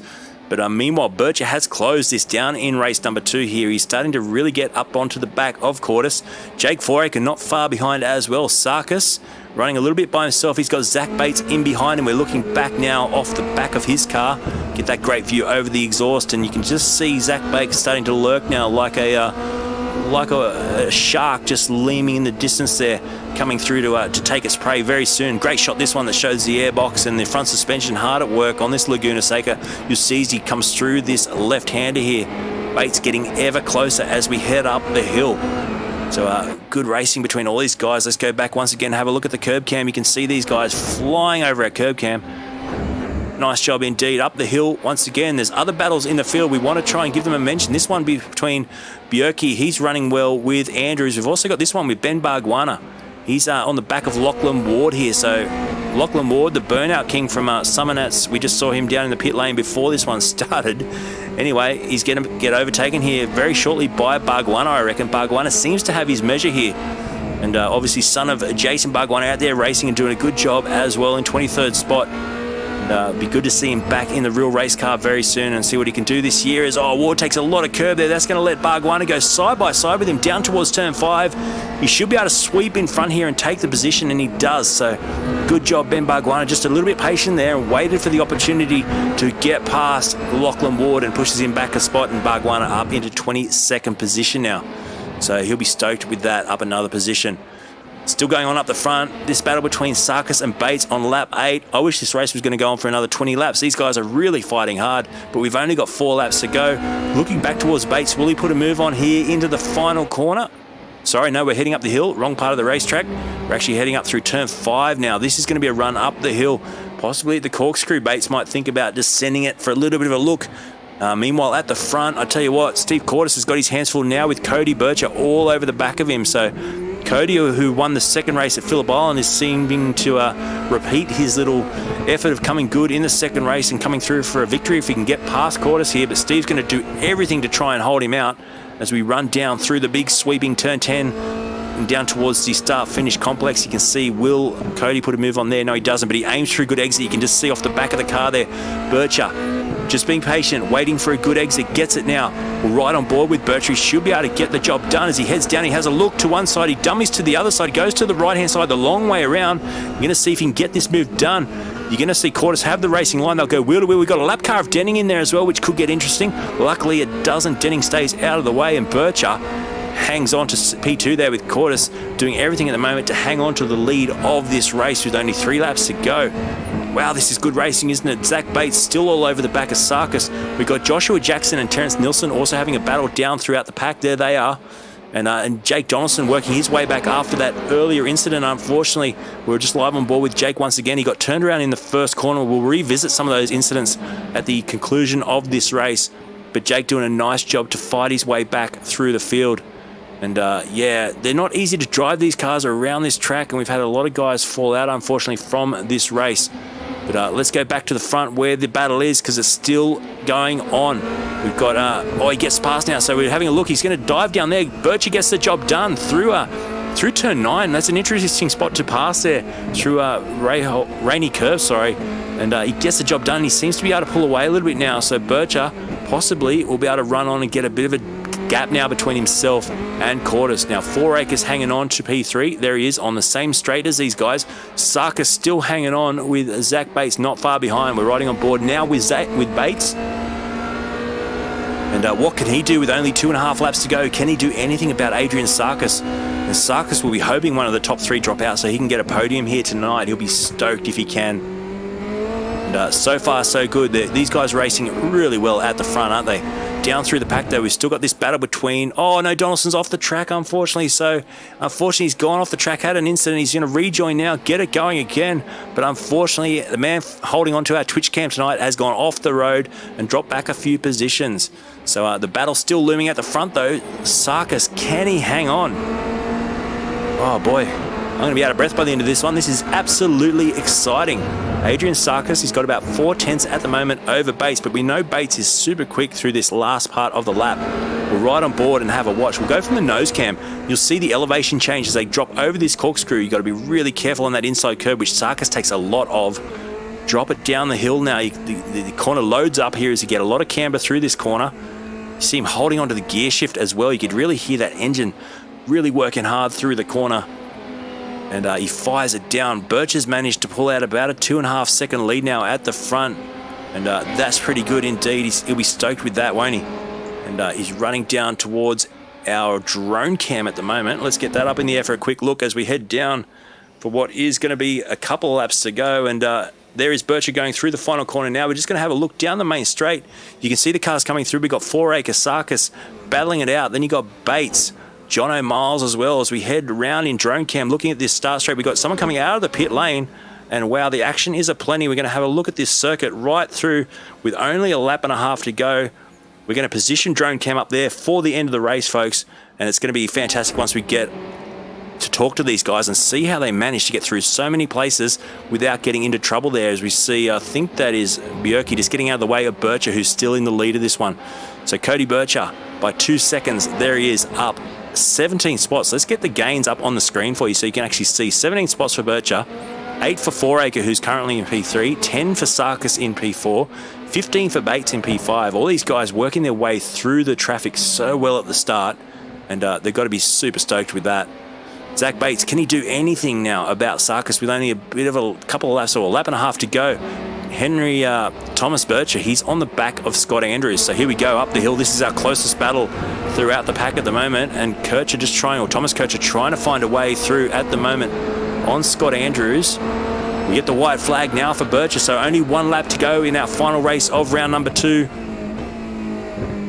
But meanwhile, Bircher has closed this down in race number 2 here. He's starting to really get up onto the back of Cordes. Jake Foraker not far behind as well. Sarkis running a little bit by himself. He's got Zach Bates in behind him. We're looking back now off the back of his car. Get that great view over the exhaust, and you can just see Zach Bates starting to lurk now like a shark just leaning in the distance there, coming through to take its prey very soon. Great shot this one that shows the airbox and the front suspension hard at work on this Laguna Seca. You'll see as he comes through this left-hander here. Bates getting ever closer as we head up the hill. So good racing between all these guys. Let's go back once again, have a look at the curb cam. You can see these guys flying over our curb cam. Nice job indeed. Up the hill once again. There's other battles in the field. We want to try and give them a mention. This one between Bjerke. He's running well with Andrews. We've also got this one with Ben Bargwanna. He's on the back of Lachlan Ward here. So Lachlan Ward, the burnout king from Summernats. We just saw him down in the pit lane before this one started. Anyway, he's going to get overtaken here very shortly by Bargwanna, I reckon. Bargwanna seems to have his measure here. And obviously son of Jason Bargwanna out there racing and doing a good job as well in 23rd spot. Be good to see him back in the real race car very soon and see what he can do this year. As Ward takes a lot of curb there. That's going to let Bargwanna go side by side with him down towards turn 5. He should be able to sweep in front here and take the position, and he does. So good job, Ben Bargwanna. Just a little bit patient there and waited for the opportunity to get past Lachlan Ward and pushes him back a spot, and Bargwanna up into 22nd position now. So he'll be stoked with that, up another position. Still going on up the front, this battle between Sarkis and Bates on lap 8. I wish this race was going to go on for another 20 laps. These guys are really fighting hard, but we've only got 4 laps to go. Looking back towards Bates, will he put a move on here into the final corner? Sorry, no, we're heading up the hill, wrong part of the racetrack. We're actually heading up through turn 5 now. This is going to be a run up the hill. Possibly at the corkscrew, Bates might think about just sending it for a little bit of a look. Meanwhile, at the front, I tell you what, Steve Cordes has got his hands full now with Cody Bircher all over the back of him. So Cody, who won the second race at Phillip Island, is seeming to repeat his little effort of coming good in the second race and coming through for a victory if he can get past Cordes here. But Steve's going to do everything to try and hold him out as we run down through the big sweeping turn 10 and down towards the start-finish complex. You can see, will Cody put a move on there? No, he doesn't, but he aims for a good exit. You can just see off the back of the car there, Bircher just being patient, waiting for a good exit, gets it now. We're right on board with Bircher. He should be able to get the job done as he heads down. He has a look to one side, he dummies to the other side, goes to the right-hand side the long way around. You're going to see if he can get this move done. You're going to see Cordes have the racing line. They'll go wheel to wheel. We've got a lap car of Denning in there as well, which could get interesting. Luckily, it doesn't. Denning stays out of the way, and Bircher hangs on to P2 there with Cordes doing everything at the moment to hang on to the lead of this race with only 3 laps to go. Wow, this is good racing, isn't it? Zach Bates still all over the back of Sarkis. We've got Joshua Jackson and Terence Nilsson also having a battle down throughout the pack. There they are. And Jake Donaldson working his way back after that earlier incident. Unfortunately, we were just live on board with Jake once again. He got turned around in the first corner. We'll revisit some of those incidents at the conclusion of this race. But Jake doing a nice job to fight his way back through the field. And yeah, they're not easy to drive, these cars around this track, and we've had a lot of guys fall out, unfortunately, from this race. But let's go back to the front where the battle is, because it's still going on. We've got, oh, he gets past now, so we're having a look. He's going to dive down there. Bircher gets the job done through turn 9. That's an interesting spot to pass there, through rainy curve, sorry. And he gets the job done. He seems to be able to pull away a little bit now, so Bircher possibly will be able to run on and get a bit of a gap now between himself and Cortis. Now 4 Acres hanging on to P3. There he is on the same straight as these guys. Sarkis still hanging on with Zach Bates not far behind. We're riding on board now with Bates. And what can he do with only 2.5 laps to go? Can he do anything about Adrian Sarkis? And Sarkis will be hoping one of the top 3 drop out so he can get a podium here tonight. He'll be stoked if he can. And so far so good. These guys racing really well at the front, aren't they? Down through the pack though, we've still got this battle between, oh no, Donaldson's off the track unfortunately, so unfortunately he's gone off the track, had an incident, he's going to rejoin now, get it going again, but unfortunately the man holding on to our Twitch cam tonight has gone off the road and dropped back a few positions. So the battle's still looming at the front though. Sarkis, can he hang on? Oh boy, I'm going to be out of breath by the end of this one. This is absolutely exciting. Adrian Sarkis, he's got about 4/10 at the moment over Bates, but we know Bates is super quick through this last part of the lap. We'll ride on board and have a watch. We'll go from the nose cam. You'll see the elevation change as they drop over this corkscrew. You've got to be really careful on that inside curve, which Sarkis takes a lot of. Drop it down the hill now. The corner loads up here as you get a lot of camber through this corner. You see him holding onto the gear shift as well. You could really hear that engine really working hard through the corner. And he fires it down. Bircher's managed to pull out about a 2.5 second lead now at the front. And that's pretty good indeed. He'll be stoked with that, won't he? And he's running down towards our drone cam at the moment. Let's get that up in the air for a quick look as we head down for what is going to be a couple of laps to go. And there is Bircher going through the final corner now. We're just going to have a look down the main straight. You can see the cars coming through. We've got 4 Acre Sarkis battling it out. Then you got Bates, John O'Miles as well as we head around in drone cam looking at this start straight. We've got someone coming out of the pit lane, and wow, the action is aplenty. We're going to have a look at this circuit right through with only a lap and a half to go. We're going to position drone cam up there for the end of the race, folks, and it's going to be fantastic once we get to talk to these guys and see how they manage to get through so many places without getting into trouble there. As we see, I think that is Bjerke just getting out of the way of Bircher, who's still in the lead of this one. So Cody Bircher by 2 seconds, there he is, up 17 spots. Let's get the gains up on the screen for you so you can actually see 17 spots for Bircher, 8 for 4 Acre, who's currently in P3, 10 for Sarkis in P4, 15 for Bates in P5. All these guys working their way through the traffic so well at the start, and they've got to be super stoked with that. Zach Bates, can he do anything now about Sarkis with only a bit of a couple of laps or a lap and a half to go? Henry Thomas Bircher, he's on the back of Scott Andrews. So here we go up the hill. This is our closest battle throughout the pack at the moment. And Kircher just trying, or Thomas Kircher trying to find a way through at the moment on Scott Andrews. We get the white flag now for Bircher. So only 1 lap to go in our final race of round number 2.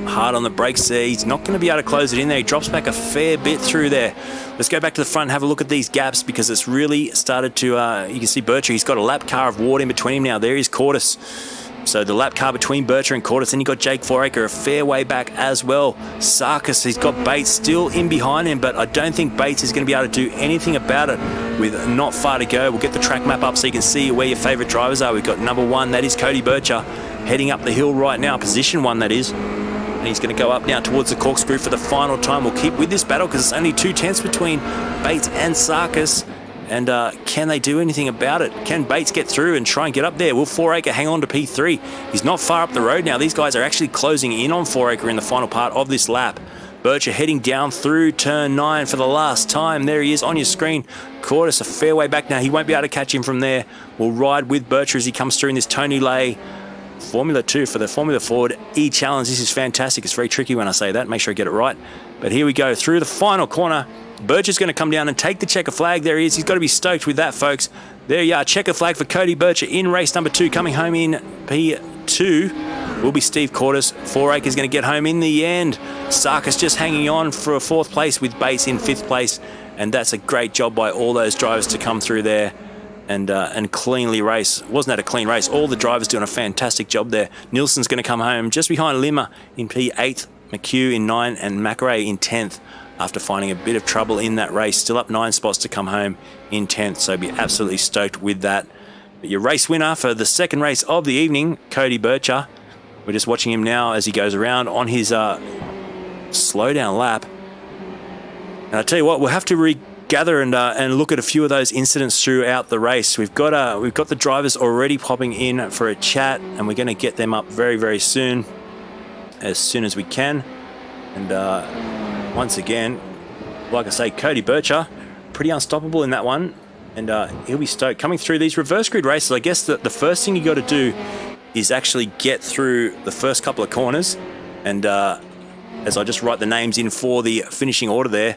Hard on the brakes there. He's not going to be able to close it in there. He drops back a fair bit through there. Let's go back to the front and have a look at these gaps because it's really started to, you can see Bircher, he's got a lap car of water in between him now. There is Cortis. So the lap car between Bircher and Cortis. Then you got Jake 4 Acre a fair way back as well. Sarkis, he's got Bates still in behind him, but I don't think Bates is going to be able to do anything about it with not far to go. We'll get the track map up so you can see where your favourite drivers are. We've got number 1, that is Cody Bircher, heading up the hill right now, position 1 that is. And he's going to go up now towards the corkscrew for the final time. We'll keep with this battle because it's only 2/10 between Bates and Sarkis. And can they do anything about it? Can Bates get through and try and get up there? Will 4 Acre hang on to P3? He's not far up the road now. These guys are actually closing in on 4 Acre in the final part of this lap. Bircher heading down through turn 9 for the last time. There he is on your screen. Cortis a fair way back now. He won't be able to catch him from there. We'll ride with Bircher as he comes through in this Tony Lay Formula 2 for the Formula Ford eChallenge. This is fantastic. It's very tricky when I say that. Make sure I get it right. But here we go through the final corner. Bircher's going to come down and take the checker flag. There he is. He's got to be stoked with that, folks. There you are. Checker flag for Cody Bircher in race number 2. Coming home in P2 will be Steve Cortis. 4 Acre is going to get home in the end. Sarkis just hanging on for a 4th place with Bates in 5th place. And that's a great job by all those drivers to come through there and cleanly race. Wasn't that a clean race? All the drivers doing a fantastic job there. Nilsson's going to come home just behind Lima in P8, McHugh in 9, and McRae in 10th. after finding a bit of trouble in that race. Still up 9 spots to come home in 10th, so be absolutely stoked with that. But your race winner for the second race of the evening, Cody Bircher. We're just watching him now as he goes around on his slowdown lap. And I tell you what, we'll have to regather and look at a few of those incidents throughout the race. We've got the drivers already popping in for a chat, and we're going to get them up very, very soon as we can. And once again, like I say, Cody Bircher, pretty unstoppable in that one, and he'll be stoked. Coming through these reverse grid races, I guess the first thing you got to do is actually get through the first couple of corners, and as I just write the names in for the finishing order there.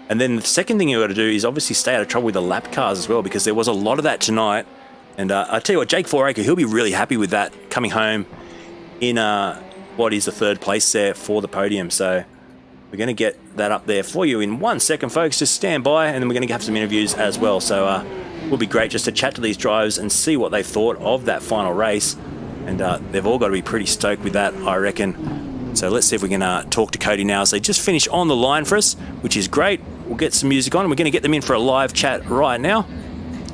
And then the second thing you got to do is obviously stay out of trouble with the lap cars as well, because there was a lot of that tonight. And I tell you what, Jake Foraker, he'll be really happy with that, coming home in what is the third place there for the podium. So we're going to get that up there for you in 1 second, folks. Just stand by, and then we're going to have some interviews as well. So it will be great just to chat to these drivers and see what they thought of that final race. And they've all got to be pretty stoked with that, I reckon. So let's see if we can talk to Cody now as they just finished on the line for us, which is great. We'll get some music on, and we're going to get them in for a live chat right now.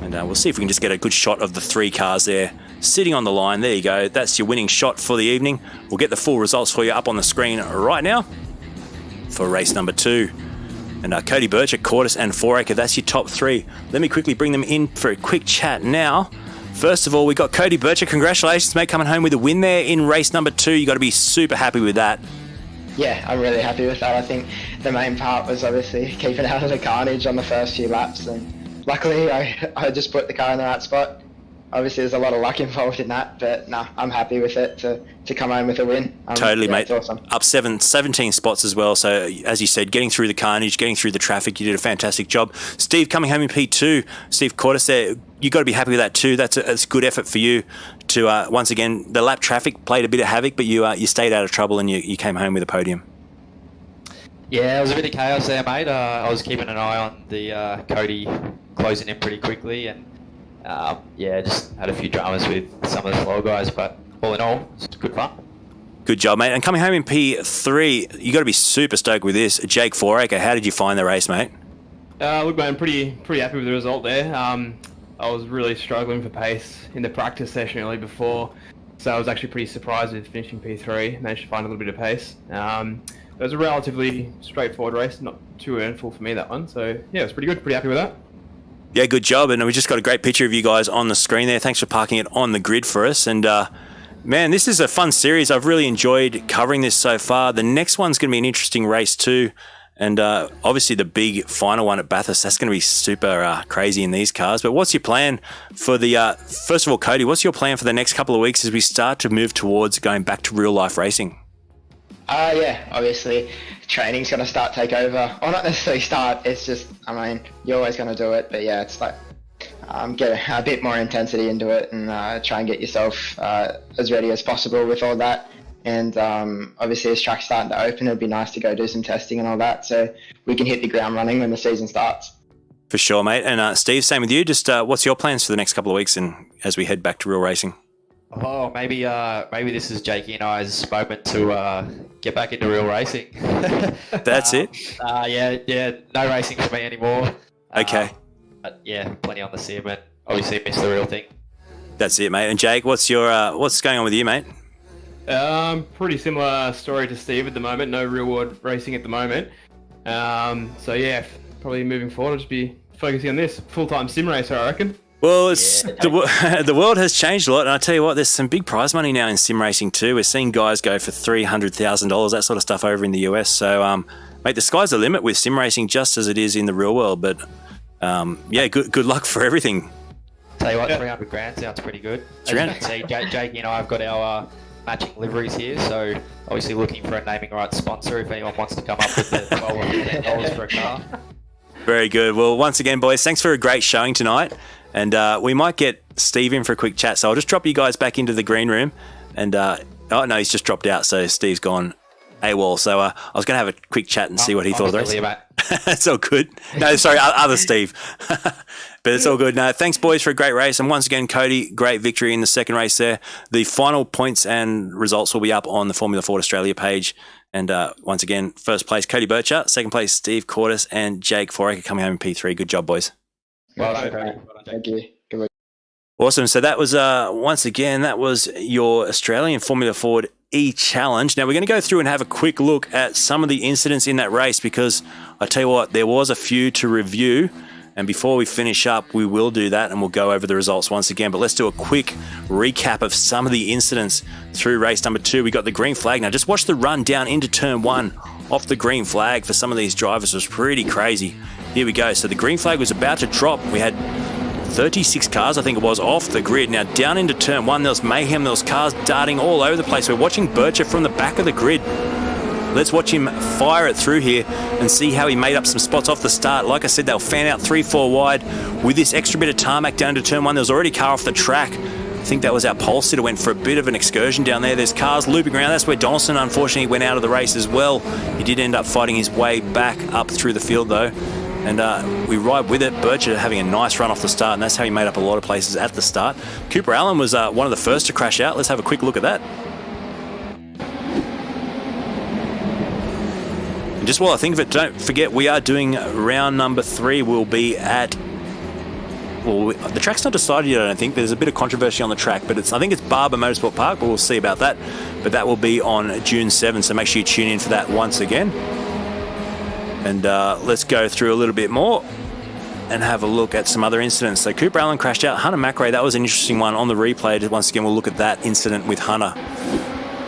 And we'll see if we can just get a good shot of the 3 cars there sitting on the line. There you go. That's your winning shot for the evening. We'll get the full results for you up on the screen right now for race number 2. And Cody Bircher, Cortis and Foraker, that's your top 3. Let me quickly bring them in for a quick chat now. First of all, we got Cody Bircher. Congratulations, mate, coming home with a win there in race number 2. You got to be super happy with that. Yeah, I'm really happy with that. I think the main part was obviously keeping out of the carnage on the first few laps, and luckily I just put the car in the right spot. Obviously there's a lot of luck involved in that, but no, I'm happy with it to come home with a win. Totally, yeah, mate. It's awesome. Up 17 spots as well. So as you said, getting through the carnage, getting through the traffic, you did a fantastic job. Steve coming home in P2. Steve Cortis there, you got to be happy with that too. That's a good effort for you to once again, the lap traffic played a bit of havoc, but you stayed out of trouble and you came home with a podium. Yeah, it was a bit of chaos there, mate. I was keeping an eye on the Cody closing in pretty quickly, and just had a few dramas with some of the slow guys, but all in all, it's good fun. Good job, mate. And coming home in P3, you got to be super stoked with this. Jake Foraker, how did you find the race, mate? Look, man, pretty happy with the result there. I was really struggling for pace in the practice session early before, so I was actually pretty surprised with finishing P3. Managed to find a little bit of pace. It was a relatively straightforward race, not too earnful for me, that one. So yeah, it was pretty good. Pretty happy with that. Yeah, good job. And we just got a great picture of you guys on the screen there. Thanks for parking it on the grid for us. And man, this is a fun series. I've really enjoyed covering this so far. The next one's going to be an interesting race too. And obviously the big final one at Bathurst, that's going to be super crazy in these cars. But what's your plan for the, first of all, Cody, what's your plan for the next couple of weeks as we start to move towards going back to real life racing? Yeah, obviously training's going to start take over. Or not necessarily start, it's just, you're always going to do it. But yeah, it's like get a bit more intensity into it and try and get yourself as ready as possible with all that. And obviously as track's starting to open, it'd be nice to go do some testing and all that so we can hit the ground running when the season starts. For sure, mate. And Steve, same with you. Just what's your plans for the next couple of weeks and as we head back to real racing? Oh, maybe this is Jakey and I's moment to get back into real racing. That's it? Yeah, no racing for me anymore. Okay. But yeah, plenty on the sim and obviously miss the real thing. That's it, mate. And Jake, what's going on with you, mate? Pretty similar story to Steve at the moment. No real world racing at the moment. So yeah, probably moving forward, I'll just be focusing on this full-time sim racer, I reckon. Well, the world has changed a lot, and I tell you what, there's some big prize money now in sim racing too. We're seeing guys go for $300,000, that sort of stuff over in the US. So, mate, the sky's the limit with sim racing, just as it is in the real world. But good luck for everything. Tell you what, 300 grand sounds pretty good. As you can see, Jakey and I have got our matching liveries here, so obviously looking for a naming rights sponsor if anyone wants to come up with the $12 or $15 for a car. Very good. Well, once again, boys, thanks for a great showing tonight. And we might get Steve in for a quick chat. So I'll just drop you guys back into the green room. And, oh, no, he's just dropped out. So Steve's gone AWOL. So I was going to have a quick chat and see what he thought of the race. It's all good. No, sorry, other Steve. But it's all good. No, thanks, boys, for a great race. And once again, Cody, great victory in the second race there. The final points and results will be up on the Formula Ford Australia page And once again, first place, Cody Bircher. Second place, Steve Cortis and Jake Foraker coming home in P3. Good job, boys. Well done. Thank you. Good. Awesome. So that was, once again, that was your Australian Formula Ford eChallenge. Now we're going to go through and have a quick look at some of the incidents in that race, because I tell you what, there was a few to review. And before we finish up, we will do that and we'll go over the results once again. But let's do a quick recap of some of the incidents through race number 2. We got the green flag. Now just watch the run down into turn 1 off the green flag for some of these drivers. It was pretty crazy. Here we go. So the green flag was about to drop. We had 36 cars, I think it was, off the grid. Now down into turn 1, there was mayhem. There was cars darting all over the place. We're watching Bircher from the back of the grid. Let's watch him fire it through here and see how he made up some spots off the start. Like I said, they'll fan out 3-4 wide. With this extra bit of tarmac down to turn 1, there was already a car off the track. I think that was our pole sitter, went for a bit of an excursion down there. There's cars looping around. That's where Donaldson, unfortunately, went out of the race as well. He did end up fighting his way back up through the field, though. And we ride with it. Bircher having a nice run off the start, and that's how he made up a lot of places at the start. Cooper Allen was one of the first to crash out. Let's have a quick look at that. And just while I think of it, don't forget we are doing round number 3. We'll be at... Well, the track's not decided yet, I don't think. There's a bit of controversy on the track, but I think it's Barber Motorsport Park, but we'll see about that. But that will be on June 7th, so make sure you tune in for that once again. And let's go through a little bit more and have a look at some other incidents. So Cooper Allen crashed out. Hunter McRae, that was an interesting one on the replay. Once again, we'll look at that incident with Hunter.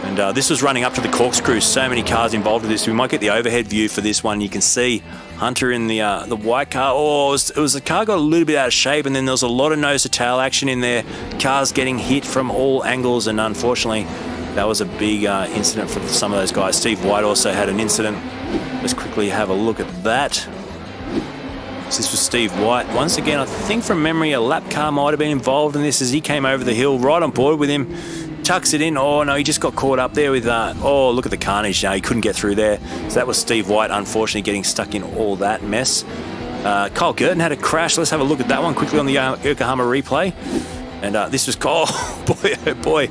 And this was running up to the corkscrew. So many cars involved with this. We might get the overhead view for this one. You can see Hunter in the white car. Oh, it was the car got a little bit out of shape, and then there was a lot of nose-to-tail action in there. Cars getting hit from all angles, and unfortunately, that was a big incident for some of those guys. Steve White also had an incident. Let's quickly have a look at that. So this was Steve White. Once again, I think from memory, a lap car might have been involved in this as he came over the hill, right on board with him. Tucks it in. Oh, no, he just got caught up there with... oh, look at the carnage now. He couldn't get through there. So that was Steve White, unfortunately, getting stuck in all that mess. Kyle Gurton had a crash. Let's have a look at that one quickly on the Yokohama replay. And this was... Oh, boy, oh, boy.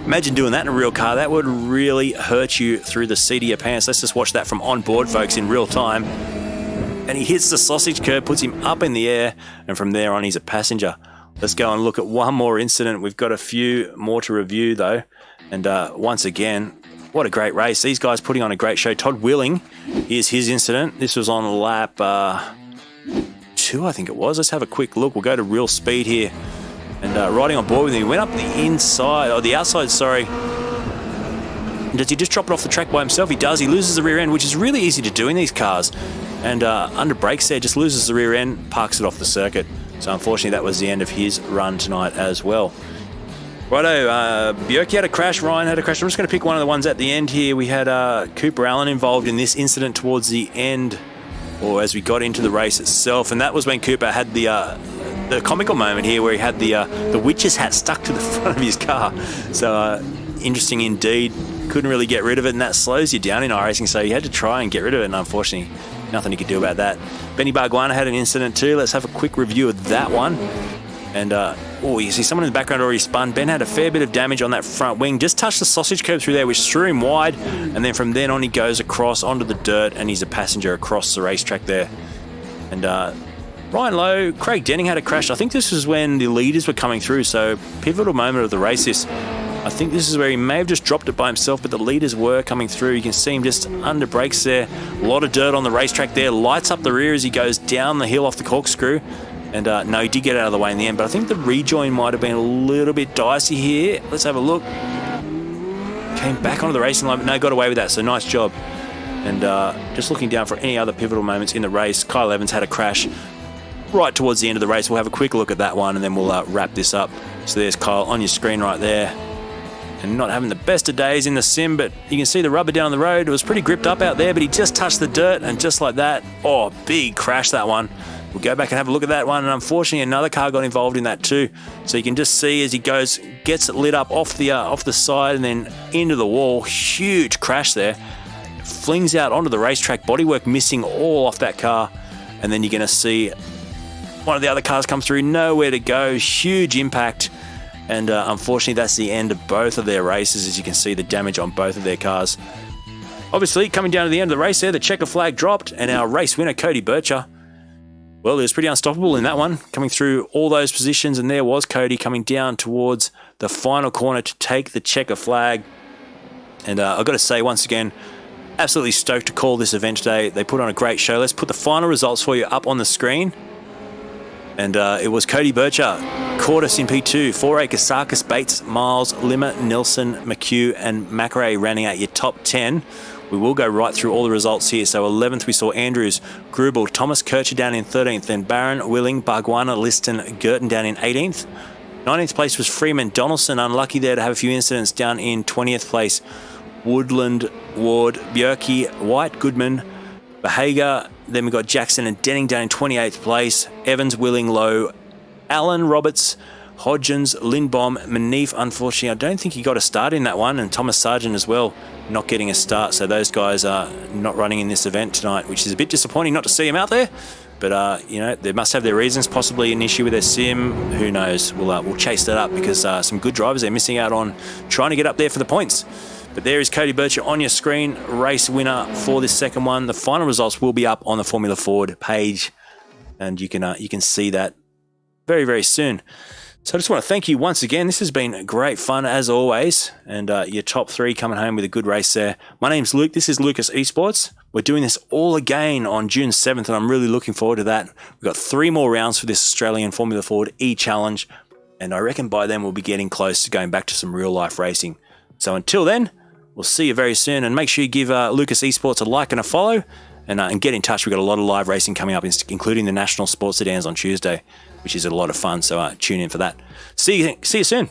Imagine doing that in a real car. That would really hurt you through the seat of your pants. Let's just watch that from on board, folks, in real time. And he hits the sausage curb, puts him up in the air, and from there on, he's a passenger. Let's go and look at one more incident. We've got a few more to review, though. And once again, what a great race. These guys putting on a great show. Todd Willing, here's his incident. This was on lap 2, I think it was. Let's have a quick look. We'll go to real speed here. And riding on board with him, he went up the inside, or the outside, sorry. Does he just drop it off the track by himself? He does. He loses the rear end, which is really easy to do in these cars. And under brakes there, just loses the rear end, parks it off the circuit. So unfortunately, that was the end of his run tonight as well. Righto, Bjerke had a crash, Ryan had a crash. I'm just going to pick one of the ones at the end here. We had Cooper Allen involved in this incident towards the end, or as we got into the race itself. And that was when Cooper had the comical moment here where he had the witch's hat stuck to the front of his car. So interesting indeed. Couldn't really get rid of it, and that slows you down in iRacing, so you had to try and get rid of it, and unfortunately nothing you could do about that. Benny Barguana had an incident too. Let's have a quick review of that one. And oh, you see someone in the background already spun. Ben had a fair bit of damage on that front wing, just touched the sausage curb through there, which threw him wide, and then from then on he goes across onto the dirt, and he's a passenger across the racetrack there. And Ryan Lowe, Craig Denning had a crash. I think this was when the leaders were coming through, so pivotal moment of the race this. I think this is where he may have just dropped it by himself, but the leaders were coming through. You can see him just under brakes there. A lot of dirt on the racetrack there. Lights up the rear as he goes down the hill off the corkscrew. And no, he did get out of the way in the end, but I think the rejoin might have been a little bit dicey here. Let's have a look. Came back onto the racing line, but no, got away with that, so nice job. And just looking down for any other pivotal moments in the race, Kyle Evans had a crash right towards the end of the race. We'll have a quick look at that one, and then we'll wrap this up. So there's Kyle on your screen right there. And not having the best of days in the sim, but you can see the rubber down the road. It was pretty gripped up out there, but he just touched the dirt, and just like that, oh, big crash, that one. We'll go back and have a look at that one, and unfortunately another car got involved in that too. So you can just see as he goes, gets it lit up off the side and then into the wall. Huge crash there. Flings out onto the racetrack, bodywork missing all off that car, and then you're going to see one of the other cars come through, nowhere to go, huge impact. And unfortunately, that's the end of both of their races. As you can see, the damage on both of their cars. Obviously, coming down to the end of the race there, the checker flag dropped, and our race winner, Cody Bircher, well, he was pretty unstoppable in that one, coming through all those positions, and there was Cody coming down towards the final corner to take the checker flag. And I've got to say, once again, absolutely stoked to call this event today. They put on a great show. Let's put the final results for you up on the screen. And it was Cody Bircher, caught us in P2. 4A Casakis, Bates, Miles, Limmer, Nilsson, McHugh, and McRae rounding out your top 10. We will go right through all the results here. So 11th, we saw Andrews, Grubel, Thomas Kircher down in 13th, then Barron, Willing, Bargwana, Liston, Girton down in 18th. 19th place was Freeman, Donaldson, unlucky there to have a few incidents, down in 20th place. Woodland, Ward, Bjerke, White, Goodman, Behager. Then we got Jackson and Denning down in 28th place. Evans, Willing, Lowe, Allen, Roberts, Hodgins, Lindbaum, Manif. Unfortunately, I don't think he got a start in that one, and Thomas Sargent as well, not getting a start. So those guys are not running in this event tonight, which is a bit disappointing not to see him out there. But, you know, they must have their reasons, possibly an issue with their sim. Who knows? We'll chase that up, because some good drivers they're missing out on trying to get up there for the points. But there is Cody Bircher on your screen, race winner for this second one. The final results will be up on the Formula Ford page, and you can see that very, very soon. So I just want to thank you once again. This has been great fun as always, and your top 3 coming home with a good race there. My name's Luke. This is Lucas Esports. We're doing this all again on June 7th, and I'm really looking forward to that. We've got 3 more rounds for this Australian Formula Ford eChallenge, and I reckon by then we'll be getting close to going back to some real life racing. So until then, we'll see you very soon, and make sure you give Lucas Esports a like and a follow, and get in touch. We've got a lot of live racing coming up, including the National Sports Sedans on Tuesday, which is a lot of fun, so tune in for that. See you soon.